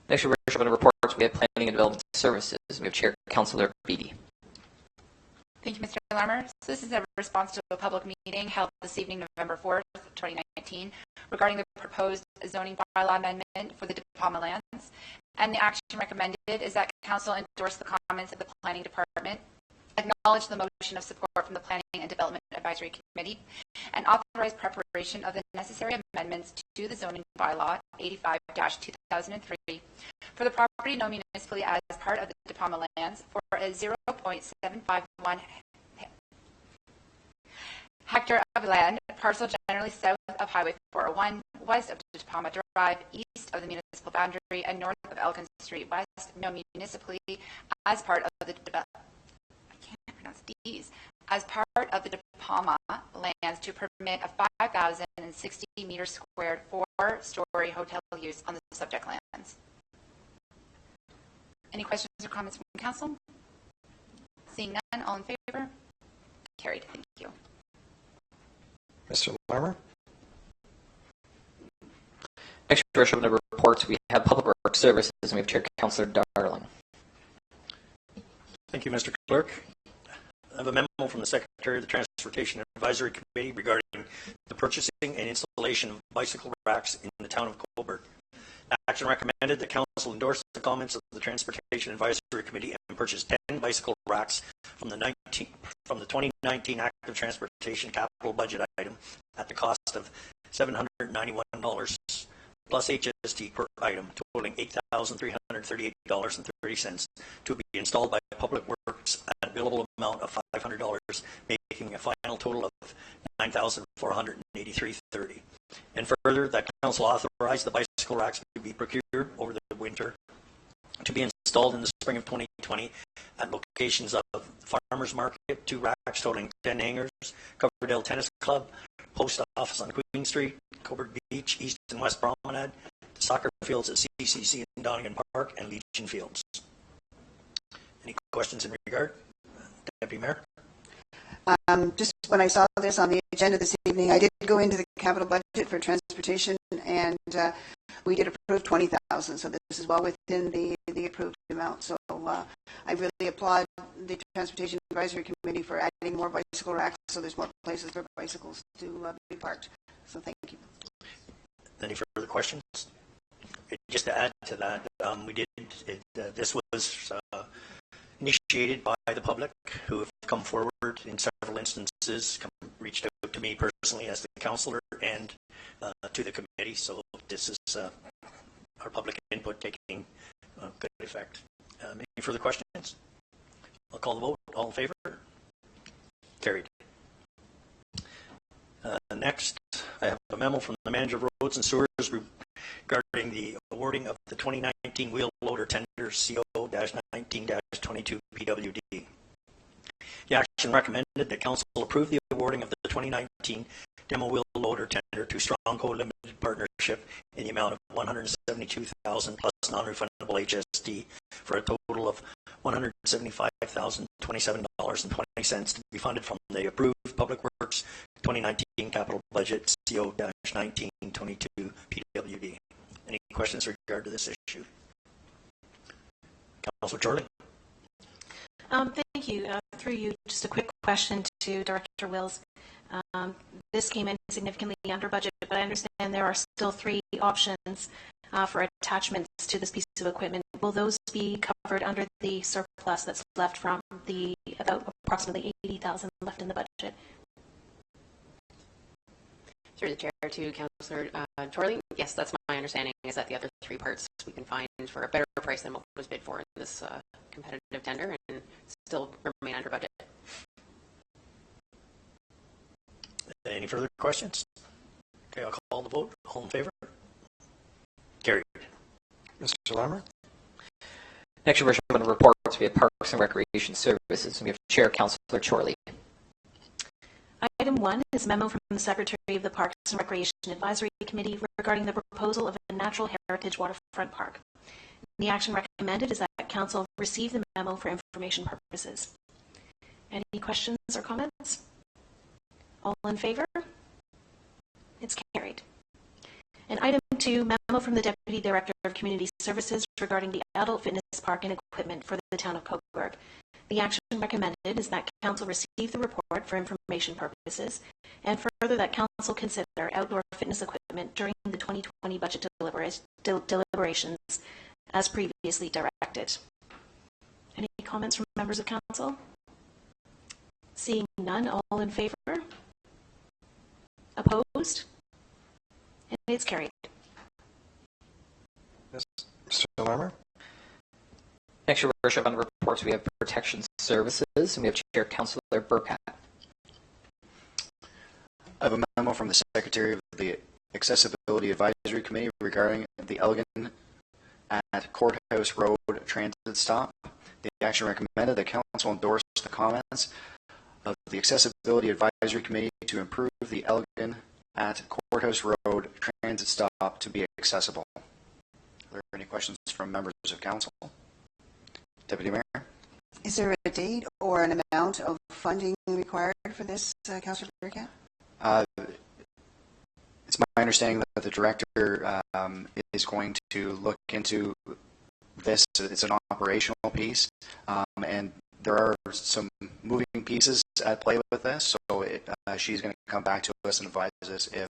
Next, your worship, on reports, we have Planning and Development Services. We have Chair Councillor Beattie. Thank you, Mr. Larmer. So this is a response to a public meeting held this evening, November 4th, 2019, regarding the proposed zoning bylaw amendment for the De Palma lands. And the action recommended is that Council endorse the comments of the Planning Department, acknowledge the motion of support from the Planning and Development Advisory Committee, and authorize preparation of the necessary amendments to the zoning bylaw 85-2003 for the property known municipally as part of the De Palma lands for a 0.751 hectare of land, parcel generally south of Highway 401, west of De Palma Drive, east of the municipal boundary, and north of Elgin Street West, known municipally as part of the as part of the De Palma lands to permit a 5,060 meter squared 4-story hotel use on the subject lands. Any questions or comments from council? Seeing none, all in favor? Carried. Thank you. Mr. Lermer? Next, your worship, on the reports, we have Public Works Services, and we have Chair Councillor Darling. Thank you, Mr. Clerk. I have a memo from the Secretary of the Transportation Advisory Committee regarding the purchasing and installation of bicycle racks in the Town of Cobourg. Action recommended that Council endorse the comments of the Transportation Advisory Committee and purchase 10 bicycle racks from the 2019 Active Transportation Capital Budget item at the cost of $791 plus HST per item totaling $8,338.30 to be installed by Public Works at a billable amount of $500, making a final total of $9,483.30. And further, that council authorized the bicycle racks to be procured over the winter to be installed in the spring of 2020 at locations of Farmers Market, 2 racks totaling 10 hangers, Coverdale Tennis Club, Post Office on Queen Street, Cobourg Beach, East and West Promenade, the soccer fields at CCC in Donegan Park, and Legion Fields. Any questions in regard? Deputy Mayor? Just when I saw this on the agenda this evening, I did go into the capital budget for transportation, and we did approve $20,000, so this is well within the approved amount. So I really applaud the Transportation Advisory Committee for adding more bicycle racks, so there's more places for bicycles to be parked. So thank you. Any further questions? Just to add to that, this was initiated by the public, who have come forward in several instances, reached out to me personally as the councillor and to the committee. So this is our public input taking good effect. Any further questions? I'll call the vote. All in favor? Carried. Next, I have a memo from the manager of roads and sewers regarding the awarding of the 2019 wheel loader tender CO-19-22 PWD. The action recommended that council approve the awarding of the 2019 demo wheel loader tender to Strongco Limited Partnership in the amount of $172,000 plus non-refundable HST for a total of $175,027.20 to be funded from the approved Public Works 2019 capital budget CO-19-22 PWD. Any questions in regard to this issue? Councillor Chorley. Thank you. Through you, just a quick question to Director Wills. This came in significantly under budget, but I understand there are still 3 options for attachments to this piece of equipment. Will those be covered under the surplus that's left from the about approximately $80,000 left in the budget? Through the chair to Councillor Chorley, yes, that's my understanding, is that the other 3 parts we can find for a better price than what was bid for in this competitive tender and still remain under budget. Any further questions? Okay, I'll call the vote. All in favor? Carried. Mr. Lammer? Next, your worship, on the reports, we have Parks and Recreation Services, and we have Chair Councillor Chorley. Item 1 is a memo from the Secretary of the Parks and Recreation Advisory Committee regarding the proposal of a natural heritage waterfront park. The action recommended is that Council receive the memo for information purposes. Any questions or comments? All in favor? It's carried. And item 2, memo from the Deputy Director of Community Services regarding the adult fitness park and equipment for the Town of Cobourg. The action recommended is that Council receive the report for information purposes, and further that Council consider outdoor fitness equipment during the 2020 budget deliberations as previously directed. Any comments from members of Council? Seeing none, all in favor? Opposed? And it's carried. Mr. Lammer? Next, your worship, on the reports, we have Protection Services, and we have Chair Councillor Burkett. I have a memo from the Secretary of the Accessibility Advisory Committee regarding the Elgin at Courthouse Road transit stop. The action recommended that Council endorse the comments of the Accessibility Advisory Committee to improve the Elgin at Courthouse Road transit stop to be accessible. Are there any questions from members of Council? Deputy Mayor? Is there a date or an amount of funding required for this, Councillor Burkett? It's my understanding that the Director is going to look into this. It's an operational piece, and there are some moving pieces at play with this, so she's going to come back to us and advise us if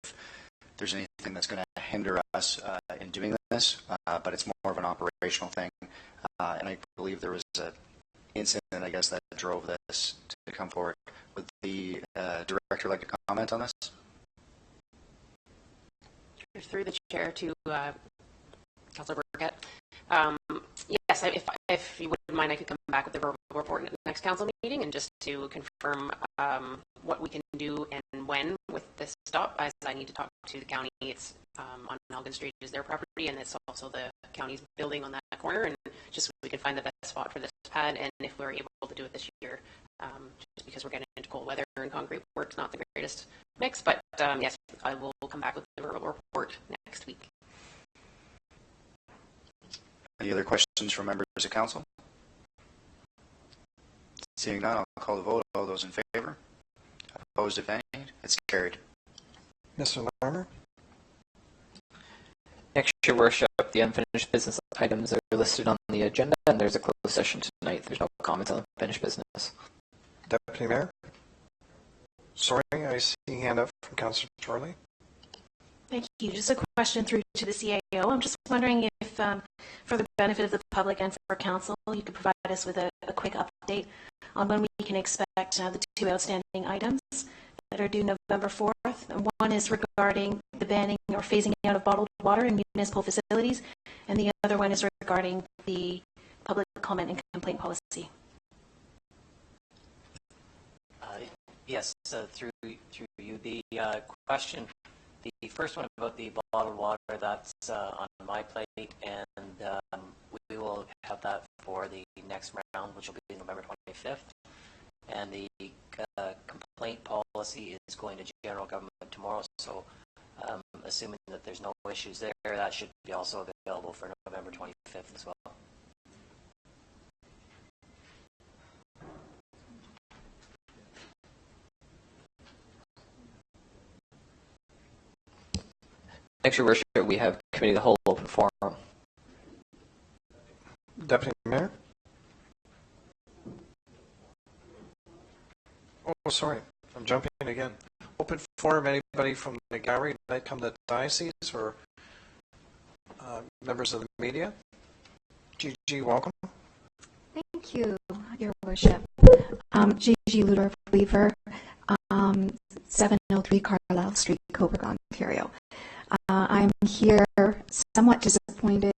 there's anything that's going to hinder us in doing this, but it's more of an operational thing, and I believe there was an incident, I guess, that drove this to come forward. Would the Director like to comment on this? Through the chair to Councillor Burkett. Yes, if you wouldn't mind, I could come back with the verbal report at the next council meeting and just to confirm what we can do and when with this stop, as I need to talk to the county. It's on Elgin Street is their property, and it's also the county's building on that corner, and just so we can find the best spot for this pad, and if we're able to do it this year, just because we're getting into cold weather and concrete work's not the greatest mix, but yes, I will come back with the verbal report next week. Any other questions from members of council? Seeing none, I'll call the vote. All those in favor? Opposed, if any? It's carried. Mr. Larmer? Next, Your Worship, the unfinished business items are listed on the agenda, and there's a closed session tonight. There's no comments on unfinished business. Deputy Mayor? Sorry, I see a hand up from Councillor Torley. Thank you. Just a question through to the CAO. I'm just wondering if, for the benefit of the public and for council, you could provide us with a quick update on when we can expect the two outstanding items that are due November 4th. And one is regarding the banning or phasing out of bottled water in municipal facilities, and the other one is regarding the public comment and complaint policy. Yes, through you. The question, the first one about the bottled water, that's on my plate, and we will have that for the next round, which will be November 25th. And the complaint policy is going to general government tomorrow, so assuming that there's no issues there, that should be also available for November 25th as well. Next, Your Worship, we have Committee of the Whole open forum. Deputy Mayor? Oh, sorry. I'm jumping again. Open forum, anybody from the gallery that come to the diocese or members of the media? Gigi, welcome. Thank you, Your Worship. Gigi Ludorf Weaver, 703 Carlisle Street, Cobourg, Ontario. I'm here somewhat disappointed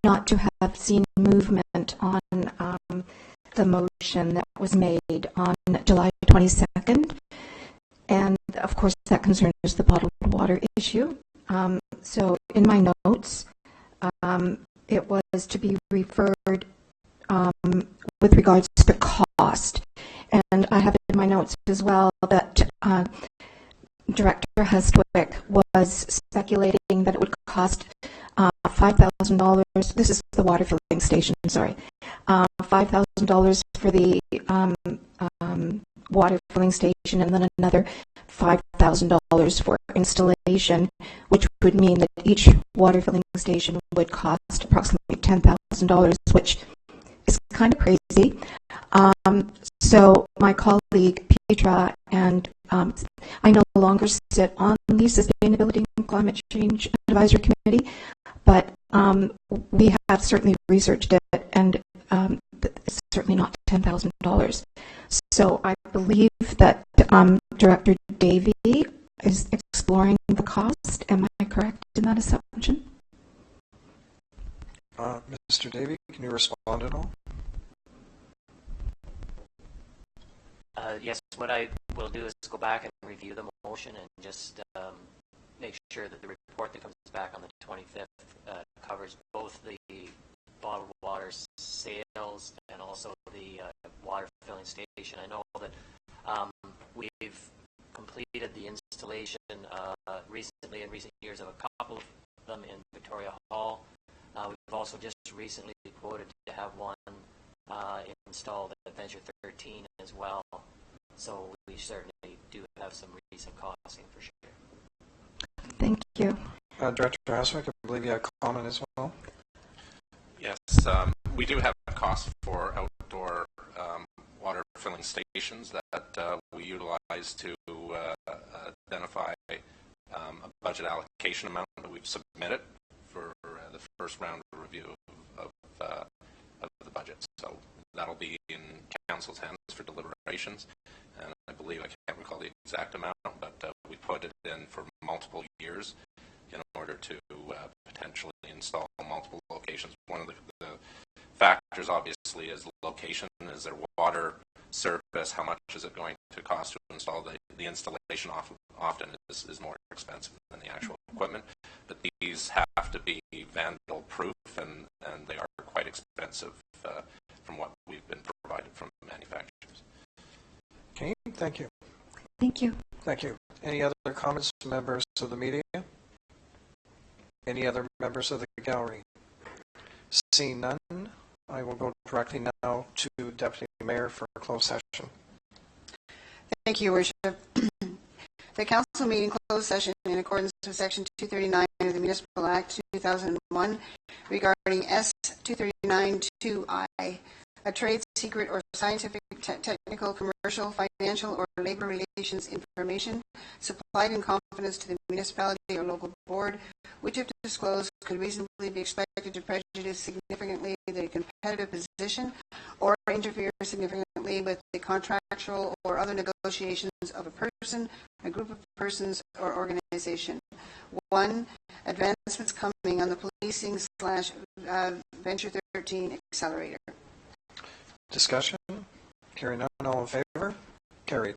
not to have seen movement on the motion that was made on July 22nd. And of course, that concerns the bottled water issue. So in my notes, it was to be referred with regards to cost. And I have it in my notes as well that Director Hustwick was speculating that it would cost $5,000. This is the water filling station, sorry. $5,000 for the water filling station, and then another $5,000 for installation, which would mean that each water filling station would cost approximately $10,000, which is kind of crazy. So my colleague Petra and I no longer sit on the Sustainability and Climate Change Advisory Committee, but we have certainly researched it, and it's certainly not $10,000. So I believe that Director Davey is exploring the cost. Am I correct in that assumption? Mr. Davey, can you respond at all? Yes, what I will do is go back and review the motion and just make sure that the report that comes back on the 25th covers both the bottled water sales and also the water filling station. I know that we've completed the installation recently in recent years of a couple of them in Victoria Hall. We've also just recently quoted to have one installed at Venture 13 as well. So we certainly do have some recent costing for sure. Thank you. Director Hustwick, I believe you have a comment as well. Yes, we do have costs for outdoor water filling stations that we utilize to identify a budget allocation amount that we've submitted for the first round of review of the budget. So that'll be in council's hands for deliberations, and I believe, I can't recall the exact amount, but we put it in for multiple years in order to potentially install multiple locations. One of the factors, obviously, is location. Is there water, service? How much is it going to cost to install? The installation often is more expensive than the actual equipment, but these have to be vandal-proof, and they are quite expensive from what we've been provided from manufacturers. Okay, thank you. Thank you. Thank you. Any other comments from members of the media? Any other members of the gallery? Seeing none, I will go directly now to Deputy Mayor for a closed session. Thank you, Your Worship. The council meeting closed session in accordance with Section 239 of the Municipal Act 2001 regarding S 239-2I, a trade secret or scientific, technical, commercial, financial, or labor relations information supplied in confidence to the municipality or local board, which if disclosed could reasonably be expected to prejudice significantly the competitive position or interfere significantly with the contractual or other negotiations of a person, a group of persons, or organization. 1. Advancements coming on the policing / Venture 13 accelerator. Discussion? Hearing none, all in favor? Carried.